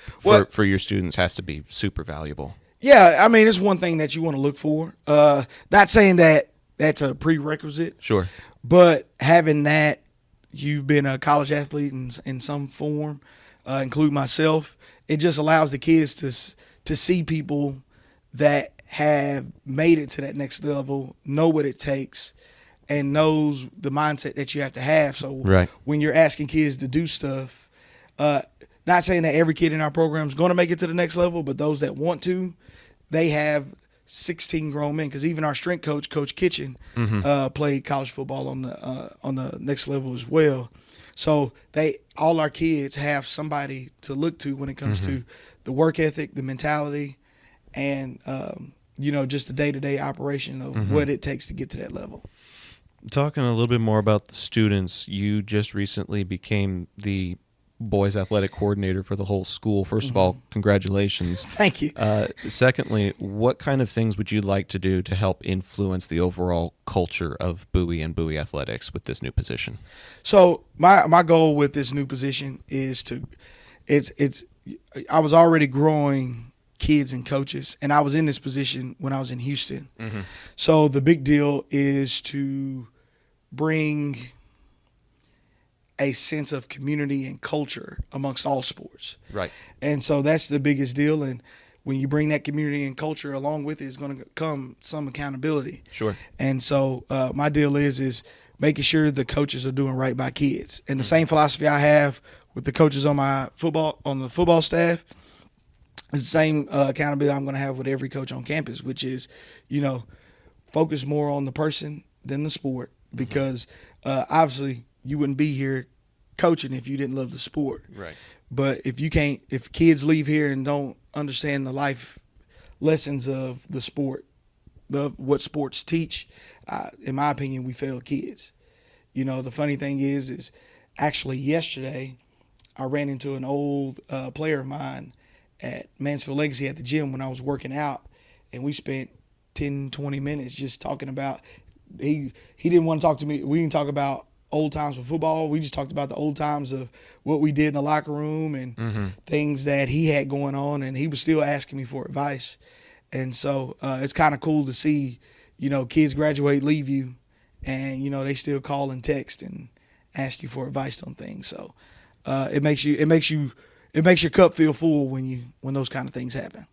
for your students has to be super valuable. Yeah, I mean, it's one thing that you want to look for. Not saying that that's a prerequisite. Sure. But having that, you've been a college athlete in some form, include myself, it just allows the kids to see people that have made it to that next level, know what it takes, and knows the mindset that you have to have. So Right. when you're asking kids to do stuff, not saying that every kid in our program is going to make it to the next level, but those that want to, they have 16 grown men. Because even our strength coach, Coach Kitchen, played college football on the next level as well. So all our kids have somebody to look to when it comes to the work ethic, the mentality, and just the day-to-day operation of what it takes to get to that level. Talking a little bit more about the students, you just recently became the boys athletic coordinator for the whole school. First of all, congratulations. Thank you. Secondly, what kind of things would you like to do to help influence the overall culture of Bowie and Bowie athletics with this new position? So my goal with this new position is I was already growing kids and coaches, and I was in this position when I was in Houston. So the big deal is to bring a sense of community and culture amongst all sports. Right. And so that's the biggest deal. And when you bring that community and culture along with it, is going to come some accountability. Sure. And so my deal is making sure the coaches are doing right by kids. And the same philosophy I have with the coaches on the football staff is the same accountability I'm going to have with every coach on campus, which is, focus more on the person than the sport, because obviously you wouldn't be here coaching if you didn't love the sport. Right. But if kids leave here and don't understand the life lessons of the sport, what sports teach, in my opinion, we fail kids. The funny thing is actually yesterday I ran into an old player of mine at Mansfield Legacy at the gym when I was working out, and we spent 10, 20 minutes just talking about, he didn't want to talk to me. We didn't talk about old times with football. We just talked about the old times of what we did in the locker room and things that he had going on, and he was still asking me for advice. And so it's kind of cool to see, kids graduate, leave you, and they still call and text and ask you for advice on things. So it makes your cup feel full when those kind of things happen.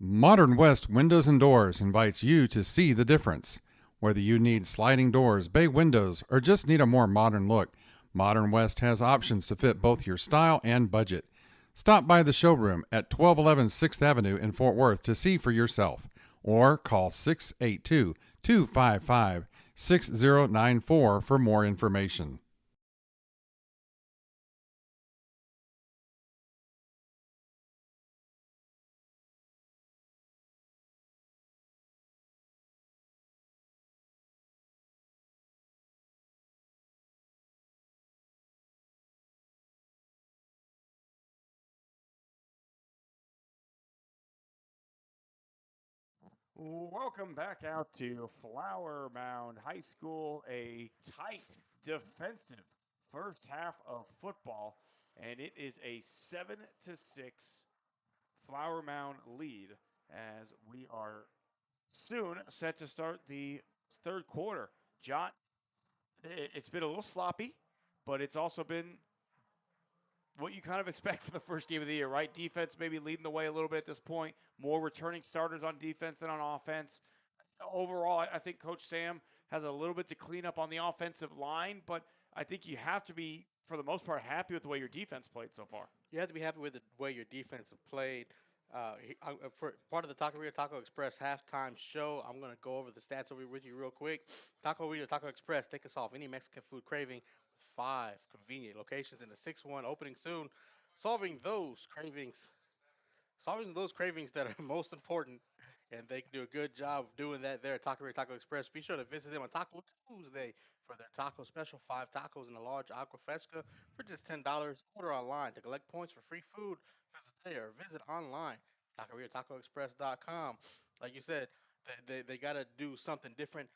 Modern West Windows and Doors invites you to see the difference. Whether you need sliding doors, bay windows, or just need a more modern look, Modern West has options to fit both your style and budget. Stop by the showroom at 1211 6th Avenue in Fort Worth to see for yourself, or call 682 255 6094 for more information. Welcome back out to Flower Mound High School, a tight defensive first half of football, and it is a 7-6 Flower Mound lead as we are soon set to start the third quarter. John, it's been a little sloppy, but it's also been what you kind of expect for the first game of the year, right? Defense maybe leading the way a little bit at this point, more returning starters on defense than on offense. Overall, I think Coach Sam has a little bit to clean up on the offensive line, but I think you have to be, for the most part, happy with the way your defense played so far. You have to be happy with the way your defense have played. For part of the Taco Express halftime show, I'm going to go over the stats over with you real quick. Taco Express, take us off any Mexican food craving. 5 convenient locations in the 6-1 opening soon. Solving those cravings that are most important, and they can do a good job of doing that there at Taco Express. Be sure to visit them on Taco Tuesday for their taco special, 5 tacos and a large agua fresca for just $10. Order online to collect points for free food. Visit there or visit online, TacoExpress.com. Like you said, they got to do something different.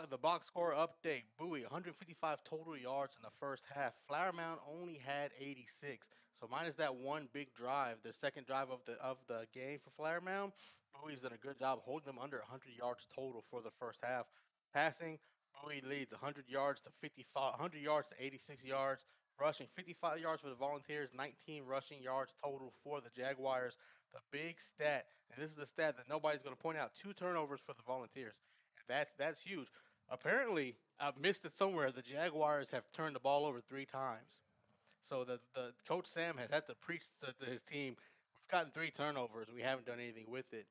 The box score update: Bowie 155 total yards in the first half. Flower Mound only had 86. So minus that one big drive, their second drive of the game for Flower Mound, Bowie's done a good job holding them under 100 yards total for the first half. Passing, Bowie leads 100 yards to 55, 100 yards to 86 yards. Rushing, 55 yards for the Volunteers, 19 rushing yards total for the Jaguars. The big stat, and this is the stat that nobody's going to point out: 2 turnovers for the Volunteers. That's huge. Apparently, I've missed it somewhere. The Jaguars have turned the ball over 3 times. So the coach Sam has had to preach to his team. We've gotten 3 turnovers. We haven't done anything with it.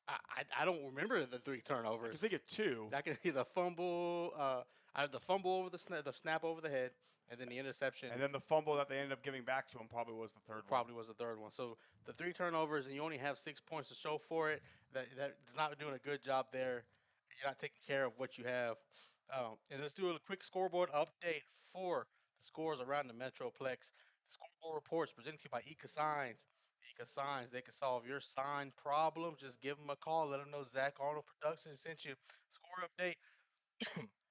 I don't remember the 3 turnovers. I can think of 2. I can see the fumble. I have the fumble over the snap over the head, and then the interception. And then the fumble that they ended up giving back to him probably was the third one. So the 3 turnovers, and you only have 6 points to show for it. That's not doing a good job there. You're not taking care of what you have. And let's do a quick scoreboard update for the scores around the Metroplex. The scoreboard reports presented to you by Eka Signs. Eka Signs, they can solve your sign problem. Just give them a call. Let them know Zach Arnold Productions sent you. Score update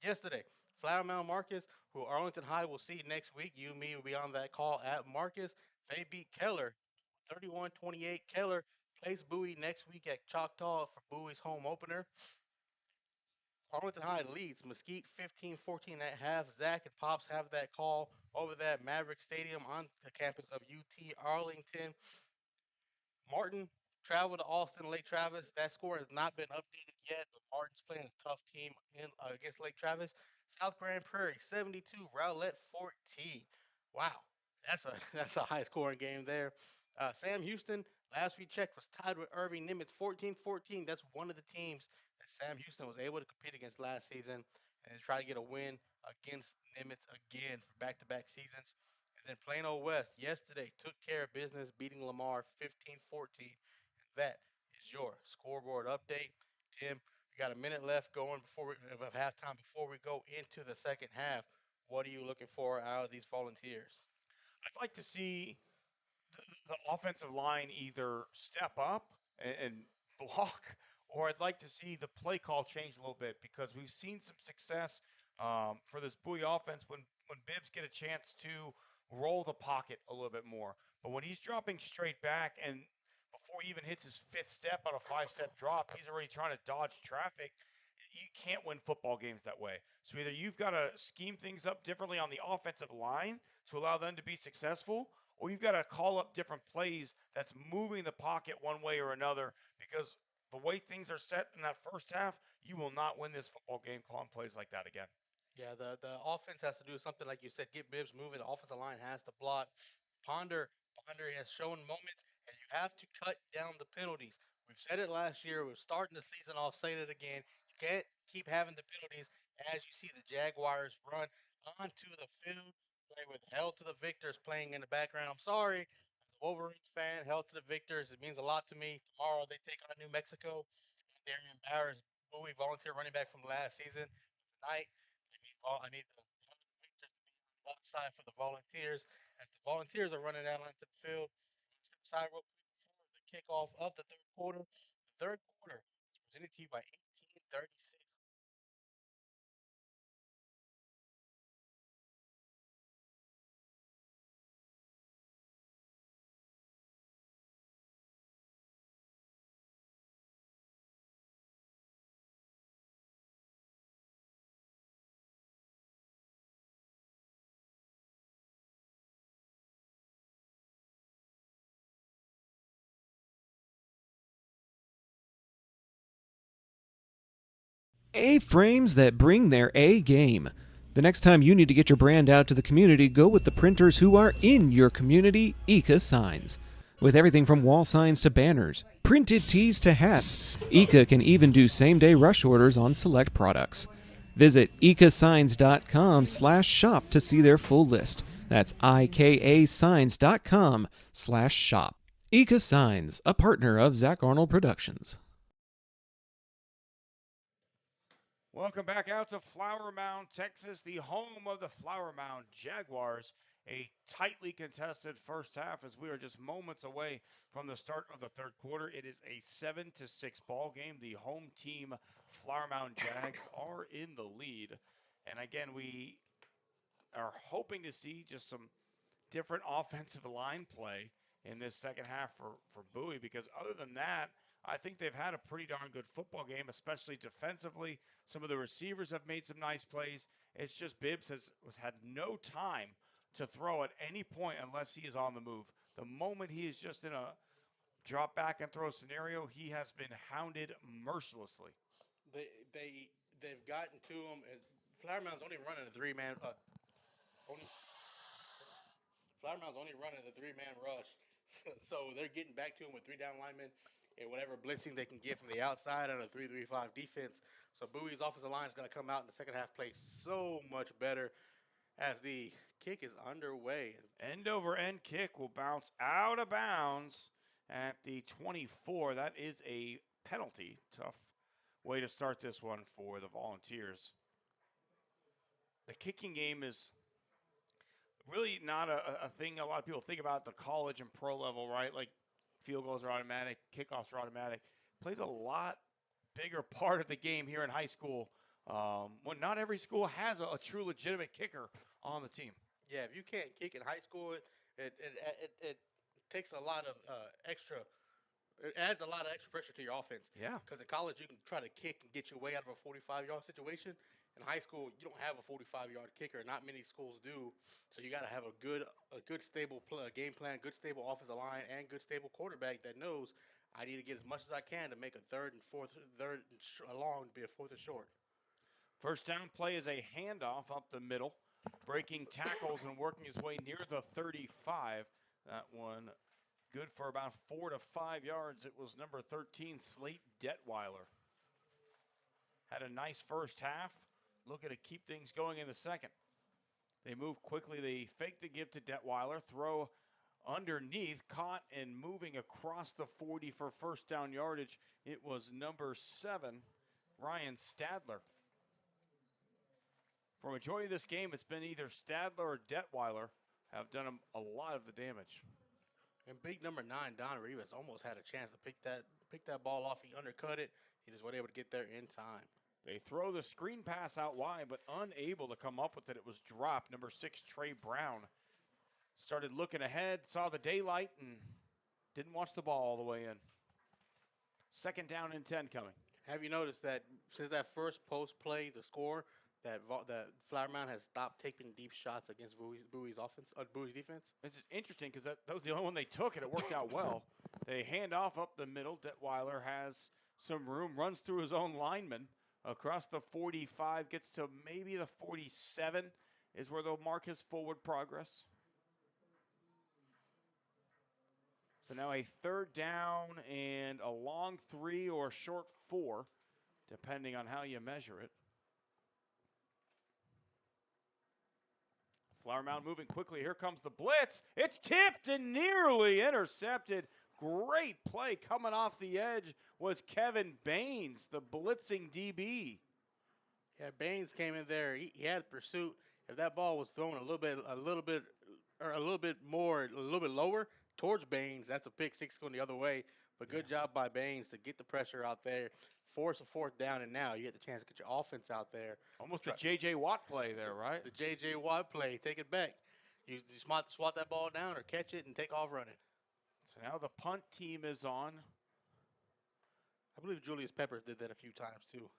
yesterday. Flower Mound Marcus, who Arlington High will see next week. You and me will be on that call at Marcus. They beat Keller 31-28. Keller plays Bowie next week at Choctaw for Bowie's home opener. Arlington High leads Mesquite 15-14 at half. Zach and Pops have that call over there at Maverick Stadium on the campus of UT Arlington. Martin traveled to Austin, Lake Travis. That score has not been updated yet, but Martin's playing a tough team against Lake Travis. South Grand Prairie 72, Rowlett 14. Wow, that's a high scoring game there. Sam Houston, last we checked, was tied with Irving Nimitz 14-14. That's one of the teams that Sam Houston was able to compete against last season and try to get a win against Nimitz again for back-to-back seasons. And then Plano West yesterday took care of business, beating Lamar 15-14. And that is your scoreboard update. Tim, we got a minute left going of halftime before we go into the second half. What are you looking for out of these Volunteers? I'd like to see the offensive line either step up and block, or I'd like to see the play call change a little bit, because we've seen some success for this Bowie offense when Bibbs get a chance to roll the pocket a little bit more. But when he's dropping straight back, and before he even hits his 5th step on a 5-step drop, he's already trying to dodge traffic. You can't win football games that way. So either you've got to scheme things up differently on the offensive line to allow them to be successful, or you've got to call up different plays that's moving the pocket one way or another, because the way things are set in that first half, you will not win this football game calling plays like that again. Yeah, the offense has to do something like you said, get Bibbs moving. The offensive line has to block. Ponder has shown moments, and you have to cut down the penalties. We've said it last year. We're starting the season off saying it again. You can't keep having the penalties as you see the Jaguars run onto the field, play with Hell to the Victors playing in the background. I'm sorry, as a Wolverines fan, Hell to the Victors. It means a lot to me. Tomorrow they take on New Mexico. And Darian Bowers, Bowie, volunteer running back from last season. Tonight, I need the Victors to be on the other side for the Volunteers as the Volunteers are running out onto the field. Step aside real quick before the kickoff of the third quarter. The third quarter is presented to you by 1836. A-frames that bring their A game. The next time you need to get your brand out to the community, go with the printers who are in your community, Eka Signs. With everything from wall signs to banners, printed tees to hats, Eka can even do same-day rush orders on select products. Visit ekasigns.com/shop to see their full list. That's ikasigns.com/shop. Eka Signs, a partner of Zach Arnold Productions. Welcome back out to Flower Mound, Texas, the home of the Flower Mound Jaguars. A tightly contested first half as we are just moments away from the start of the third quarter. It is a 7-6 ball game. The home team, Flower Mound Jags, are in the lead. And again, we are hoping to see just some different offensive line play in this second half for Bowie, because other than that, I think they've had a pretty darn good football game, especially defensively. Some of the receivers have made some nice plays. It's just Bibbs has had no time to throw at any point unless he is on the move. The moment he is just in a drop back and throw scenario, he has been hounded mercilessly. They've gotten to him. And Flower Mound's only running a three-man. Only Flower Mound's only running a three-man rush, so they're getting back to him with three down linemen and whatever blitzing they can get from the outside on a 3-3-5 defense. So Bowie's offensive line is going to come out in the second half, play so much better as the kick is underway. End over end kick will bounce out of bounds at the 24. That is a penalty. Tough way to start this one for the Volunteers. The kicking game is really not a thing a lot of people think about at the college and pro level, right? Like field goals are automatic, kickoffs are automatic. Plays a lot bigger part of the game here in high school, when not every school has a true legitimate kicker on the team. Yeah, if you can't kick in high school, it takes a lot of extra. It adds a lot of extra pressure to your offense. Yeah. Because in college, you can try to kick and get your way out of a 45-yard situation. In high school, you don't have a 45-yard kicker. Not many schools do. So you got to have a good stable game plan, good stable offensive line, and good stable quarterback that knows I need to get as much as I can to make a third and long to be a fourth and short. First down play is a handoff up the middle, breaking tackles and working his way near the 35. That one good for about 4 to 5 yards. It was number 13, Slate Detweiler. Had a nice first half. Looking to keep things going in the second. They move quickly. They fake the give to Detweiler, throw underneath, caught and moving across the 40 for first down yardage. It was number 7, Ryan Stadler. For a majority of this game, it's been either Stadler or Detweiler have done a lot of the damage. And big number 9, Don Rivas, almost had a chance to pick that ball off. He undercut it. He just wasn't able to get there in time. They throw the screen pass out wide, but unable to come up with it. It was dropped. Number 6, Trey Brown, started looking ahead, saw the daylight, and didn't watch the ball all the way in. Second down and 10 coming. Have you noticed that since that first post play, the score, that Flower Mound has stopped taking deep shots against Bowie's offense, Bowie's defense. This is interesting because that was the only one they took, and it worked out well. They hand off up the middle. Detweiler has some room, runs through his own lineman across the 45, gets to maybe the 47 is where they'll mark his forward progress. So now a third down and a long 3 or a short 4, depending on how you measure it. Flower Mound moving quickly. Here comes the blitz. It's tipped and nearly intercepted. Great play coming off the edge was Kevin Baines, the blitzing DB. Yeah, Baines came in there. He had pursuit. If that ball was thrown a little bit lower towards Baines, that's a pick six going the other way. But good job by Baines to get the pressure out there, force a fourth down, and now you get the chance to get your offense out there. Almost a J.J. Watt play there, right? The J.J. Watt play, take it back. You swat that ball down or catch it and take off running. So now the punt team is on. I believe Julius Peppers did that a few times too.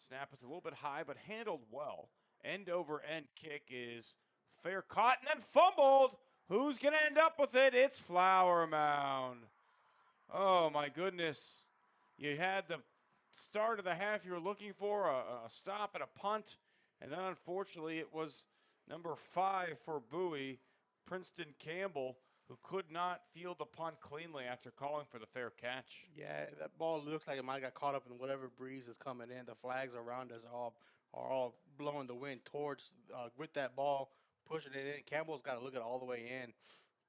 Snap is a little bit high, but handled well. End over end kick is fair caught and then fumbled. Who's going to end up with it? It's Flower Mound. Oh, my goodness. You had the start of the half you were looking for, a stop and a punt. And then, unfortunately, it was number 5 for Bowie, Princeton Campbell, who could not field the punt cleanly after calling for the fair catch. Yeah, that ball looks like it might have got caught up in whatever breeze is coming in. The flags around us are all blowing the wind towards with that ball, pushing it in. Campbell's got to look it all the way in.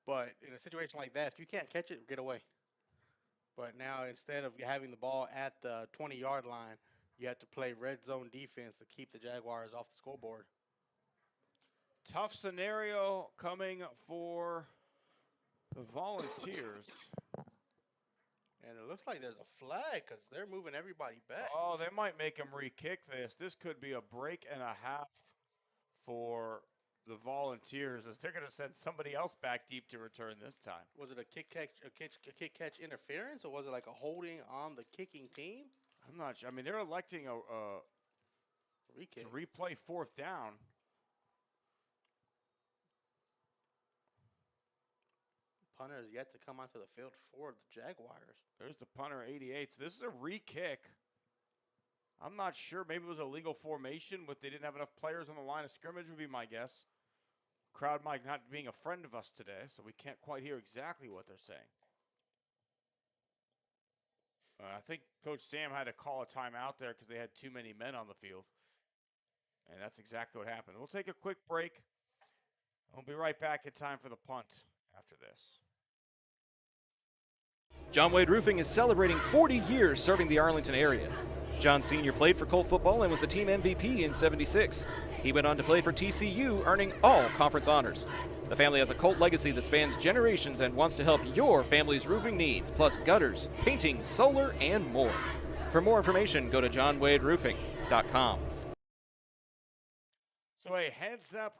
But in a situation like that, if you can't catch it, get away. But now instead of having the ball at the 20-yard line, you have to play red zone defense to keep the Jaguars off the scoreboard. Tough scenario coming for the Volunteers. And it looks like there's a flag because they're moving everybody back. Oh, they might make him re-kick this. This could be a break and a half for the Volunteers, as they're going to send somebody else back deep to return this time. Was it a kick catch interference, or was it like a holding on the kicking team? I'm not sure. I mean, they're electing to replay fourth down. Punter is yet to come onto the field for the Jaguars. There's the punter, 88. So this is a re-kick. I'm not sure. Maybe it was a legal formation, but they didn't have enough players on the line of scrimmage would be my guess. Crowd mic not being a friend of us today, so we can't quite hear exactly what they're saying. I think Coach Sam had to call a timeout there because they had too many men on the field. And that's exactly what happened. We'll take a quick break. We'll be right back in time for the punt after this. John Wade Roofing is celebrating 40 years serving the Arlington area. John Sr. played for Colt football and was the team MVP in '76. He went on to play for TCU, earning all conference honors. The family has a Colt legacy that spans generations and wants to help your family's roofing needs, plus gutters, painting, solar, and more. For more information, go to johnwaderoofing.com. So a heads-up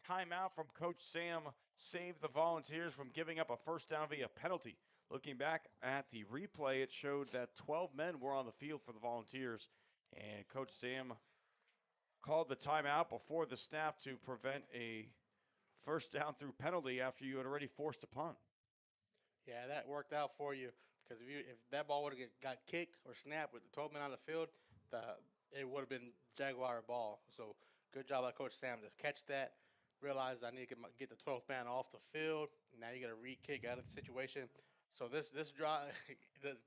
timeout from Coach Sam saved the Volunteers from giving up a first down via penalty. Looking back at the replay, it showed that 12 men were on the field for the Volunteers, and Coach Sam called the timeout before the snap to prevent a first down through penalty after you had already forced a punt. Yeah, that worked out for you because if that ball would have got kicked or snapped with the 12 men on the field, it would have been Jaguar ball. So good job by Coach Sam to catch that, realize I need to get the 12th man off the field. Now you got to re-kick out of the situation. So this drive,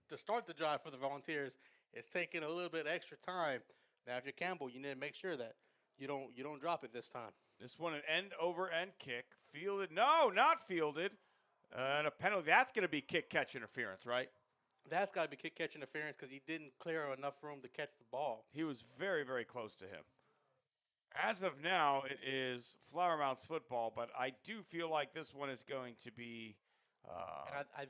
to start the drive for the Volunteers, is taking a little bit extra time. Now, if you're Campbell, you need to make sure that you don't drop it this time. This one an end-over-end kick, fielded. No, not fielded. And a penalty. That's going to be kick-catch interference, right? That's got to be kick-catch interference because he didn't clear enough room to catch the ball. He was very, very close to him. As of now, it is Flower Mound's football, but I do feel like this one is going to be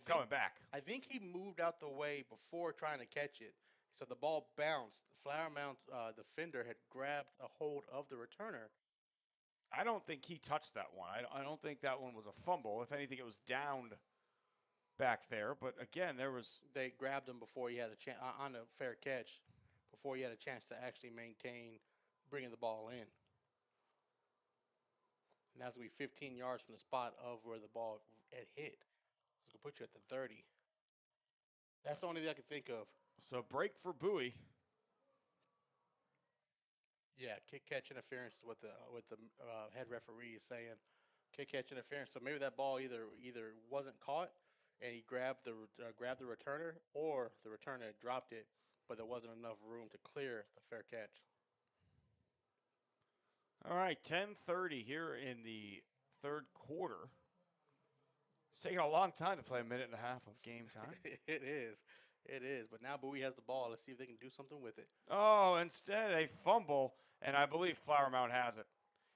coming back. I think he moved out the way before trying to catch it, so the ball bounced. Flower Mound defender had grabbed a hold of the returner. I don't think he touched that one. I don't think that one was a fumble. If anything, it was downed back there. But again, they grabbed him before he had a chance on a fair catch, before he had a chance to actually maintain bringing the ball in. And that's going to be 15 yards from the spot of where the ball had hit. So it's going to put you at the 30. That's the only thing I can think of. So break for Bowie. Yeah, kick catch interference is what the head referee is saying. Kick catch interference. So maybe that ball either wasn't caught and he grabbed the returner, or the returner had dropped it, but there wasn't enough room to clear the fair catch. All right, 10:30 here in the third quarter. It's taking a long time to play a minute and a half of game time. It is. It is. But now Bowie has the ball. Let's see if they can do something with it. Oh, instead a fumble, and I believe Flower Mound has it.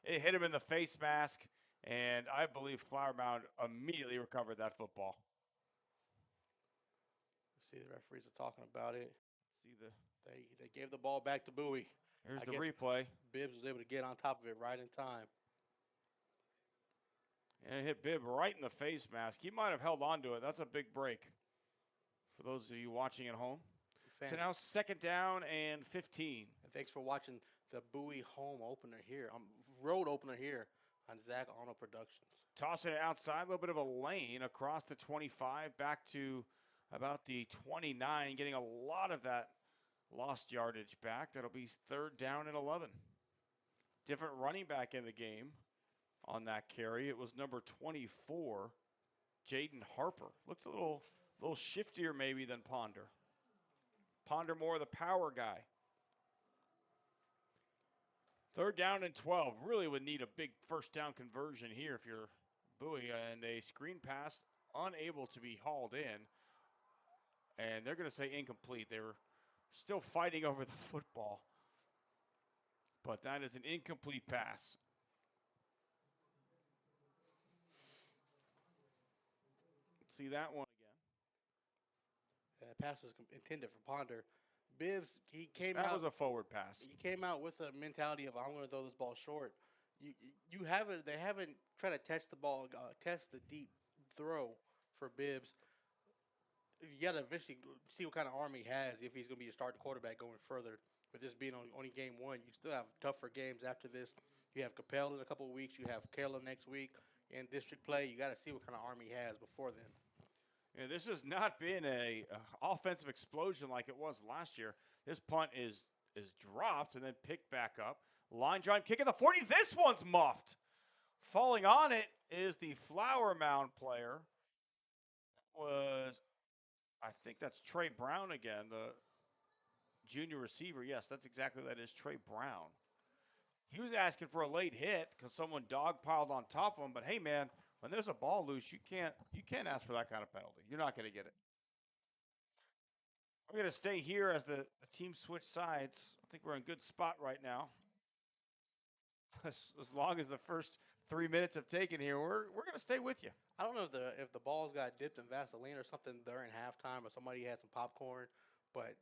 It hit him in the face mask, and I believe Flower Mound immediately recovered that football. See, the referees are talking about it. See the They gave the ball back to Bowie. Here's I the guess replay. Bibbs was able to get on top of it right in time. And it hit Bibb right in the face mask. He might have held on to it. That's a big break for those of you watching at home. So now 2nd down and 15. And thanks for watching the Bowie home opener here, road opener here on Zach Arnold Productions. Tossing it outside, a little bit of a lane across the 25, back to about the 29, getting a lot of that lost yardage back. That'll be 3rd down and 11. Different running back in the game on that carry. It was number 24, Jaden Harper. Looks a little shiftier maybe than Ponder. Ponder more the power guy. 3rd down and 12. Really would need a big 1st down conversion here if you're Bowie, and a screen pass unable to be hauled in. And they're going to say incomplete. They were still fighting over the football. But that is an incomplete pass. Let's see that one again. That pass was intended for Ponder. Bibbs, he came out. That was a forward pass. He came out with a mentality of, I'm going to throw this ball short. You haven't. They haven't tried to test the ball, test the deep throw for Bibbs. You got to eventually see what kind of arm he has if he's going to be a starting quarterback going further. With this being only game 1, you still have tougher games after this. You have Capel in a couple of weeks. You have Kayla next week in district play. You got to see what kind of arm he has before then. And this has not been a offensive explosion like it was last year. This punt is dropped and then picked back up. Line drive kick at the 40. This one's muffed. Falling on it is the Flower Mound player. I think that's Trey Brown again, the junior receiver. Yes, that's exactly what that is, Trey Brown. He was asking for a late hit because someone dogpiled on top of him. But hey, man, when there's a ball loose, you can't ask for that kind of penalty. You're not going to get it. We're going to stay here as the team switch sides. I think we're in a good spot right now. As long as the first 3 minutes have taken here, we're going to stay with you. I don't know if the balls got dipped in Vaseline or something during halftime, or somebody had some popcorn, but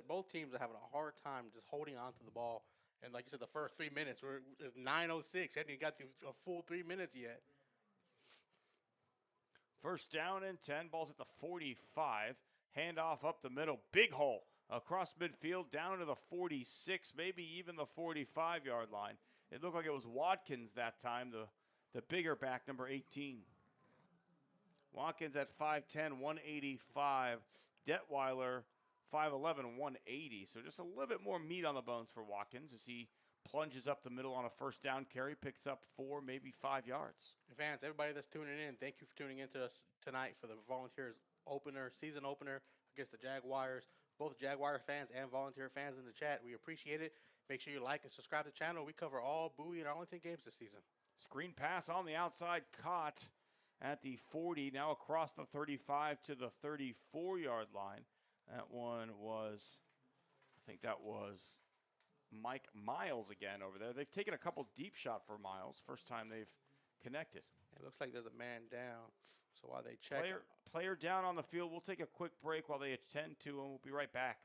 both teams are having a hard time just holding on to the ball. And like you said, the first 3 minutes, it's 9:06. Hadn't even got through a full 3 minutes yet. 1st down and 10. Ball's at the 45. Handoff up the middle. Big hole across midfield down to the 46, maybe even the 45-yard line. It looked like it was Watkins that time, the bigger back, number 18. Watkins at 5'10", 185. Detweiler, 5'11", 180. So just a little bit more meat on the bones for Watkins as he plunges up the middle on a 1st down carry, picks up 4, maybe 5 yards. Fans, everybody that's tuning in, thank you for tuning in to us tonight for the Volunteers season opener against the Jaguars. Both Jaguar fans and Volunteer fans in the chat, we appreciate it. Make sure you like and subscribe to the channel. We cover all Bowie and Arlington games this season. Screen pass on the outside, caught at the 40, now across the 35 to the 34-yard line. That one was, I think that was Mike Miles again over there. They've taken a couple deep shot for Miles. First time they've connected. It looks like there's a man down. So while they check. Player down on the field. We'll take a quick break while they attend to him. We'll be right back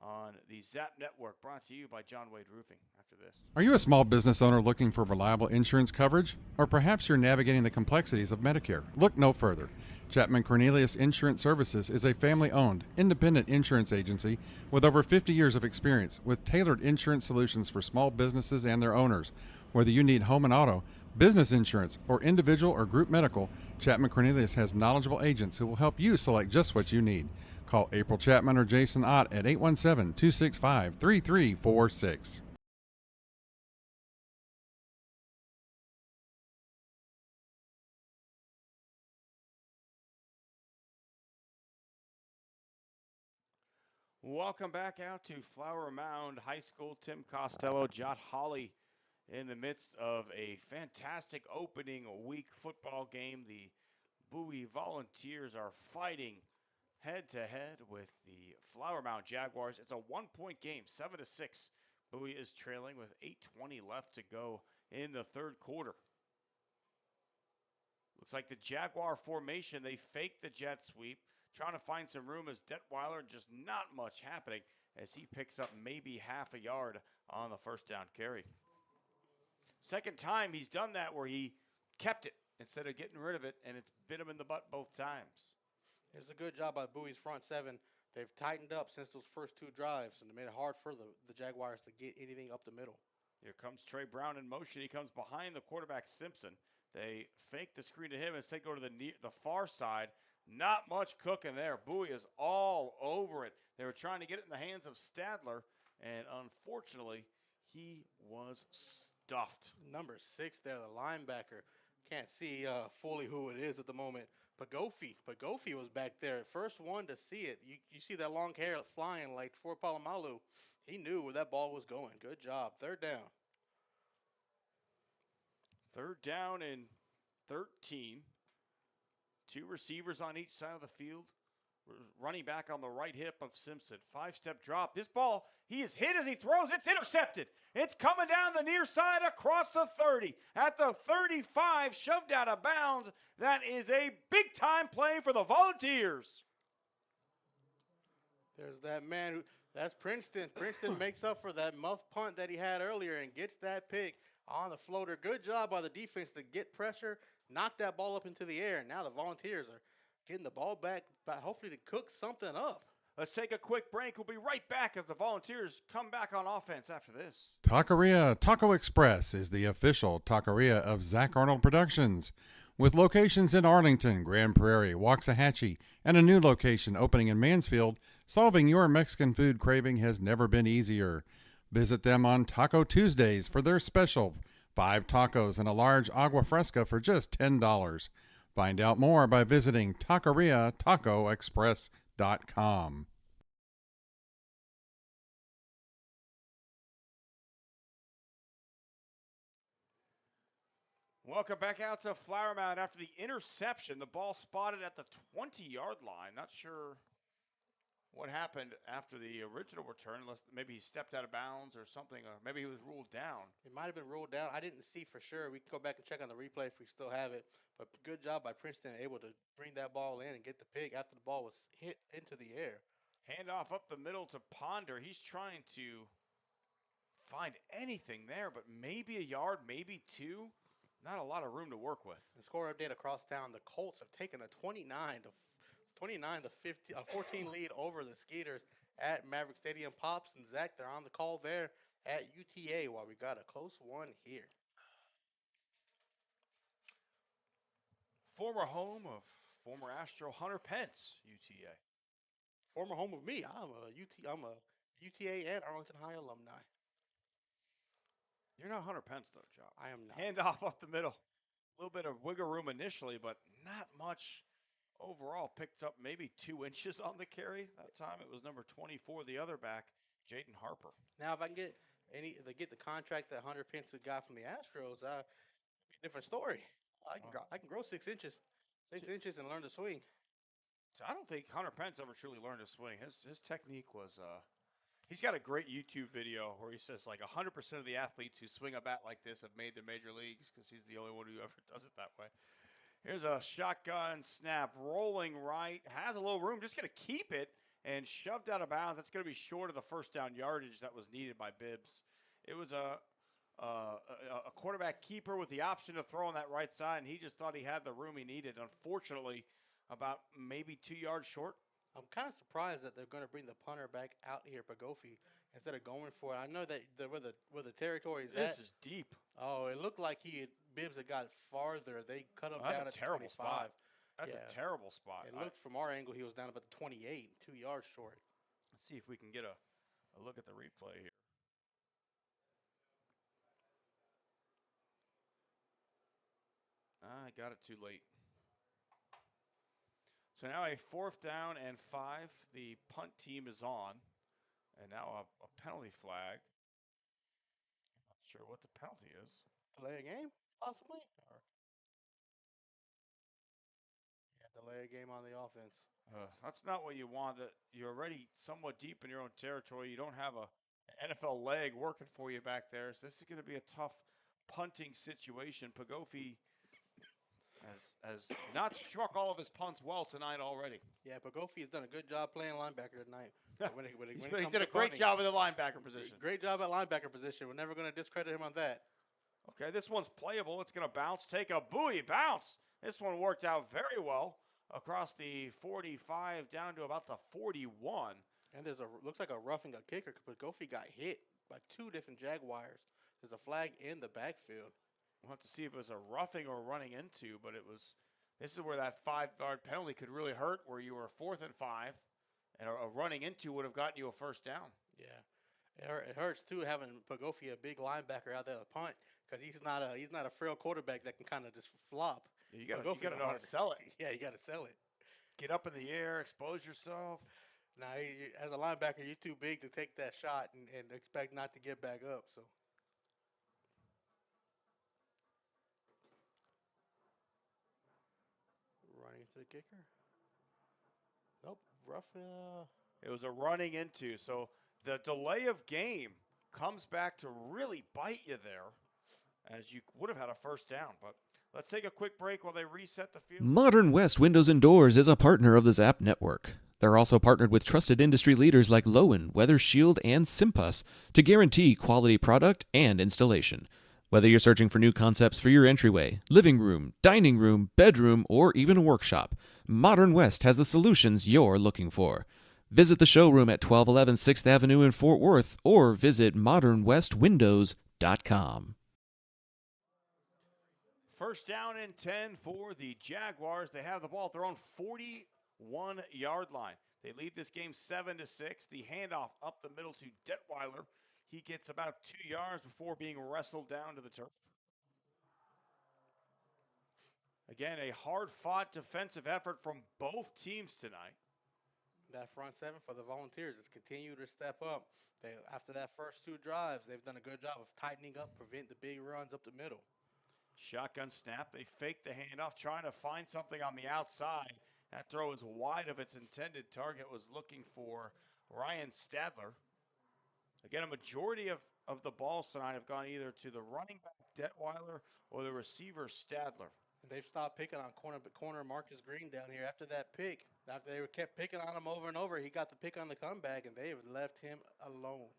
on the ZAP Network, brought to you by John Wade Roofing. After after this. Are you a small business owner looking for reliable insurance coverage? Or perhaps you're navigating the complexities of Medicare? Look no further. Chapman Cornelius Insurance Services is a family owned, independent insurance agency with over 50 years of experience with tailored insurance solutions for small businesses and their owners. Whether you need home and auto, business insurance, or individual or group medical, Chapman Cornelius has knowledgeable agents who will help you select just what you need. Call April Chapman or Jason Ott at 817-265-3346. Welcome back out to Flower Mound High School. Tim Costello, Jot Holly in the midst of a fantastic opening week football game. The Bowie Volunteers are fighting head-to-head with the Flower Mound Jaguars. It's a one-point game, 7-6. Bowie is trailing with 8:20 left to go in the third quarter. Looks like the Jaguar formation, they fake the jet sweep, trying to find some room as Detweiler, just not much happening as he picks up maybe half a yard on the first down carry. Second time he's done that where he kept it instead of getting rid of it, and it's bit him in the butt both times. It's a good job by Bowie's front seven. They've tightened up since those first two drives, and it made it hard for the Jaguars to get anything up the middle. Here comes Trey Brown in motion. He comes behind the quarterback, Simpson. They fake the screen to him. Instead, go to the far side. Not much cooking there. Bowie is all over it. They were trying to get it in the hands of Stadler, and unfortunately, he was stuffed. Number 6 there, the linebacker. Can't see fully who it is at the moment. Pagofi was back there. First one to see it. You see that long hair flying like for Palomalu. He knew where that ball was going. Good job. Third down. Third down and 13. Two receivers on each side of the field. Running back on the right hip of Simpson. 5-step drop. This ball, he is hit as he throws. It's intercepted. It's coming down the near side across the 30. At the 35, shoved out of bounds. That is a big-time play for the Volunteers. There's that man. That's Princeton. Princeton makes up for that muff punt that he had earlier and gets that pick on the floater. Good job by the defense to get pressure, knock that ball up into the air. Now the Volunteers are getting the ball back, but hopefully to cook something up. Let's take a quick break. We'll be right back as the Volunteers come back on offense after this. Taqueria Taco Express is the official taqueria of Zach Arnold Productions. With locations in Arlington, Grand Prairie, Waxahachie, and a new location opening in Mansfield, solving your Mexican food craving has never been easier. Visit them on Taco Tuesdays for their special 5 tacos and a large agua fresca for just $10. Find out more by visiting taqueriatacoexpress.com. Welcome back out to Flower Mound after the interception. The ball spotted at the 20-yard line. Not sure what happened after the original return, unless maybe he stepped out of bounds or something, or maybe he was ruled down. It might have been ruled down. I didn't see for sure. We can go back and check on the replay if we still have it. But good job by Princeton, able to bring that ball in and get the pick after the ball was hit into the air. Handoff up the middle to Ponder. He's trying to find anything there, but maybe a yard, maybe two. Not a lot of room to work with. The score update across town, the Colts have taken a 29 to 14 lead over the Skeeters at Maverick Stadium. Pops and Zach, they're on the call there at UTA while we got a close one here. Former home of former Astro Hunter Pence, UTA. Former home of me. I'm a UTA and Arlington High alumni. You're not Hunter Pence, though, Joe. I am not. Handoff up the middle. A little bit of wiggle room initially, but not much overall. Picked up maybe 2 inches on the carry. That time it was number 24, the other back, Jaden Harper. Now, if I can get the contract that Hunter Pence got from the Astros, different story. I can grow 6 inches, 6 inches, and learn to swing. So I don't think Hunter Pence ever truly learned to swing. His technique was he's got a great YouTube video where he says like 100% of the athletes who swing a bat like this have made the major leagues because he's the only one who ever does it that way. Here's a shotgun snap, rolling right, has a little room, just going to keep it and shoved out of bounds. That's going to be short of the first down yardage that was needed by Bibbs. It was a quarterback keeper with the option to throw on that right side, and he just thought he had the room he needed. Unfortunately, about maybe 2 yards short. I'm kind of surprised that they're going to bring the punter back out here, Bowie, instead of going for it. I know that where the territory is This at. is deep. Oh, it looked like Bibbs had got farther. They cut him down That's at a terrible 25. spot. That's Yeah. a terrible spot. It looked from our angle he was down about the 28, 2 yards short. Let's see if we can get a look at the replay here. I got it too late. So now a 4th down and 5. The punt team is on. And now a penalty flag. Not sure what the penalty is. Delay a game, possibly? Or delay a game on the offense. That's not what you want. You're already somewhat deep in your own territory. You don't have a NFL leg working for you back there. So this is going to be a tough punting situation. Bowie has not struck all of his punts well tonight already. Yeah, Bowie has done a good job playing linebacker tonight. He did a great job in the linebacker position. Great job at linebacker position. We're never going to discredit him on that. Okay, this one's playable. It's going to bounce. Take a Bowie bounce. This one worked out very well across the 45 down to about the 41. And looks like a roughing a kicker, but Bowie got hit by 2 different Jaguars. There's a flag in the backfield. We'll have to see if it was a roughing or running into, but this is where that 5-yard penalty could really hurt, where you were 4th and 5, and a running into would have gotten you a first down. Yeah. It hurts too having Bowie, a big linebacker, out there to punt, because he's not a frail quarterback that can kind of just flop. You got to know how to sell it. Yeah, you got to sell it. Get up in the air, expose yourself. Now, as a linebacker, you're too big to take that shot and expect not to get back up. So. Running into the kicker. Nope. Rough. It was a running into. So the delay of game comes back to really bite you there, as you would have had a first down. But let's take a quick break while they reset the field. Modern West Windows and Doors is a partner of the Zap Network. They're also partnered with trusted industry leaders like Lowen, Weather Shield, and Simpus to guarantee quality product and installation. Whether you're searching for new concepts for your entryway, living room, dining room, bedroom, or even a workshop, Modern West has the solutions you're looking for. Visit the showroom at 1211 6th Avenue in Fort Worth or visit modernwestwindows.com. First down and 10 for the Jaguars. They have the ball at their own 41-yard line. They lead this game 7-6. The handoff up the middle to Detweiler. He gets about 2 yards before being wrestled down to the turf. Again, a hard-fought defensive effort from both teams tonight. That front 7 for the Volunteers has continued to step up. After that first 2 drives, they've done a good job of tightening up, prevent the big runs up the middle. Shotgun snap. They fake the handoff, trying to find something on the outside. That throw is wide of its intended target. Was looking for Ryan Stadler. Again, a majority of the balls tonight have gone either to the running back, Detweiler, or the receiver, Stadler. And they've stopped picking on corner Marcus Green down here after that pick. After they kept picking on him over and over, he got the pick on the comeback, and they have left him alone.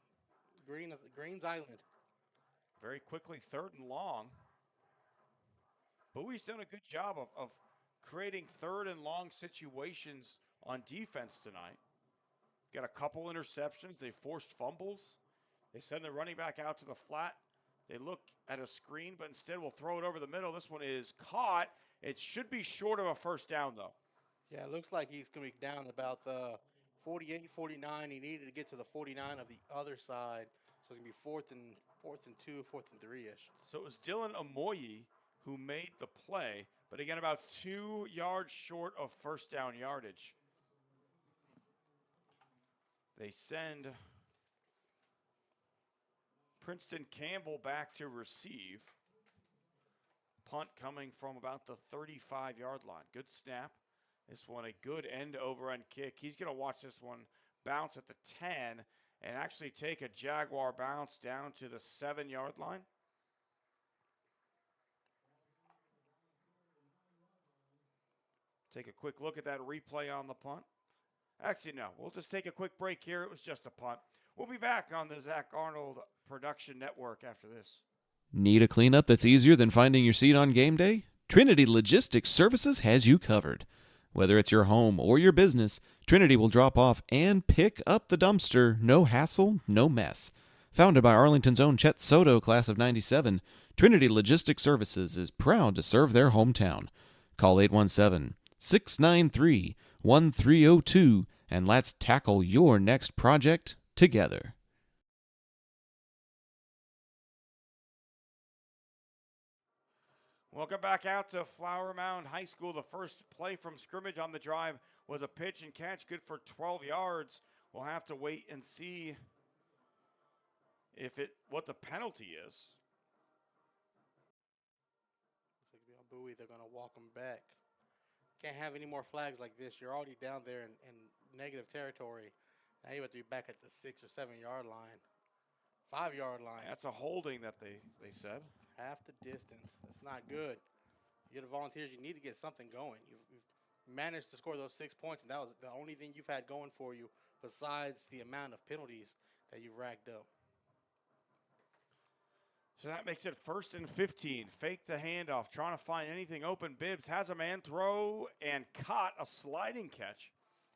Green's Island. Very quickly, 3rd and long. Bowie's done a good job of creating 3rd and long situations on defense tonight. Got a couple interceptions. They forced fumbles. They send the running back out to the flat. They look at a screen, but instead will throw it over the middle. This one is caught. It should be short of a first down, though. Yeah, it looks like he's going to be down about the 48, 49. He needed to get to the 49 of the other side. So it's going to be 4th and 2, 4th and 3-ish. So it was Dylan Amoyi who made the play, but again, about 2 yards short of first down yardage. They send Princeton Campbell back to receive. Punt coming from about the 35-yard line. Good snap. This one a good end over end kick. He's going to watch this one bounce at the 10 and actually take a Jaguar bounce down to the 7-yard line. Take a quick look at that replay on the punt. Actually, no. We'll just take a quick break here. It was just a punt. We'll be back on the Zach Arnold Production Network after this. Need a cleanup that's easier than finding your seat on game day? Trinity Logistics Services has you covered. Whether it's your home or your business, Trinity will drop off and pick up the dumpster. No hassle, no mess. Founded by Arlington's own Chet Soto, class of '97, Trinity Logistics Services is proud to serve their hometown. Call 817-693-1302 and let's tackle your next project together. Welcome back out to Flower Mound High School. The first play from scrimmage on the drive was a pitch and catch, good for 12 yards. We'll have to wait and see what the penalty is. Looks like on Bowie, they're going to walk them back. Can't have any more flags like this. You're already down there in negative territory. Now you have to be back at the 6 or 7 yard line. 5 yard line. That's a holding that they said. Half the distance. That's not good. You're the Volunteers. You need to get something going. You've managed to score those 6 points, and that was the only thing you've had going for you besides the amount of penalties that you've racked up. So that makes it 1st and 15. Fake the handoff, trying to find anything open. Bibbs has a man throw and caught a sliding catch.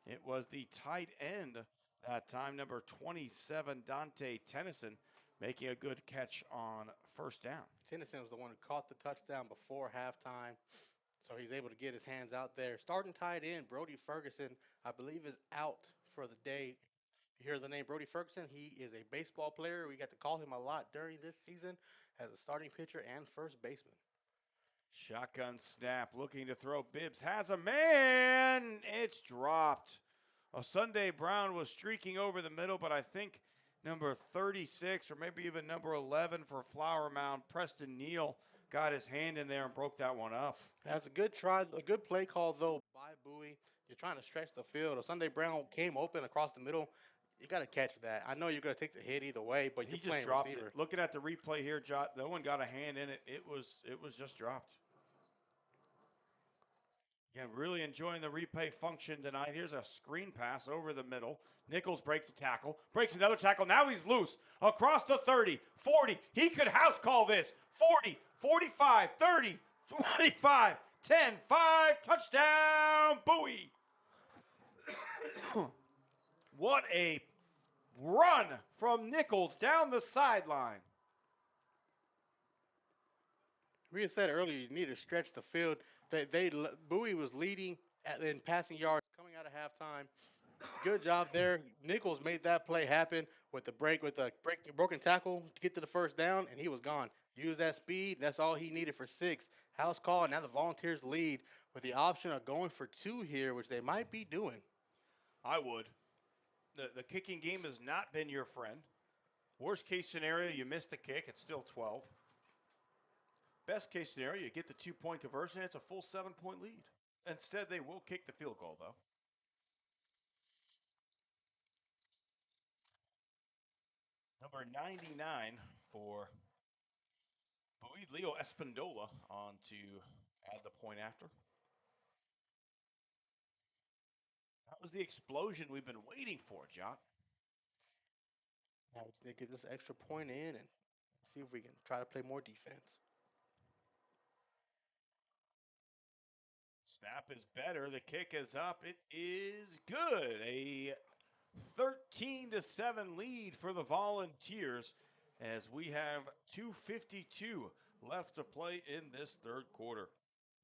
It was the tight end that time, number 27, Dante Tennyson, making a good catch on 1st down. Tennyson was the one who caught the touchdown before halftime, so he's able to get his hands out there. Starting tight end, Brody Ferguson, I believe, is out for the day. You hear the name Brody Ferguson, he is a baseball player. We got to call him a lot during this season as a starting pitcher and first baseman. Shotgun snap, looking to throw. Bibbs has a man. It's dropped. Sunday Brown was streaking over the middle, but I think number 36 or maybe even number 11 for Flower Mound, Preston Neal, got his hand in there and broke that one up. That's a good try, a good play call, though, by Bowie. You're trying to stretch the field. Sunday Brown came open across the middle. You got to catch that. I know you're going to take the hit either way, but you're playing dropped receiver. It. Looking at the replay here, no one got a hand in it. It was just dropped. Yeah, really enjoying the replay function tonight. Here's a screen pass over the middle. Nichols breaks a tackle, breaks another tackle. Now he's loose across the 30, 40. He could house call this. 40, 45, 30, 25, 10, 5. Touchdown, Bowie. What a run from Nichols down the sideline. We had said earlier you need to stretch the field. Bowie was leading in passing yards coming out of halftime. Good job there. Nichols made that play happen with a broken tackle to get to the 1st down, and he was gone. Use that speed. That's all he needed for 6. House call, and now the Volunteers lead with the option of going for 2 here, which they might be doing. I would. The kicking game has not been your friend. Worst case scenario, you miss the kick. It's still 12. Best case scenario, you get the 2-point conversion. It's a full 7-point lead. Instead, they will kick the field goal, though. Number 99 for Bowie, Leo Espindola, on to add the point after. That was the explosion we've been waiting for, Jot. Now we just need to get this extra point in and see if we can try to play more defense. Snap is better. The kick is up. It is good. A 13-7 lead for the Volunteers as we have 2:52 left to play in this 3rd quarter.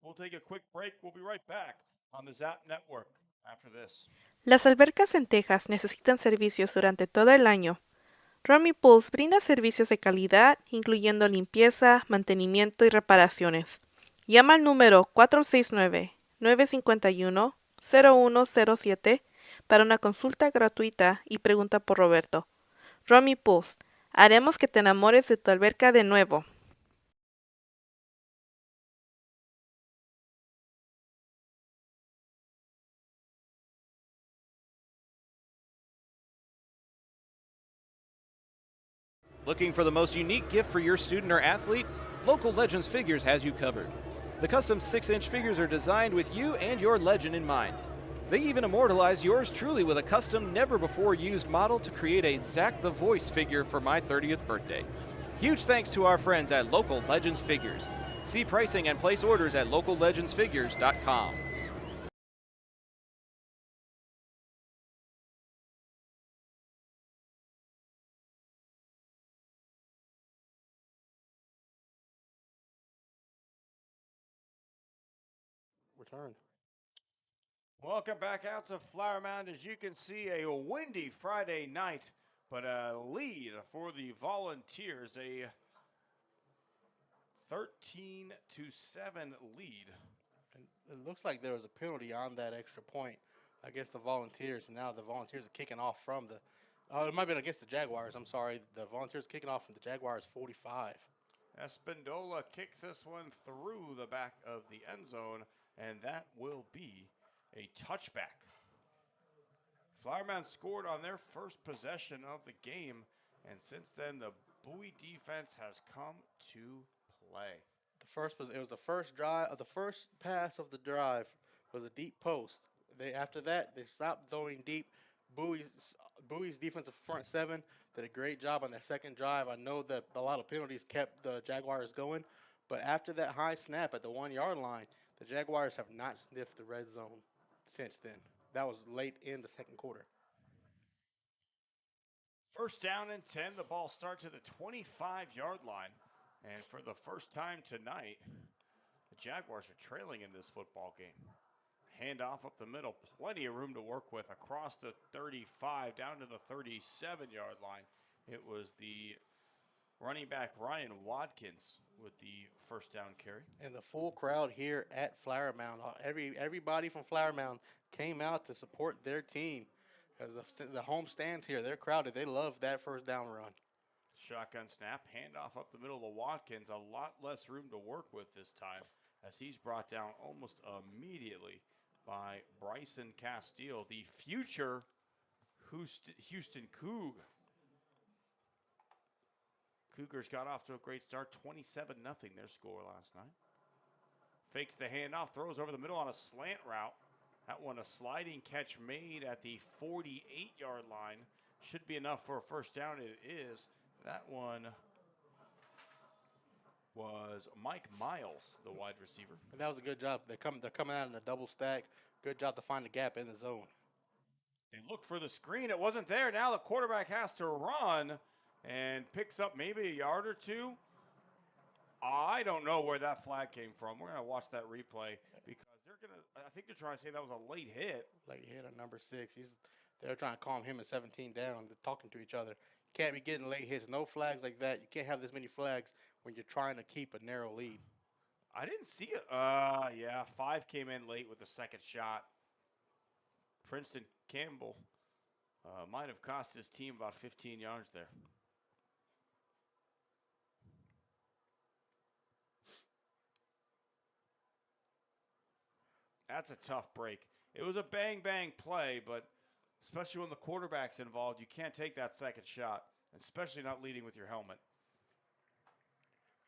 We'll take a quick break. We'll be right back on the Zap Network after this. Las albercas en Texas necesitan servicios durante todo el año. Romy Pools brinda servicios de calidad, incluyendo limpieza, mantenimiento y reparaciones. Llama al número 469-951-0107 para una consulta gratuita y pregunta por Roberto. Romy Pools, haremos que te enamores de tu alberca de nuevo. Looking for the most unique gift for your student or athlete? Local Legends Figures has you covered. The custom 6-inch figures are designed with you and your legend in mind. They even immortalized yours truly with a custom, never-before-used model to create a Zach the Voice figure for my 30th birthday. Huge thanks to our friends at Local Legends Figures. See pricing and place orders at locallegendsfigures.com. Return. Welcome back out to Flower Mound. As you can see, a windy Friday night, but a lead for the Volunteers, a 13-7 lead. And it looks like there was a penalty on that extra point against the Volunteers. And now the Volunteers are kicking off from the. Oh, it might have been against the Jaguars. I'm sorry. The Volunteers kicking off from the Jaguars 45. Espindola kicks this one through the back of the end zone, and that will be a touchback. Flower Mound scored on their first possession of the game, and since then the Bowie defense has come to play. It was the first drive, the first pass of the drive was a deep post. After that they stopped throwing deep. Bowie's defensive front seven did a great job on that second drive. I know that a lot of penalties kept the Jaguars going, but after that high snap at the 1 yard line, the Jaguars have not sniffed the red zone since then. That was late in the second quarter. First down and 10. The ball starts at the 25-yard line. And for the first time tonight, the Jaguars are trailing in this football game. Handoff up the middle. Plenty of room to work with across the 35 down to the 37-yard line. It was the running back Ryan Watkins with the first down carry. And the full crowd here at Flower Mound. Everybody from Flower Mound came out to support their team. As the home stands here, they're crowded. They love that first down run. Shotgun snap, handoff up the middle to Watkins. A lot less room to work with this time as he's brought down almost immediately by Bryson Castile, the future Houston Coug. Cougars got off to a great start, 27-0 their score last night. Fakes the handoff, throws over the middle on a slant route. That one a sliding catch made at the 48-yard line. Should be enough for a first down. It is. That one was Mike Miles, the wide receiver. And that was a good job. They're coming out in a double stack. Good job to find the gap in the zone. They looked for the screen. It wasn't there. Now the quarterback has to run and picks up maybe a yard or two. I don't know where that flag came from. We're going to watch that replay because I think they're trying to say that was a late hit. Late hit on number 6. They're trying to calm him and 17 down. They're talking to each other. You can't be getting late hits. No flags like that. You can't have this many flags when you're trying to keep a narrow lead. I didn't see it. Yeah, 5 came in late with the second shot. Princeton Campbell might have cost his team about 15 yards there. That's a tough break. It was a bang-bang play, but especially when the quarterback's involved, you can't take that second shot, especially not leading with your helmet.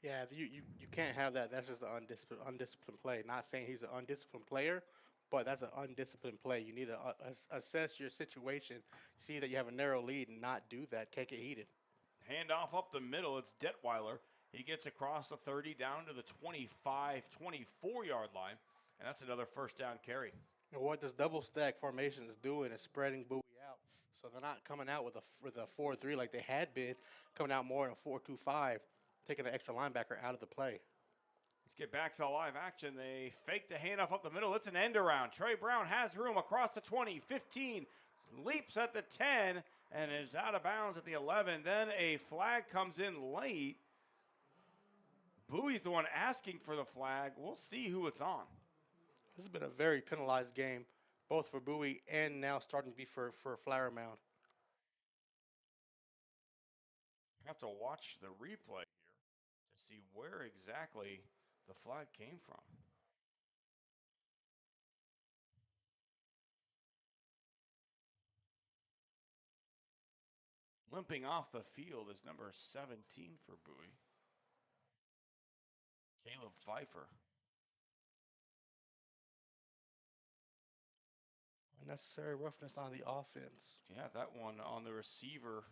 Yeah, you can't have that. That's just an undisciplined play. Not saying he's an undisciplined player, but that's an undisciplined play. You need to assess your situation, see that you have a narrow lead, and not do that. Take it heated. Handoff up the middle. It's Detweiler. He gets across the 30 down to the 25, 24-yard line, and that's another first down carry. And what this double stack formation is doing is spreading Bowie out. So they're not coming out with a 4-3 like they had been, coming out more in a 4-2-5, taking an extra linebacker out of the play. Let's get back to the live action. They fake the handoff up the middle. It's an end around. Trey Brown has room across the 20, 15, leaps at the 10, and is out of bounds at the 11. Then a flag comes in late. Bowie's the one asking for the flag. We'll see who it's on. This has been a very penalized game, both for Bowie and now starting to be for Flower Mound. Have to watch the replay here to see where exactly the flag came from. Limping off the field is number 17 for Bowie, Caleb Pfeiffer. Unnecessary roughness on the offense. Yeah, that one on the receiver,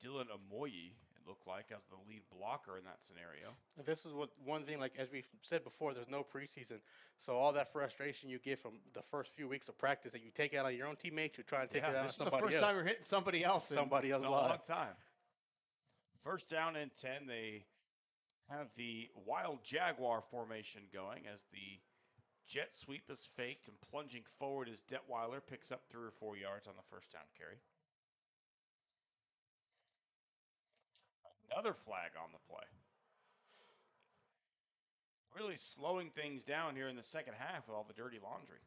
Dylan Amoyi, it looked like, as the lead blocker in that scenario. This is what one thing, like as we said before, there's no preseason, so all that frustration you get from the first few weeks of practice, that you take out on your own teammates, you try and take it out on this is the somebody first else. time you're hitting somebody else in a long live. time. First down and 10, they have the wild Jaguar formation going as the jet sweep is faked, and plunging forward is Detweiler, picks up 3 or 4 yards on the first down carry. Another flag on the play. Really slowing things down here in the second half with all the dirty laundry.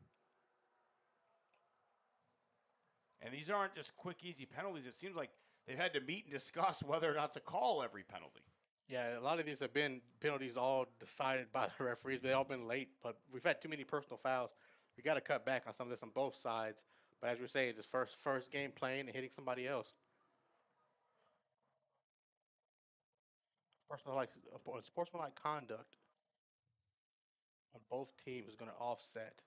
And these aren't just quick, easy penalties. It seems like they've had to meet and discuss whether or not to call every penalty. Yeah, a lot of these have been penalties all decided by the referees, but they've all been late. But we've had too many personal fouls. We got to cut back on some of this on both sides. But as we're saying, just first game playing and hitting somebody else. Sportsmanlike conduct on both teams is going to offset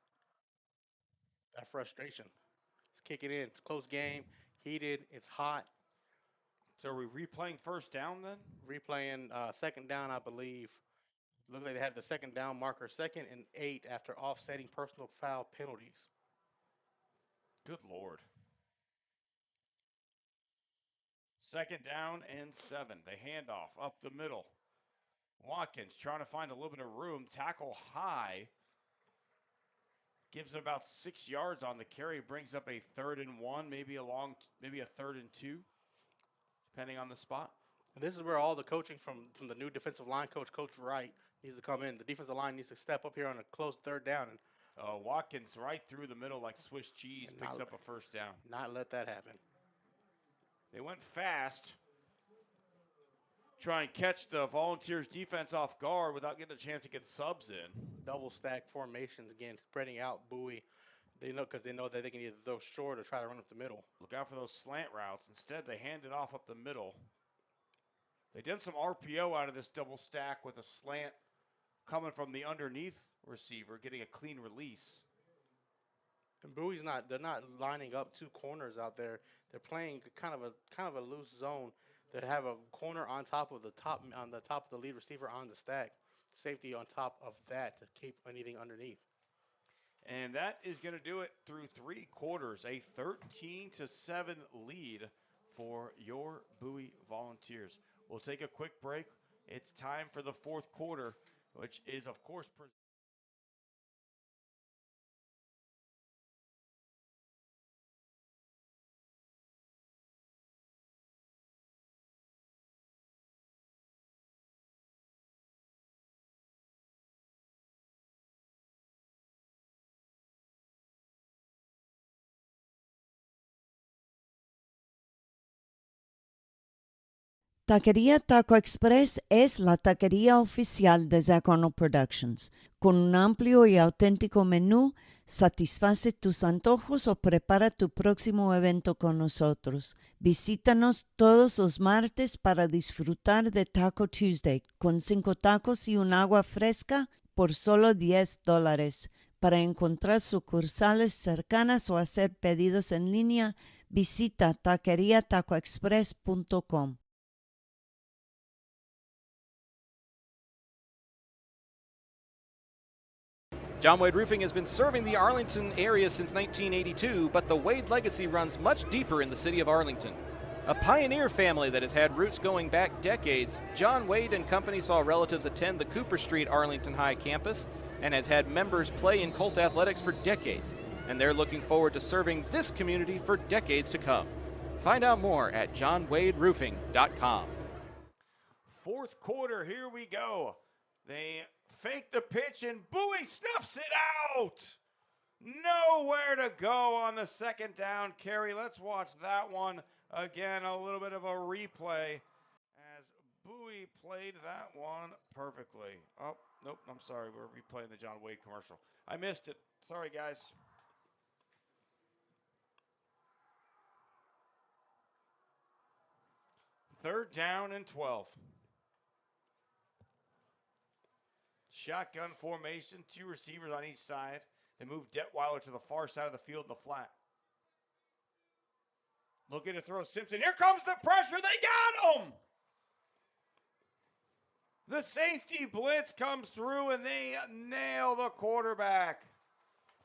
that frustration. It's kicking in. It's a close game, heated. It's hot. So are we replaying first down then? Replaying second down, I believe. Looks like they have the second down marker, 2nd and 8 after offsetting personal foul penalties. Good Lord. Second down and 7. They hand off up the middle. Watkins trying to find a little bit of room. Tackle high. Gives it about 6 yards on the carry. Brings up a 3rd and 1, maybe a 3rd and 2, depending on the spot. And this is where all the coaching from the new defensive line coach, Coach Wright, needs to come in. The defensive line needs to step up here on a close 3rd down and Watkins right through the middle like Swiss cheese, picks up a first down. Not let that happen. They went fast. Try and catch the Volunteers defense off guard without getting a chance to get subs in. Double stack formations again, spreading out Bowie. They know because they know that they can either throw short or try to run up the middle. Look out for those slant routes. Instead, they hand it off up the middle. They did some RPO out of this double stack with a slant coming from the underneath receiver, getting a clean release. And Bowie's they're not lining up 2 corners out there. They're playing kind of a loose zone. They have a corner on top of the top of the lead receiver on the stack. Safety on top of that to keep anything underneath. And that is going to do it through 3 quarters. A 13-7 lead for your Bowie Volunteers. We'll take a quick break. It's time for the 4th quarter, which is, of course, Taquería Taco Express es la taquería oficial de Zach Arnold Productions. Con un amplio y auténtico menú, satisface tus antojos o prepara tu próximo evento con nosotros. Visítanos todos los martes para disfrutar de Taco Tuesday con 5 tacos y un agua fresca por solo $10. Para encontrar sucursales cercanas o hacer pedidos en línea, visita taqueriatacoexpress.com. John Wade Roofing has been serving the Arlington area since 1982, but the Wade legacy runs much deeper in the city of Arlington. A pioneer family that has had roots going back decades, John Wade and Company saw relatives attend the Cooper Street Arlington High campus and has had members play in Colt athletics for decades, and they're looking forward to serving this community for decades to come. Find out more at johnwaderoofing.com. 4th quarter, here we go. They fake the pitch, and Bowie snuffs it out. Nowhere to go on the 2nd down carry. Let's watch that one again, a little bit of a replay as Bowie played that one perfectly. Oh, nope, I'm sorry. We're replaying the John Wade commercial. I missed it. Sorry, guys. Third down and 12. Shotgun formation, 2 receivers on each side. They move Detweiler to the far side of the field in the flat. Looking to throw Simpson. Here comes the pressure. They got him. The safety blitz comes through, and they nail the quarterback.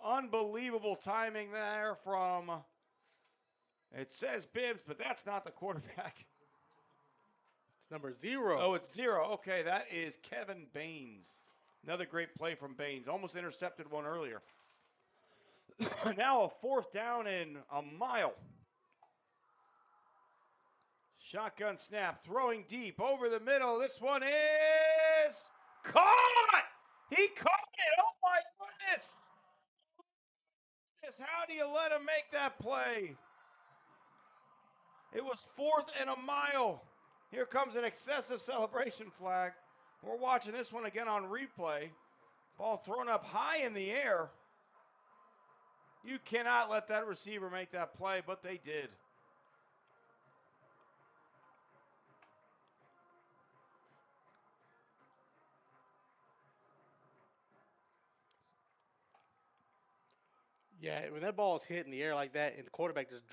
Unbelievable timing there from, it says Bibbs, but that's not the quarterback. It's number 0. Oh, it's 0. Okay, that is Kevin Baines. Another great play from Baines. Almost intercepted one earlier. Now a 4th down and a mile. Shotgun snap, throwing deep over the middle. This one is caught. He caught it. Oh my goodness. How do you let him make that play? It was 4th and a mile. Here comes an excessive celebration flag. We're watching this one again on replay. Ball thrown up high in the air. You cannot let that receiver make that play, but they did. Yeah, when that ball is hit in the air like that, and the quarterback just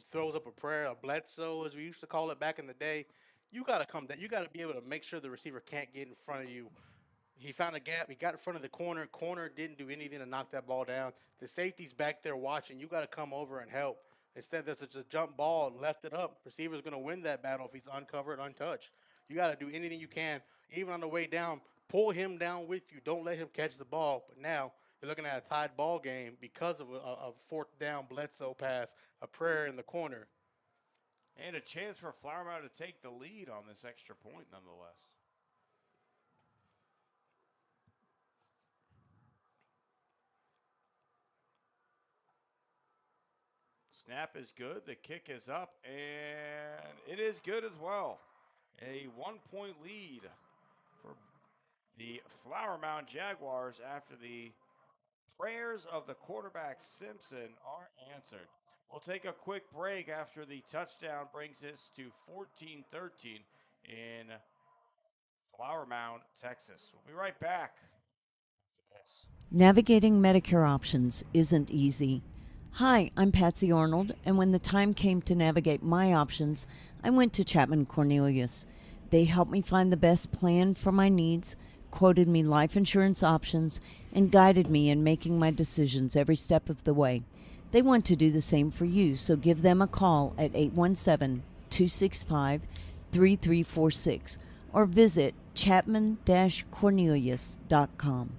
throws up a prayer, a Bledsoe, as we used to call it back in the day, you got to come down. You got to be able to make sure the receiver can't get in front of you. He found a gap. He got in front of the corner. Corner didn't do anything to knock that ball down. The safety's back there watching. You got to come over and help. Instead, there's just a jump ball and left it up. Receiver's going to win that battle if he's uncovered, untouched. You got to do anything you can, even on the way down. Pull him down with you. Don't let him catch the ball. But now you're looking at a tied ball game because of a 4th down Bledsoe pass, a prayer in the corner. And a chance for Flower Mound to take the lead on this extra point nonetheless. Snap is good. The kick is up, and it is good as well. A 1-point lead for the Flower Mound Jaguars after the prayers of the quarterback Simpson are answered. We'll take a quick break after the touchdown brings us to 14-13 in Flower Mound, Texas. We'll be right back after this. Navigating Medicare options isn't easy. Hi, I'm Patsy Arnold, and when the time came to navigate my options, I went to Chapman Cornelius. They helped me find the best plan for my needs, quoted me life insurance options, and guided me in making my decisions every step of the way. They want to do the same for you, so give them a call at 817-265-3346 or visit chapman-cornelius.com.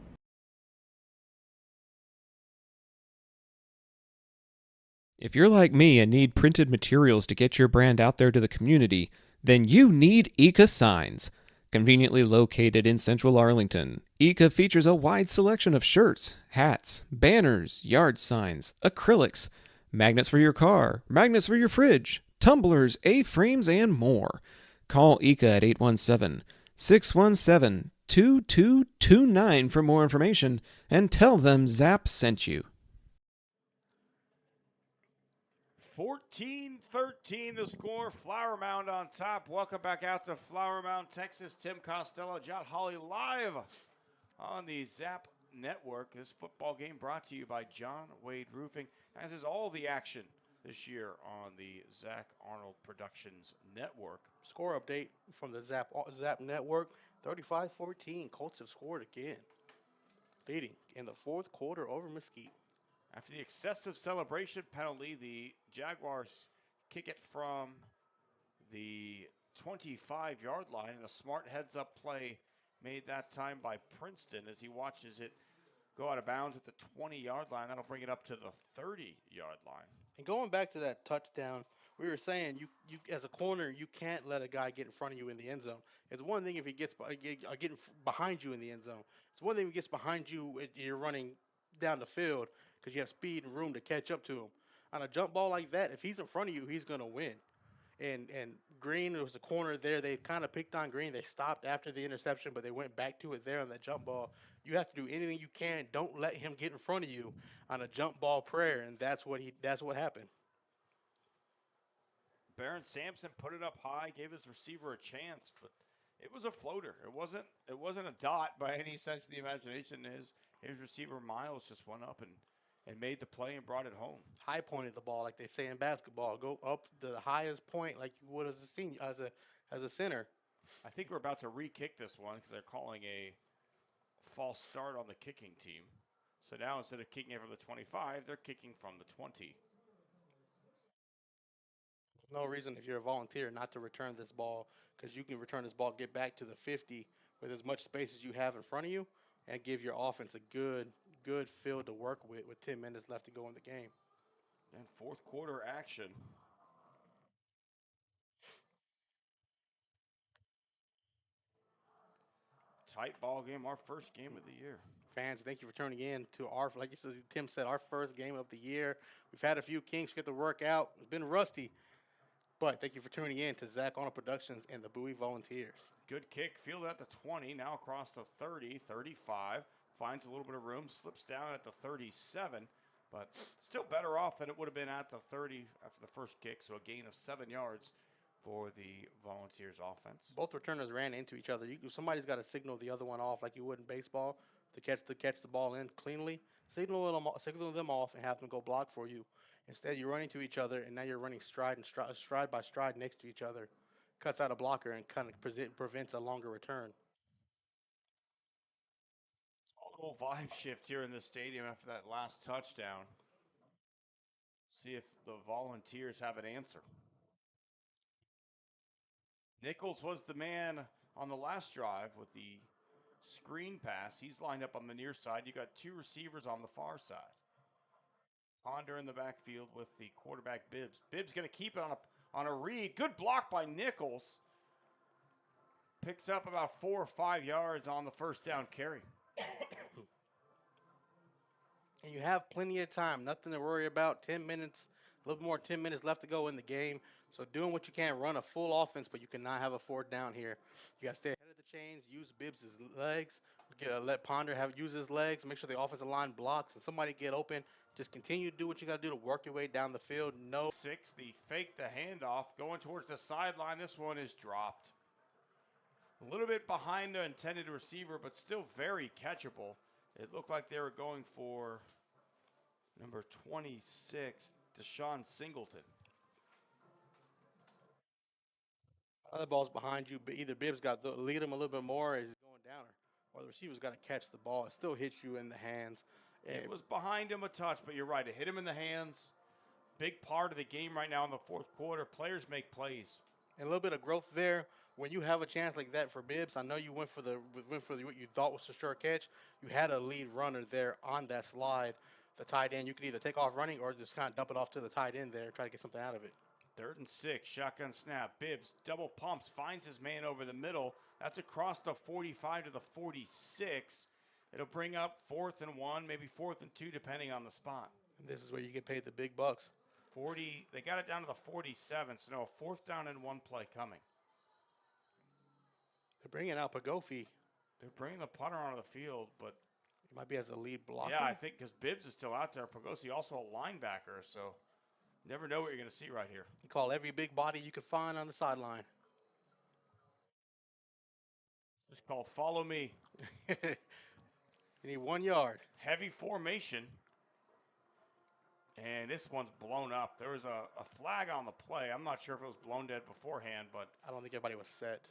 If you're like me and need printed materials to get your brand out there to the community, then you need Eka Signs. Conveniently located in central Arlington, Eka features a wide selection of shirts, hats, banners, yard signs, acrylics, magnets for your car, magnets for your fridge, tumblers, A-frames, and more. Call Eka at 817-617-2229 for more information and tell them Zap sent you. 14-13 the score. Flower Mound on top. Welcome back out to Flower Mound, Texas. Tim Costello, John Hawley live on the Zap Network. This football game brought to you by John Wade Roofing, as is all the action this year on the Zach Arnold Productions Network. Score update from the Zap Network. 35-14. Colts have scored again, leading in the 4th quarter over Mesquite. After the excessive celebration penalty, the Jaguars kick it from the 25-yard line, and a smart heads-up play made that time by Princeton as he watches it go out of bounds at the 20-yard line. That'll bring it up to the 30-yard line. And going back to that touchdown, we were saying you as a corner, you can't let a guy get in front of you in the end zone. It's one thing if he gets getting behind you in the end zone. It's one thing if he gets behind you, you're running down the field because you have speed and room to catch up to him. On a jump ball like that, if he's in front of you, he's going to win. And Green, there was a corner there. They kind of picked on Green. They stopped after the interception, but they went back to it there on that jump ball. You have to do anything you can. Don't let him get in front of you on a jump ball prayer, and that's what happened. Baron Sampson put it up high, gave his receiver a chance, but it was a floater. It wasn't a dot by any sense of the imagination. His receiver Miles just went up and made the play and brought it home. High pointed the ball, like they say in basketball. Go up the highest point, like you would as a senior, as a center. I think we're about to re-kick this one because they're calling a false start on the kicking team. So now instead of kicking it from the 25, they're kicking from the 20. There's no reason if you're a volunteer not to return this ball, because you can return this ball, get back to the 50 with as much space as you have in front of you, and give your offense a good field to work with 10 minutes left to go in the game. And fourth quarter action. Tight ball game, our first game of the year. Fans, thank you for tuning in to our, like Tim said, our first game of the year. We've had a few Kings get to work out. It's been rusty, but thank you for tuning in to Zach Arnold Productions and the Bowie Volunteers. Good kick, fielded at the 20, now across the 30, 35. Finds a little bit of room, slips down at the 37, but still better off than it would have been at the 30 after the first kick, so a gain of 7 yards for the Volunteers offense. Both returners ran into each other. Somebody's got to signal the other one off like you would in baseball to catch the ball in cleanly. Signal them off and have them go block for you. Instead, you're running to each other, and now you're running stride by stride next to each other. Cuts out a blocker and kind of prevents a longer return. A little vibe shift here in the stadium after that last touchdown. See if the Volunteers have an answer. Nichols was the man on the last drive with the screen pass. He's lined up on the near side. You got two receivers on the far side. Ponder in the backfield with the quarterback Bibbs. Bibbs going to keep it on a read. Good block by Nichols. Picks up about 4 or 5 yards on the first down carry. And you have plenty of time, nothing to worry about. 10 minutes, a little more 10 minutes left to go in the game. So doing what you can, run a full offense, but you cannot have a fourth down here. You got to stay ahead of the chains, use Bibbs' legs, let Ponder use his legs, make sure the offensive line blocks, and somebody get open. Just continue to do what you got to do to work your way down the field. No. 6, the fake, the handoff, going towards the sideline. This one is dropped. A little bit behind the intended receiver, but still very catchable. It looked like they were going for number 26, Deshaun Singleton. Other ball's behind you, but either Bibbs got to lead him a little bit more as he's going down, or the receiver's got to catch the ball. It still hits you in the hands. It was behind him a touch, but you're right. It hit him in the hands. Big part of the game right now in the fourth quarter. Players make plays. And a little bit of growth there. When you have a chance like that for Bibbs, I know you went for what you thought was a sure catch. You had a lead runner there on that slide. The tight end, you could either take off running or just kind of dump it off to the tight end there and try to get something out of it. 3rd and 6, shotgun snap. Bibbs double pumps, finds his man over the middle. That's across the 45 to the 46. It'll bring up 4th and 1, maybe 4th and 2, depending on the spot. And this is where you get paid the big bucks. 40, they got it down to the 47, so no, 4th down and 1 play coming. They're bringing out Pagofi. They're bringing the punter onto the field, but he might be as a lead blocker. Yeah, I think because Bibbs is still out there. Pagosi also a linebacker, so never know what you're going to see right here. You call every big body you can find on the sideline. This is called follow me. You need 1 yard. Heavy formation. And this one's blown up. There was a flag on the play. I'm not sure if it was blown dead beforehand, but I don't think everybody was set.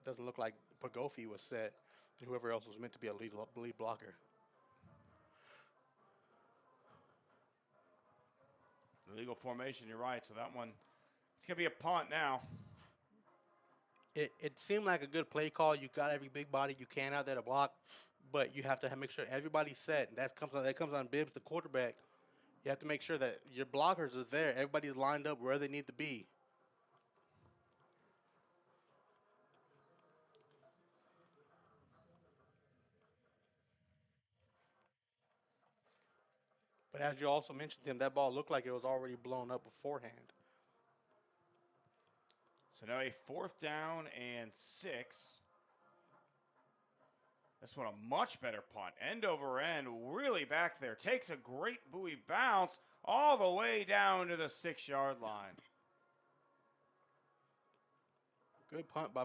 Doesn't look like Pagofi was set, and whoever else was meant to be a lead blocker. Illegal formation, you're right. So that one, it's going to be a punt now. It seemed like a good play call. You got every big body you can out there to block, but you have to make sure everybody's set. And that comes on Bibbs, the quarterback. You have to make sure that your blockers are there. Everybody's lined up where they need to be. But as you also mentioned, Tim, that ball looked like it was already blown up beforehand. So now a 4th down and 6. This one a much better punt. End over end, really back there. Takes a great Bowie bounce all the way down to the 6-yard line. Good punt by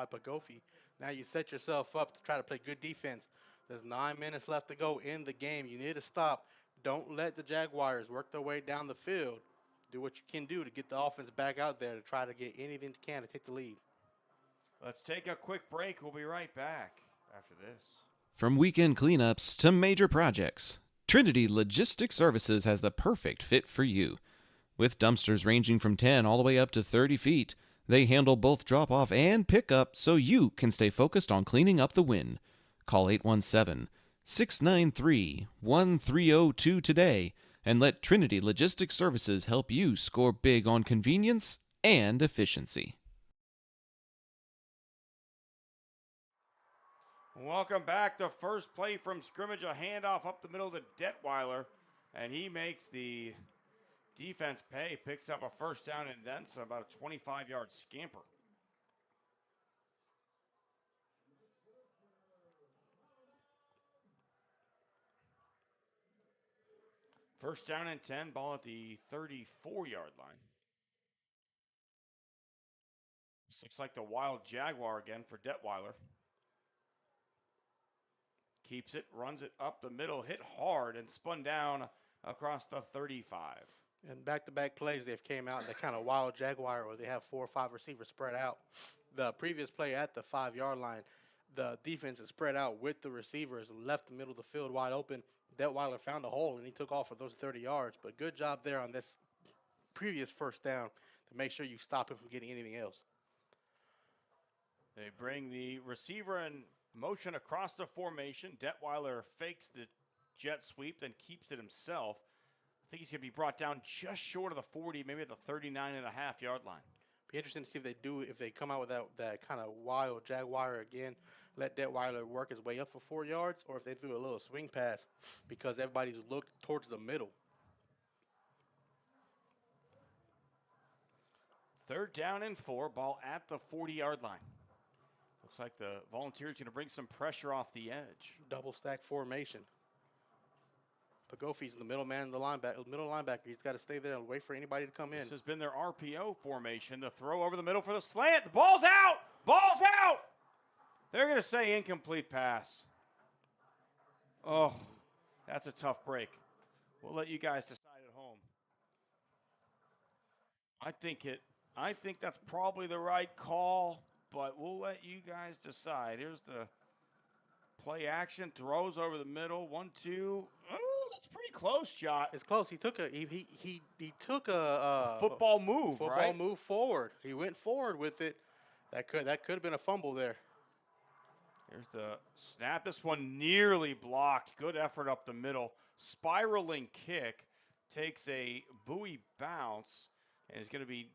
Pagofi. Now you set yourself up to try to play good defense. There's 9 minutes left to go in the game. You need to stop. Don't let the Jaguars work their way down the field. Do what you can do to get the offense back out there to try to get anything you can to take the lead. Let's take a quick break. We'll be right back after this. From weekend cleanups to major projects, Trinity Logistics Services has the perfect fit for you. With dumpsters ranging from 10 all the way up to 30 feet, they handle both drop-off and pickup so you can stay focused on cleaning up the win. Call 817-693-1302 today and let Trinity Logistics Services help you score big on convenience and efficiency. Welcome back. The first play from scrimmage, a handoff up the middle to Detweiler, and he makes the defense pay, picks up a first down and then some, about a 25-yard scamper. First down and 10, ball at the 34-yard line. This looks like the wild Jaguar again for Detweiler. Keeps it, runs it up the middle, hit hard, and spun down across the 35. And back-to-back plays, they've came out in the kind of wild Jaguar where they have 4 or 5 receivers spread out. The previous play at the 5-yard line, the defense is spread out with the receivers, left the middle of the field wide open. Detweiler found a hole, and he took off for those 30 yards. But good job there on this previous first down to make sure you stop him from getting anything else. They bring the receiver in motion across the formation. Detweiler fakes the jet sweep, then keeps it himself. I think he's going to be brought down just short of the 40, maybe at the 39.5-yard line. Be interesting to see if they come out with that kind of wild Jaguar again, let Detweiler work his way up for 4 yards, or if they threw a little swing pass because everybody's looked towards the middle. Third down and 4, ball at the 40-yard line. Looks like the Volunteers going to bring some pressure off the edge. Double stack formation. Pagofi's the middle man, middle linebacker. He's got to stay there and wait for anybody to come in. This has been their RPO formation. The throw over the middle for the slant. The ball's out! Ball's out! They're going to say incomplete pass. Oh, that's a tough break. We'll let you guys decide at home. I think that's probably the right call, but we'll let you guys decide. Here's the play action, throws over the middle, 1-2. Oh, that's pretty close, Jot. It's close. He took a football move, right? Move forward. He went forward with it. That could have been a fumble there. Here's the snap. This one nearly blocked. Good effort up the middle. Spiraling kick takes a Bowie bounce and is going to be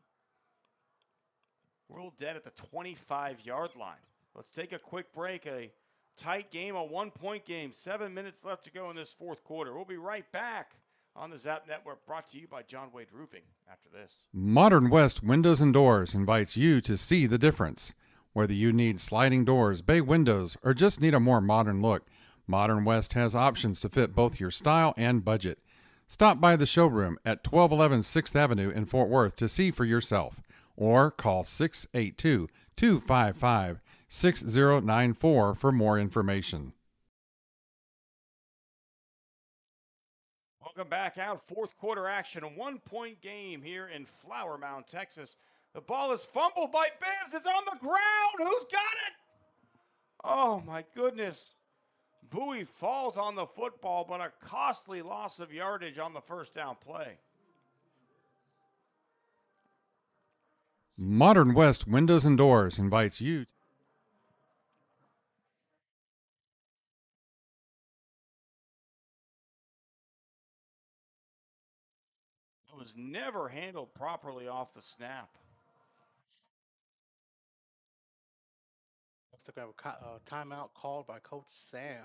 ruled dead at the 25-yard line. Let's take a quick break. A tight game, a 1-point game. 7 minutes left to go in this fourth quarter. We'll be right back on the Zap Network, brought to you by John Wade Roofing after this. Modern West Windows and Doors invites you to see the difference. Whether you need sliding doors, bay windows, or just need a more modern look, Modern West has options to fit both your style and budget. Stop by the showroom at 1211 6th Avenue in Fort Worth to see for yourself, or call 682-255-6094 for more information. Welcome back out. Fourth quarter action. A 1-point game here in Flower Mound, Texas. The ball is fumbled by Bibbs. It's on the ground. Who's got it? Oh, my goodness. Bowie falls on the football, but a costly loss of yardage on the first down play. Modern West Windows and Doors invites you. It was never handled properly off the snap. Looks like a timeout called by Coach Sam.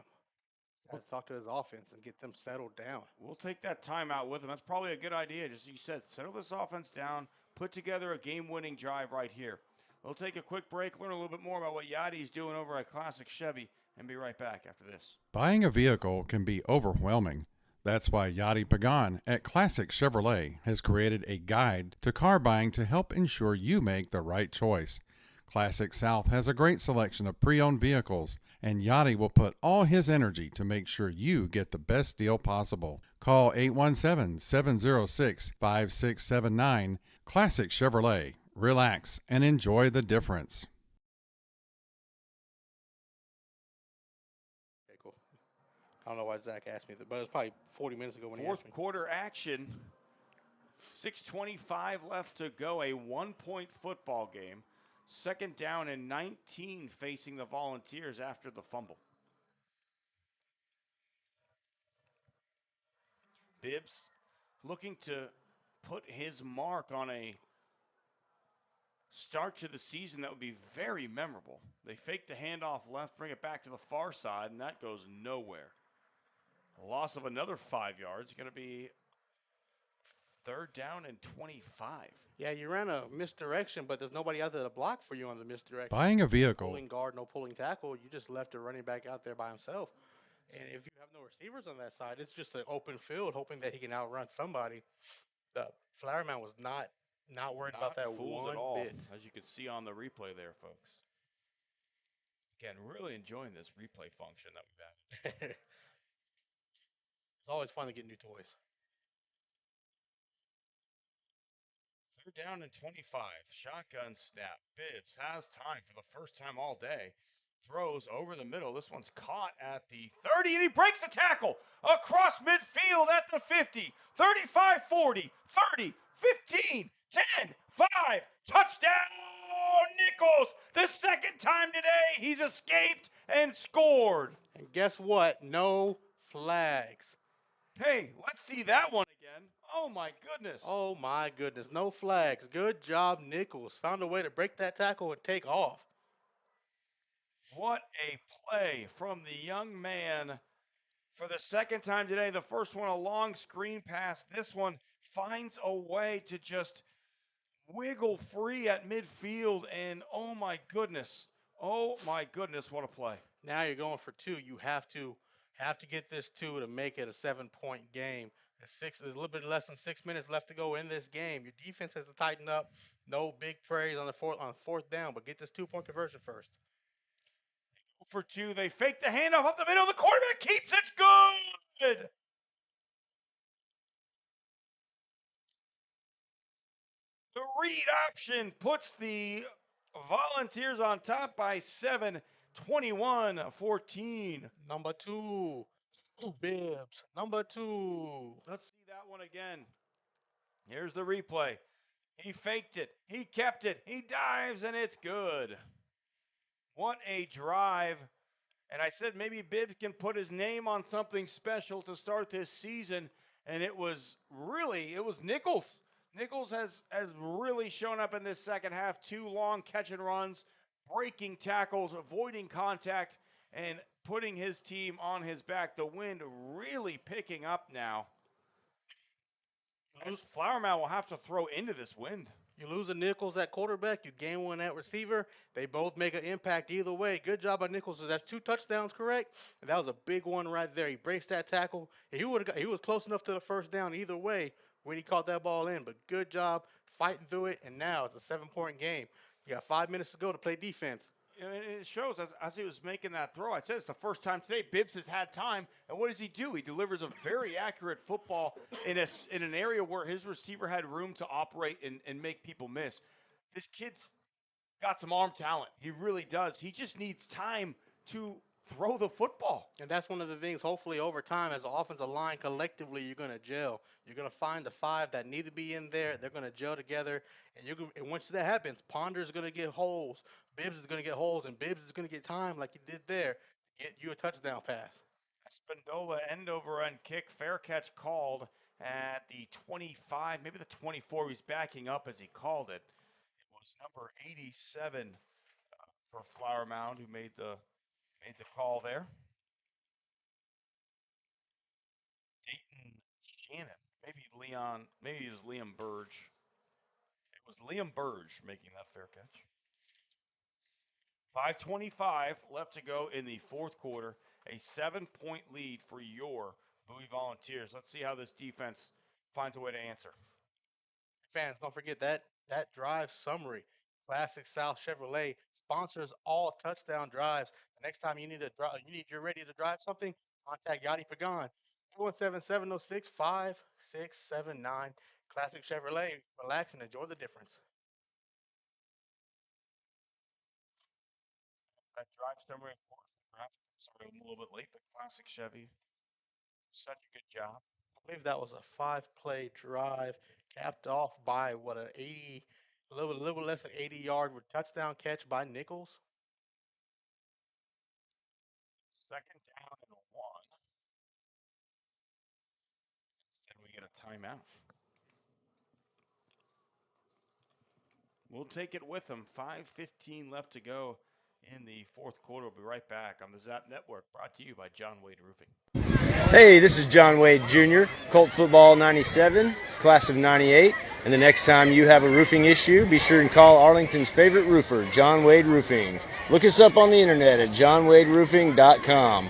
Got to talk to his offense and get them settled down. We'll take that timeout with him. That's probably a good idea. Just as you said, settle this offense down, put together a game-winning drive right here. We'll take a quick break, learn a little bit more about what Yadi's doing over at Classic Chevy, and be right back after this. Buying a vehicle can be overwhelming. That's why Yadi Pagan at Classic Chevrolet has created a guide to car buying to help ensure you make the right choice. Classic South has a great selection of pre-owned vehicles, and Yachty will put all his energy to make sure you get the best deal possible. Call 817-706-5679. Classic Chevrolet. Relax and enjoy the difference. Okay, cool. I don't know why Zach asked me that, but it was probably 40 minutes ago when he asked Fourth me. quarter action. 6:25 left to go. A 1-point football game. Second down and 19 facing the Volunteers after the fumble. Bibbs looking to put his mark on a start to the season that would be very memorable. They fake the handoff left, bring it back to the far side, and that goes nowhere. A loss of another 5 yards. Going to be third down and 25. Yeah, you ran a misdirection, but there's nobody out there to block for you on the misdirection. Buying a vehicle. Pulling guard, no pulling tackle. You just left a running back out there by himself. And if you have no receivers on that side, it's just an open field, hoping that he can outrun somebody. The Flowerman was not worried about that fooled one at all, bit. as you can see on the replay there, folks. Again, really enjoying this replay function that we've added. It's always fun to get new toys. Third down and 25. Shotgun snap. Bibbs has time for the first time all day. Throws over the middle. This one's caught at the 30, and he breaks the tackle across midfield at the 50. 35, 40, 30, 15, 10, 5. Touchdown, Nichols. The second time today he's escaped and scored. And guess what? No flags. Hey, let's see that one again. Oh, my goodness. Oh, my goodness. No flags. Good job, Nichols. Found a way to break that tackle and take off. What a play from the young man for the second time today. The first one, a long screen pass. This one finds a way to just wiggle free at midfield. And oh my goodness, what a play. Now you're going for two. You have to get this two to make it a 7-point game. There's a little bit less than 6 minutes left to go in this game. Your defense has to tighten up. No big praise on fourth down, but get this 2-point conversion first. For two, they fake the handoff up the middle. The quarterback keeps it good. The read option puts the Volunteers on top by 7, 21-14. Number two, Bibbs. Number two. Let's see that one again. Here's the replay. He faked it. He kept it. He dives, and it's good. What a drive. And I said maybe Bibbs can put his name on something special to start this season, and it was Nichols. Nichols has really shown up in this second half. 2 long catch and runs, breaking tackles, avoiding contact, and putting his team on his back. The wind really picking up now. As Flowerman will have to throw into this wind. You lose a Nichols at quarterback, you gain one at receiver. They both make an impact either way. Good job by Nichols. So that's 2 touchdowns, correct? And that was a big one right there. He breaks that tackle. He was close enough to the first down either way when he caught that ball in. But good job fighting through it. And now it's a 7-point game. You got 5 minutes to go to play defense. It shows as he was making that throw. I said it's the first time today Bibbs has had time. And what does he do? He delivers a very accurate football in an area where his receiver had room to operate and make people miss. This kid's got some arm talent. He really does. He just needs time to throw the football. And that's one of the things, hopefully, over time, as the offensive line, collectively, you're going to gel. You're going to find the 5 that need to be in there. They're going to gel together. And once that happens, Ponder's going to get holes. Bibbs is going to get holes. And Bibbs is going to get time like he did there to get you a touchdown pass. Espindola end over end kick. Fair catch called at the 25, maybe the 24. He's backing up as he called it. It was number 87 for Flower Mound who made the call there. Dayton Shannon. Maybe it was Liam Burge. It was Liam Burge making that fair catch. 5:25 left to go in the fourth quarter. A 7-point lead for your Bowie Volunteers. Let's see how this defense finds a way to answer. Fans, don't forget that drive summary. Classic South Chevrolet sponsors all touchdown drives. The next time you need you're ready to drive something, contact Yachty Pagan. 217-706-5679. Classic Chevrolet. Relax and enjoy the difference. That drive summary, of course, the graphic summary a little bit late, but classic Chevy. Such a good job. I believe that was a 5-play drive, capped off by what a little less than 80-yard touchdown catch by Nichols. Second down and 1. Instead, we get a timeout. We'll take it with them. 5:15 left to go in the fourth quarter. We'll be right back on the Zap Network, brought to you by John Wade Roofing. Hey, this is John Wade Jr., Colt Football 97, class of 98. And the next time you have a roofing issue, be sure and call Arlington's favorite roofer, John Wade Roofing. Look us up on the internet at johnwaderoofing.com.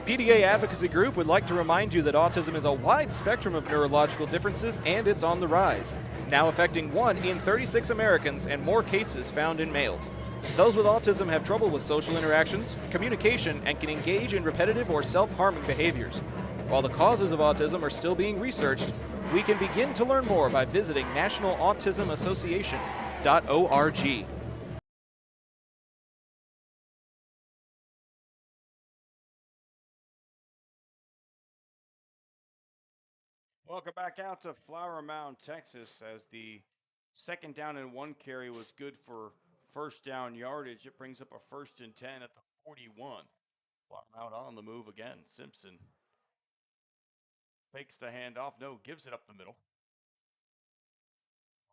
PDA Advocacy Group would like to remind you that autism is a wide spectrum of neurological differences and it's on the rise, now affecting 1 in 36 Americans and more cases found in males. Those with autism have trouble with social interactions, communication, and can engage in repetitive or self-harming behaviors. While the causes of autism are still being researched, we can begin to learn more by visiting nationalautismassociation.org. Welcome back out to Flower Mound, Texas, as the second down and 1 carry was good for first down yardage. It brings up a 1st and 10 at the 41. Flower Mound on the move again. Simpson fakes the handoff. No, gives it up the middle.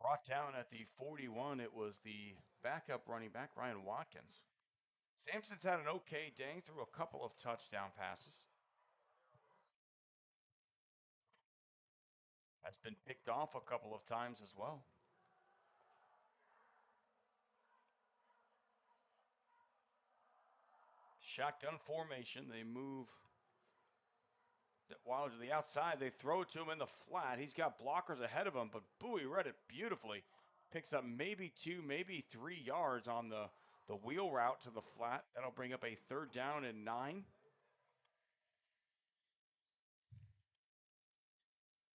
Brought down at the 41, it was the backup running back, Ryan Watkins. Sampson's had an okay day, threw a couple of touchdown passes. That's been picked off a couple of times as well. Shotgun formation. They move while to the outside. They throw it to him in the flat. He's got blockers ahead of him, but Bowie read it beautifully. Picks up maybe 2, maybe 3 yards on the wheel route to the flat. That'll bring up a 3rd down and 9.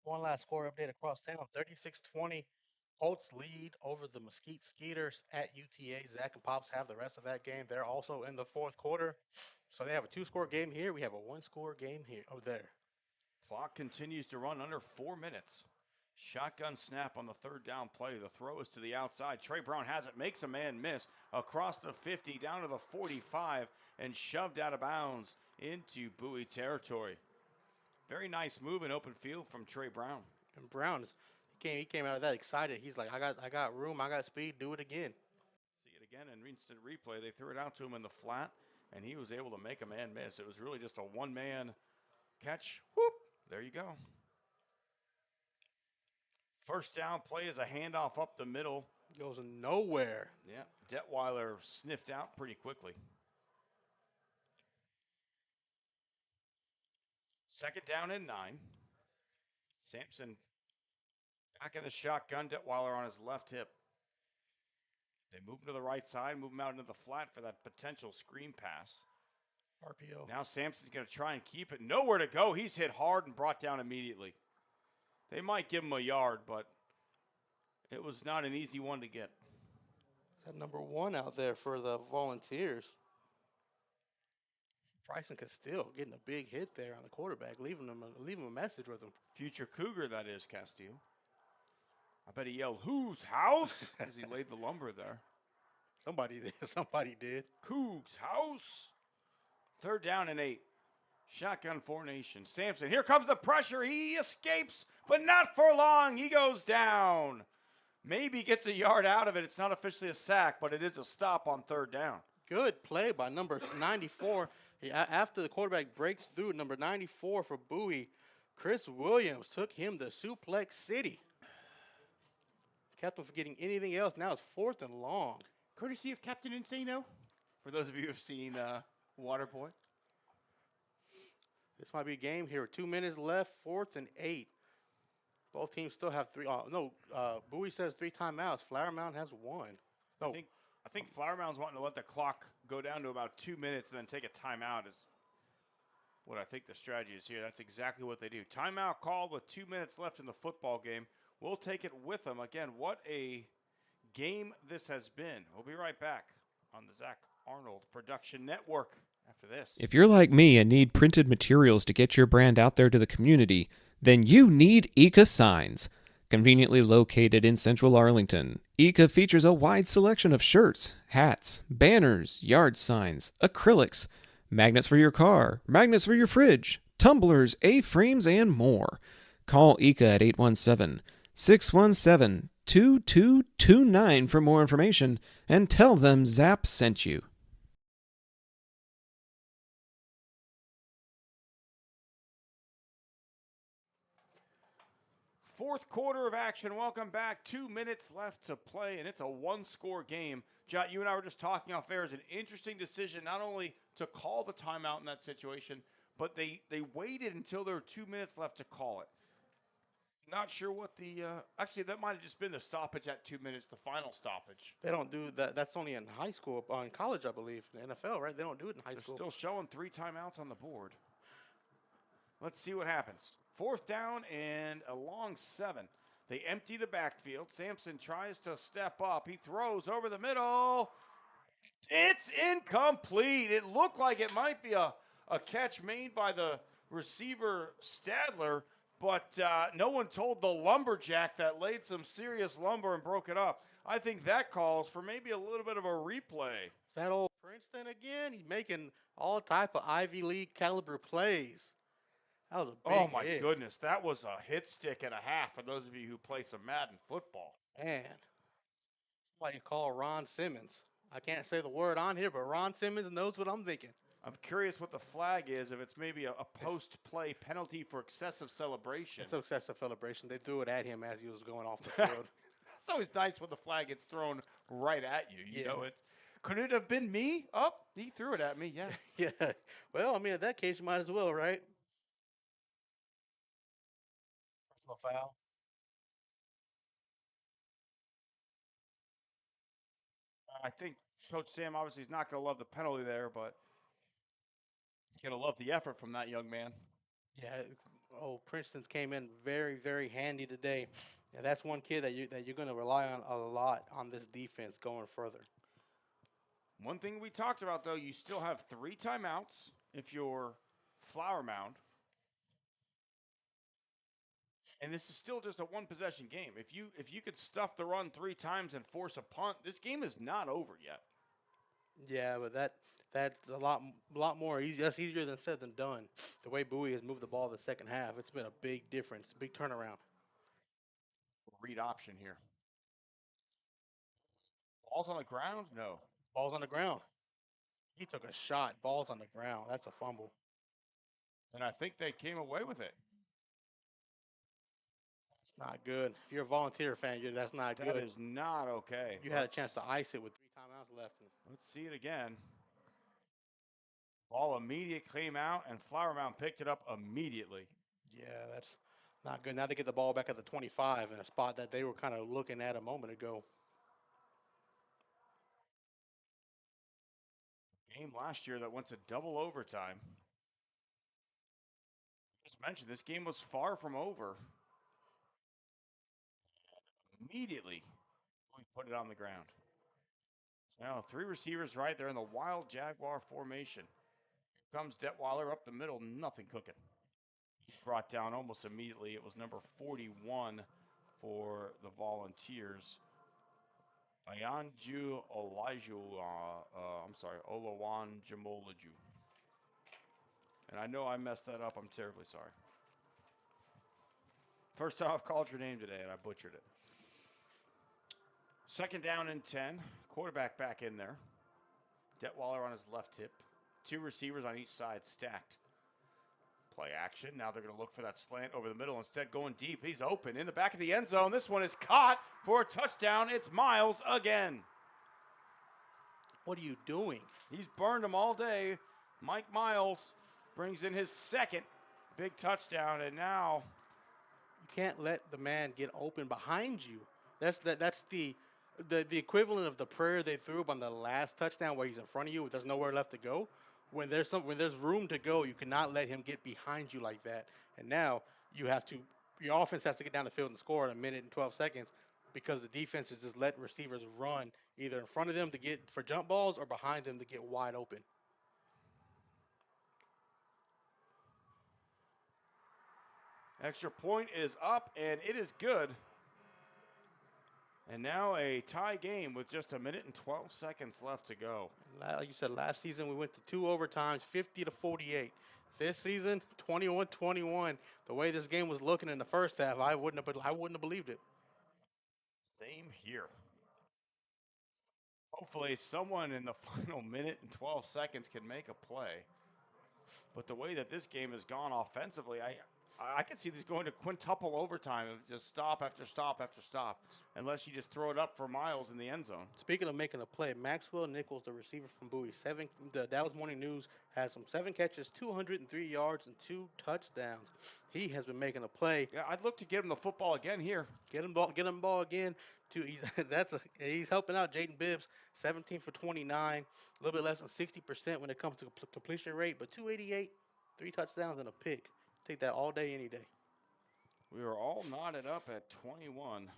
One last score update across town. 36-20. Colts lead over the Mesquite Skeeters at UTA. Zach and Pops have the rest of that game. They're also in the fourth quarter. So they have a 2-score game here. We have a 1-score game here. Oh, there. Clock continues to run under 4 minutes. Shotgun snap on the 3rd down play. The throw is to the outside. Trey Brown has it, makes a man miss across the 50, down to the 45, and shoved out of bounds into Bowie territory. Very nice move in open field from Trey Brown. And Brown he came out of that excited. He's like, I got room, I got speed, do it again. See it again in instant replay. They threw it out to him in the flat, and he was able to make a man miss. It was really just a one-man catch. Whoop! There you go. First down play is a handoff up the middle. Goes nowhere. Yeah, Detweiler sniffed out pretty quickly. Second down and 9. Sampson back in the shotgun. Detweiler on his left hip. They move him to the right side, move him out into the flat for that potential screen pass. RPO. Now Sampson's going to try and keep it. Nowhere to go. He's hit hard and brought down immediately. They might give him a yard, but it was not an easy one to get. That number 1 out there for the Volunteers. Bryson Castile getting a big hit there on the quarterback, leaving him a message with him. Future Cougar, that is, Castile. I bet he yelled, "Whose house?" as he laid the lumber there. Somebody did. Cougs house. 3rd down and 8. Shotgun formation. Sampson, here comes the pressure. He escapes, but not for long. He goes down. Maybe gets a yard out of it. It's not officially a sack, but it is a stop on 3rd down. Good play by number 94. After the quarterback breaks through, number 94 for Bowie, Chris Williams took him to Suplex City. Kept him from getting anything else. Now it's 4th and long. Courtesy of Captain Insano, for those of you who have seen Waterboy. This might be a game here. 2 minutes left, 4th and 8. Both teams still have three. Bowie says 3 timeouts. Flower Mound has 1. No, I think Flower Mound's wanting to let the clock go down to about 2 minutes and then take a timeout is what I think the strategy is here. That's exactly what they do. Timeout called with 2 minutes left in the football game. We'll take it with them. Again, what a game this has been. We'll be right back on the Zach Arnold Production Network after this. If you're like me and need printed materials to get your brand out there to the community, then you need Eka Signs. Conveniently located in central Arlington, Eka features a wide selection of shirts, hats, banners, yard signs, acrylics, magnets for your car, magnets for your fridge, tumblers, A-frames, and more. Call Eka at 817-617-2229 for more information and tell them Zap sent you. Fourth quarter of action. Welcome back. 2 minutes left to play, and it's a one-score game. Jot, you and I were just talking off air. It's an interesting decision not only to call the timeout in that situation, but they waited until there were 2 minutes left to call it. Not sure what the actually, that might have just been the stoppage at 2 minutes, the final stoppage. they don't do that. That's only in high school, in college, I believe. In the NFL, right? They don't do it in high They're school. still showing 3 timeouts on the board. Let's see what happens. 4th down and a long 7. They empty the backfield. Sampson tries to step up. He throws over the middle. It's incomplete. It looked like it might be a catch made by the receiver Stadler, but no one told the lumberjack that laid some serious lumber and broke it up. I think that calls for maybe a little bit of a replay. Is that old Princeton again? He's making all type of Ivy League caliber plays. That was a big Oh, my hit. goodness. That was a hit stick and a half for those of you who play some Madden football. Man, somebody call Ron Simmons. I can't say the word on here, but Ron Simmons knows what I'm thinking. I'm curious what the flag is, if it's maybe a post-play penalty for excessive celebration. It's excessive celebration. They threw it at him as he was going off the field. It's always nice when the flag gets thrown right at you. You Yeah. know, could it have been me? Oh, he threw it at me, yeah. Yeah. Well, I mean, in that case, you might as well, right? Personal foul. I think Coach Sam obviously is not going to love the penalty there, but he's going to love the effort from that young man. Yeah. Oh, Princeton's came in very, very handy today. Yeah, that's one kid that you're going to rely on a lot on this defense going further. One thing we talked about, though, you still have 3 timeouts if you're Flower Mound. And this is still just a one-possession game. If you could stuff the run 3 times and force a punt, this game is not over yet. Yeah, but that's a lot more easy. That's easier than said than done. The way Bowie has moved the ball the second half, it's been a big difference, big turnaround. Read option here. Ball's on the ground? No. Ball's on the ground. He took a shot. Ball's on the ground. That's a fumble. And I think they came away with it. It's not good. If you're a Volunteer fan, that's not good. That is not okay. You had a chance to ice it with 3 timeouts left. Let's see it again. Ball immediate came out, and Flower Mound picked it up immediately. Yeah, that's not good. Now they get the ball back at the 25 in a spot that they were kind of looking at a moment ago. Game last year that went to double overtime. Just mentioned this game was far from over. Immediately, we put it on the ground. Now 3 receivers right there in the wild Jaguar formation. Here comes Detweiler up the middle, nothing cooking. He's brought down almost immediately. It was number 41 for the Volunteers. Ayanju Olaju, Olawan Jamolaju. And I know I messed that up. I'm terribly sorry. First time I've called your name today, and I butchered it. 2nd down and 10. Quarterback back in there. Detweiler on his left hip. 2 receivers on each side stacked. Play action. Now they're going to look for that slant over the middle. Instead, going deep. He's open in the back of the end zone. This one is caught for a touchdown. It's Miles again. What are you doing? He's burned them all day. Mike Miles brings in his second big touchdown, and now You can't let the man get open behind you. That's the equivalent of the prayer they threw up on the last touchdown where he's in front of you. There's nowhere left to go. When there's room to go, you cannot let him get behind you like that. And now your offense has to get down the field and score in a minute and 12 seconds because the defense is just letting receivers run either in front of them to get for jump balls or behind them to get wide open. extra point is up, and it is good. And now a tie game with just a minute and 12 seconds left to go. Like you said, last season we went to 2 overtimes, 50-48. This season, 21-21. The way this game was looking in the first half, I wouldn't have believed it. Same here. Hopefully someone in the final minute and 12 seconds can make a play. But the way that this game has gone offensively, I can see this going to quintuple overtime of just stop after stop after stop, unless you just throw it up for Miles in the end zone. Speaking of making a play, Maxwell Nichols, the receiver from Bowie, the Dallas Morning News has 7 catches, 203 yards, and 2 touchdowns. He has been making a play. Yeah, I'd look to get him the football again here. Get him ball again. He's helping out Jaden Bibbs, 17 for 29, a little bit less than 60% when it comes to completion rate, but 288, 3 touchdowns and a pick. Take that all day, any day. We are all knotted up at 21.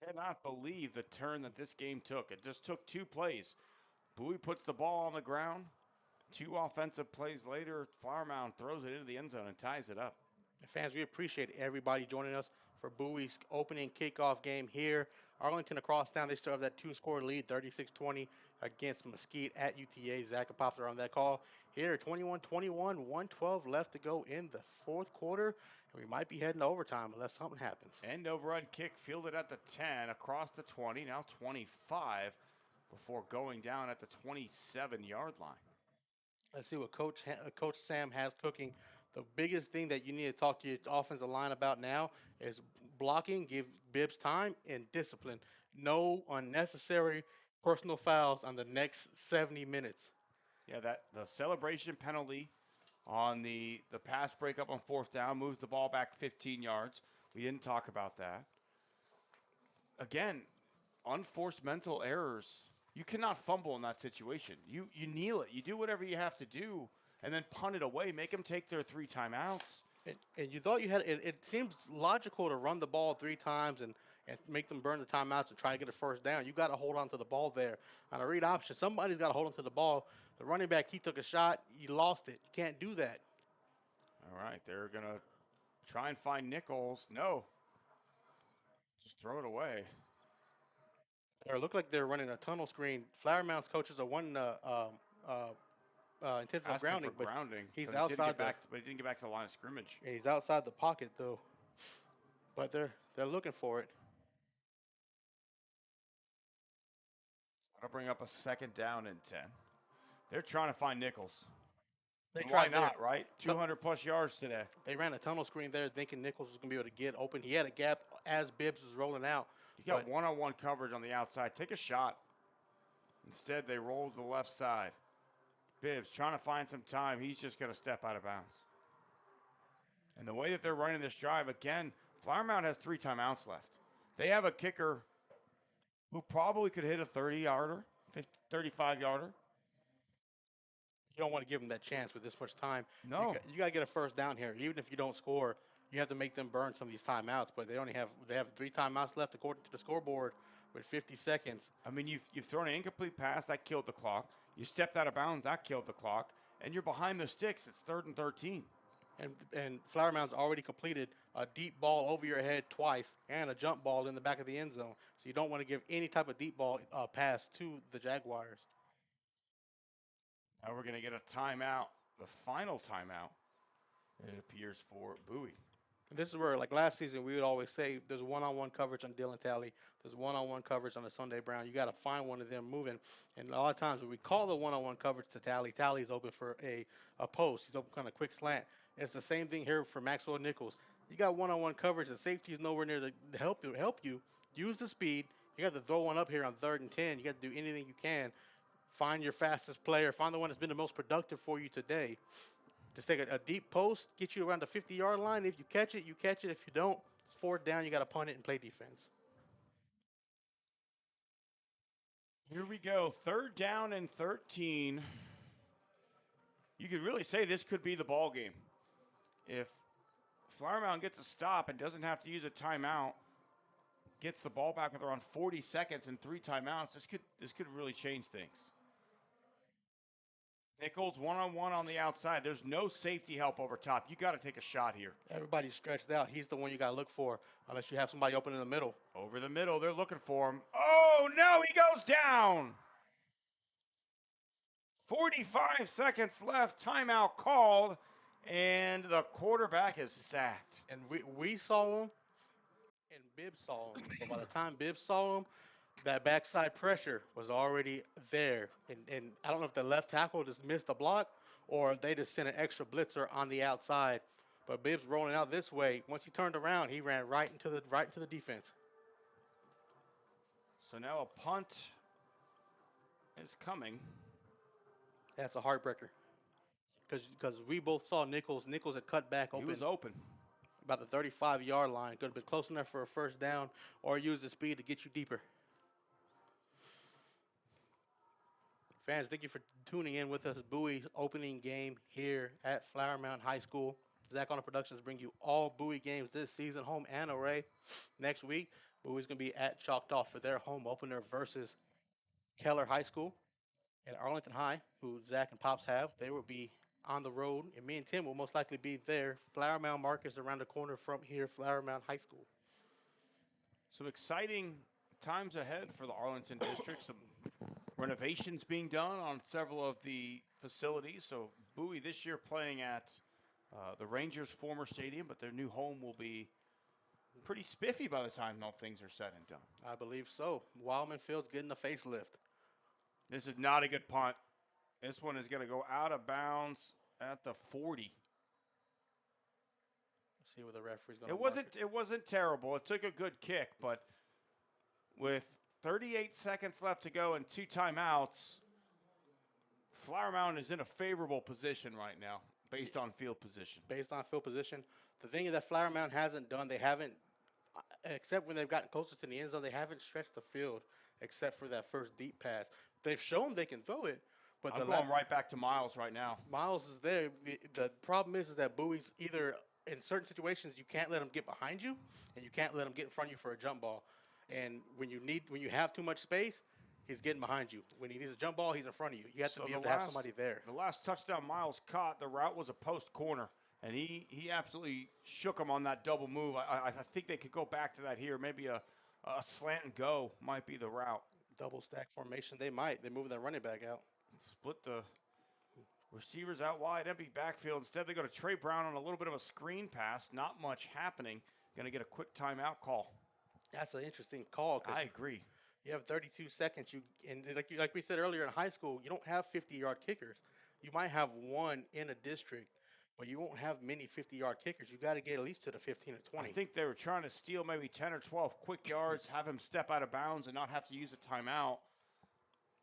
Cannot believe the turn that this game took. It just took 2 plays. Bowie puts the ball on the ground. 2 offensive plays later, Flower Mound throws it into the end zone and ties it up. Fans, we appreciate everybody joining us for Bowie's opening kickoff game here. Arlington across town, they still have that 2-score lead, 36-20 against Mesquite at UTA. Zach and Pops are on that call. Here, 21-21, 112 left to go in the fourth quarter. And we might be heading to overtime unless something happens. End overrun kick fielded at the 10, across the 20, now 25, before going down at the 27-yard line. Let's see what Coach Sam has cooking. The biggest thing that you need to talk to your offensive line about now is blocking, give Bibbs time, and discipline. No unnecessary personal fouls on the next 70 minutes. Yeah, that the celebration penalty on the pass breakup on 4th down moves the ball back 15 yards. We didn't talk about that. Again, unforced mental errors. You cannot fumble in that situation. You kneel it. You do whatever you have to do, and then punt it away. Make them take their 3 timeouts. And you thought you had it seems logical to run the ball 3 times and make them burn the timeouts and try to get a first down. You got to hold on to the ball there. On a read option, somebody's got to hold on to the ball. The running back, he took a shot. You lost it. You can't do that. All right, they're going to try and find Nichols. No. Just throw it away. It looked like they're running a tunnel screen. Flower Mound's coaches are wanting intentional grounding, but he's outside. But he didn't get back to the line of scrimmage. He's outside the pocket though. But they're looking for it. That'll bring up a 2nd down and 10. They're trying to find Nichols. Why not, right? 200 plus yards today. They ran a tunnel screen there thinking Nichols was going to be able to get open. He had a gap as Bibbs was rolling out. You got one-on-one coverage on the outside. Take a shot. Instead, they roll to the left side. Bibbs trying to find some time. He's just going to step out of bounds. And the way that they're running this drive, again, Flower Mound has 3 timeouts left. They have a kicker who probably could hit a 30-yarder, 35-yarder. You don't want to give them that chance with this much time. No. You got to get a first down here. Even if you don't score, you have to make them burn some of these timeouts. But they have 3 timeouts left according to the scoreboard with 50 seconds. I mean, you've thrown an incomplete pass. That killed the clock. You stepped out of bounds. That killed the clock. And you're behind the sticks. It's 3rd and 13. And Flower Mound's already completed a deep ball over your head twice and a jump ball in the back of the end zone. So you don't want to give any type of deep ball pass to the Jaguars. Now we're going to get a timeout, the final timeout, it appears, for Bowie. And this is where, like last season, we would always say there's one-on-one coverage on Dylan Talley. There's one-on-one coverage on the Sunday Brown. You got to find one of them moving. And a lot of times when we call the one-on-one coverage to Talley, Talley's open for a post. He's open kind of quick slant. It's the same thing here for Maxwell Nichols. You got one-on-one coverage. The safety is nowhere near to help you. Use the speed. You got to throw one up here on 3rd and 10. You got to do anything you can. Find your fastest player. Find the one that's been the most productive for you today. Just take a deep post, get you around the 50-yard line. If you catch it, you catch it. If you don't, it's 4th down. You got to punt it and play defense. Here we go. 3rd down and 13. You could really say this could be the ball game. If Flower Mound gets a stop and doesn't have to use a timeout, gets the ball back with around 40 seconds and 3 timeouts, this could really change things. Nichols one-on-one on the outside. There's no safety help over top. You got to take a shot here. Everybody's stretched out. He's the one you got to look for, unless you have somebody open in the middle. Over the middle, they're looking for him. Oh, no, he goes down. 45 seconds left. Timeout called, and the quarterback is sacked. And we saw him, and Bibbs saw him. But by the time Bibbs saw him, that backside pressure was already there. And I don't know if the left tackle just missed a block or if they just sent an extra blitzer on the outside. But Bibbs rolling out this way. Once he turned around, he ran right into the defense. So now a punt is coming. That's a heartbreaker. Because we both saw Nichols. Nichols had cut back open. He was open. About the 35-yard line. Could have been close enough for a 1st down or use the speed to get you deeper. Fans, thank you for tuning in with us. Bowie opening game here at Flower Mound High School. Zach on Productions bring you all Bowie games this season, home and away. Next week, Bowie's going to be at Choctaw for their home opener versus Keller High School and Arlington High, who Zach and Pops have. They will be on the road, and me and Tim will most likely be there. Flower Mound Market is around the corner from here, Flower Mound High School. Some exciting times ahead for the Arlington district. Some renovations being done on several of the facilities. So Bowie this year playing at the Rangers' former stadium, but their new home will be pretty spiffy by the time all things are said and done. I believe so. Wildman Field's getting a facelift. This is not a good punt. This one is going to go out of bounds at the 40. Let's see where the referee's going to It wasn't terrible. It took a good kick, but with 38 seconds left to go and 2 timeouts, Flower Mound is in a favorable position right now based on field position. Based on field position. The thing that Flower Mound hasn't done, they haven't, except when they've gotten closer to the end zone, they haven't stretched the field except for that first deep pass. They've shown they can throw it. But I'm going right back to Miles right now. Miles is there. The problem is that Bowie's either, in certain situations, you can't let him get behind you, and you can't let him get in front of you for a jump ball. And when you have too much space, he's getting behind you. When he needs a jump ball, he's in front of you. You have to be able to have somebody there. The last touchdown Miles caught, the route was a post corner, and he absolutely shook him on that double move. I think they could go back to that here. Maybe a slant and go might be the route. Double stack formation, they might. They're moving their running back out. Split the receivers out wide, empty backfield. Instead, they go to Trey Brown on a little bit of a screen pass. Not much happening. Going to get a quick timeout call. That's an interesting call. I agree. You have 32 seconds. And like we said earlier in high school, you don't have 50-yard kickers. You might have one in a district, but you won't have many 50-yard kickers. You got to get at least to the 15 or 20. I think they were trying to steal maybe 10 or 12 quick yards, have him step out of bounds and not have to use a timeout.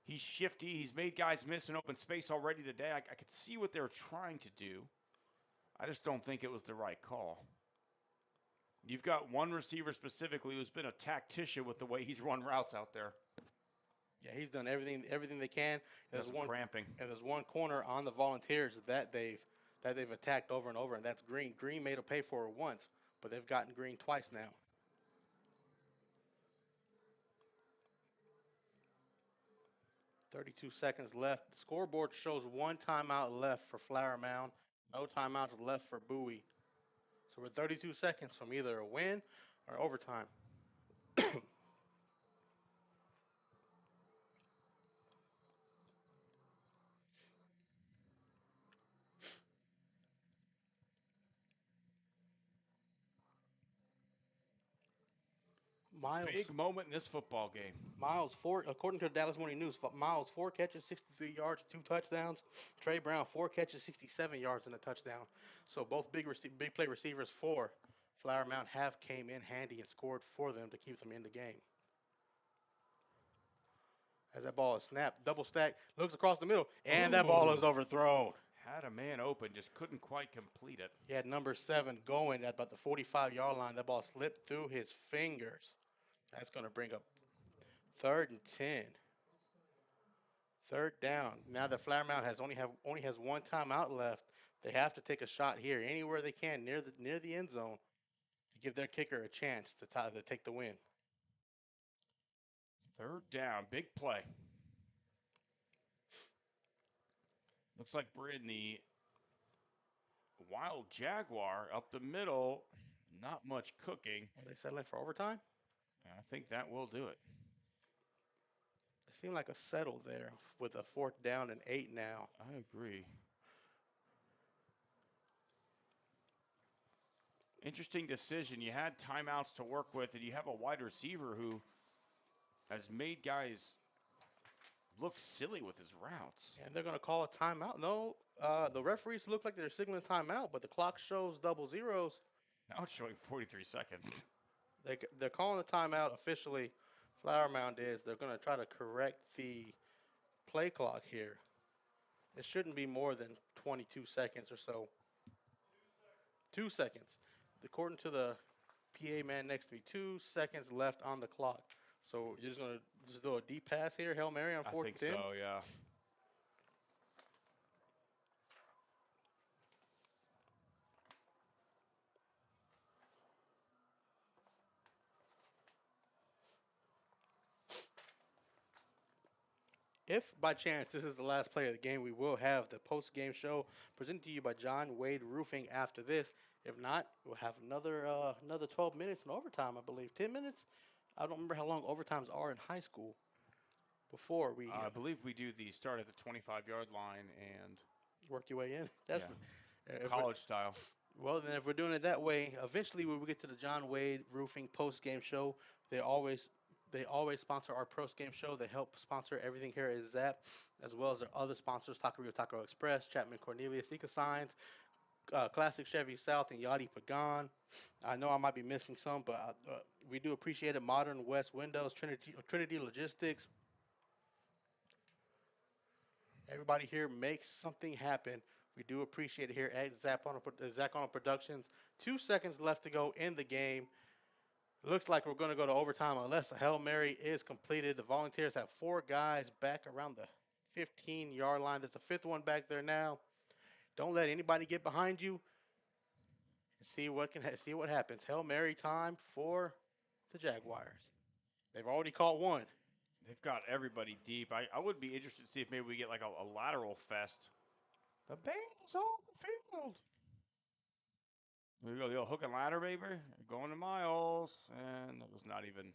He's shifty. He's made guys miss in open space already today. I could see what they were trying to do. I just don't think it was the right call. You've got one receiver specifically who's been a tactician with the way he's run routes out there. Yeah, he's done everything they can. There's one cramping. And there's one corner on the Volunteers that they've attacked over and over, and that's Green. Green made a pay for it once, but they've gotten Green twice now. .32 seconds left. The scoreboard shows 1 timeout left for Flower Mound. No timeouts left for Bowie. So we're 32 seconds from either a win or overtime. Miles. Big moment in this football game. Miles, according to the Dallas Morning News, Miles, 4 catches, 63 yards, 2 touchdowns. Trey Brown, 4 catches, 67 yards, and a touchdown. So both big play receivers for Flower Mound have came in handy and scored for them to keep them in the game. As that ball is snapped, double stack, looks across the middle, and that ball is overthrown. Had a man open, just couldn't quite complete it. He had number 7 going at about the 45-yard line. That ball slipped through his fingers. That's going to bring up 3rd and 10. 3rd down. Now that Flower Mound only has 1 timeout left, they have to take a shot here anywhere they can near the end zone to give their kicker a chance to take the win. 3rd down, big play. Looks like we're in the Wild Jaguar up the middle. Not much cooking. Are they settling for overtime? I think that will do it. It seemed like a settle there with a 4th down and 8 now. I agree. Interesting decision. You had timeouts to work with, and you have a wide receiver who has made guys look silly with his routes. And they're going to call a timeout. No, the referees look like they're signaling timeout, but the clock shows double zeros. Now it's showing 43 seconds. They're calling the timeout officially. Flower Mound is. They're going to try to correct the play clock here. It shouldn't be more than 22 seconds or so. 2 seconds. According to the PA man next to me, 2 seconds left on the clock. So you're just going to do a deep pass here, Hail Mary on 4th and 10? I think so, yeah. If by chance this is the last play of the game, we will have the post-game show presented to you by John Wade Roofing after this. If not, we'll have another 12 minutes in overtime, I believe. 10 minutes? I don't remember how long overtimes are in high school before we I believe we do the start at the 25-yard line and work your way in. That's college style. Well, then if we're doing it that way, eventually when we get to the John Wade Roofing post-game show, they always sponsor our post-game show. They help sponsor everything here at ZAP, as well as their other sponsors, Taqueria Taco Express, Chapman Cornelius, Eca Signs, Classic Chevy South, and Yachty Pagan. I know I might be missing some, but we do appreciate it. Modern West Windows, Trinity Logistics. Everybody here makes something happen. We do appreciate it here at Zach on Productions. 2 seconds left to go in the game. Looks like we're going to go to overtime unless a Hail Mary is completed. The Volunteers have 4 guys back around the 15-yard line. There's a 5th one back there now. Don't let anybody get behind you. See what happens. Hail Mary time for the Jaguars. They've already caught one. They've got everybody deep. I would be interested to see if maybe we get like a lateral fest. The band's on the field. There we go, the old hook and ladder, baby. Going to miles, and that was not even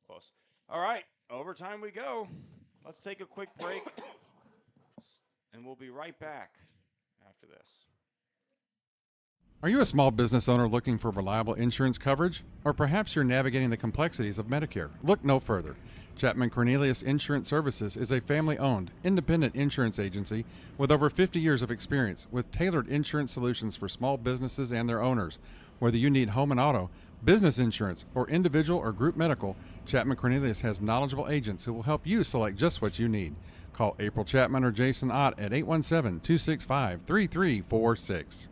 close. All right, overtime we go. Let's take a quick break, and we'll be right back after this. Are you a small business owner looking for reliable insurance coverage? Or perhaps you're navigating the complexities of Medicare? Look no further. Chapman Cornelius Insurance Services is a family-owned, independent insurance agency with over 50 years of experience with tailored insurance solutions for small businesses and their owners. Whether you need home and auto, business insurance, or individual or group medical, Chapman Cornelius has knowledgeable agents who will help you select just what you need. Call April Chapman or Jason Ott at 817-265-3346.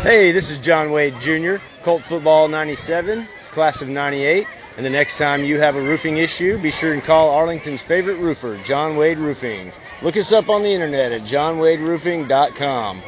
Hey, this is John Wade Jr., Colt Football 97, class of 98. And the next time you have a roofing issue, be sure and call Arlington's favorite roofer, John Wade Roofing. Look us up on the internet at johnwaderoofing.com.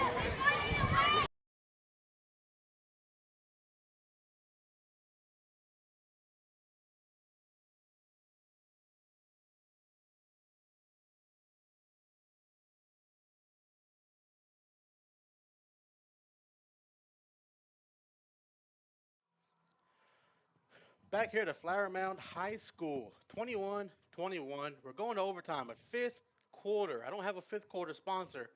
back here at Flower Mound High School. 21-21. We're going to overtime, a fifth quarter. I don't have a fifth quarter sponsor.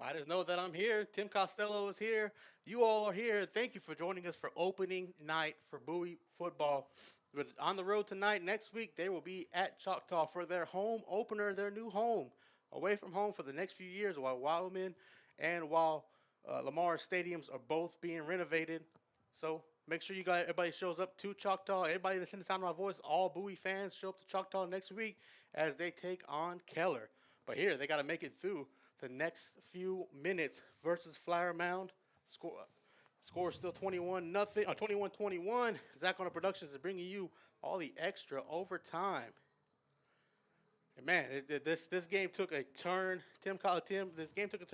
I just know that I'm here. Tim Costello is here. You all are here. Thank you for joining us for opening night for Bowie football. But on the road tonight, next week, they will be at Choctaw for their home opener, their new home, away from home for the next few years while Wildman and while Lamar stadiums are both being renovated. So make sure you guys, everybody shows up to Choctaw. Everybody that's in the sound of my voice, all Bowie fans, show up to Choctaw next week as they take on Keller. But here, they got to make it through the next few minutes versus Flower Mound. Score is still 21-21. Zach on the Productions is bringing you all the extra overtime. And man, this game took a turn. This game took a turn.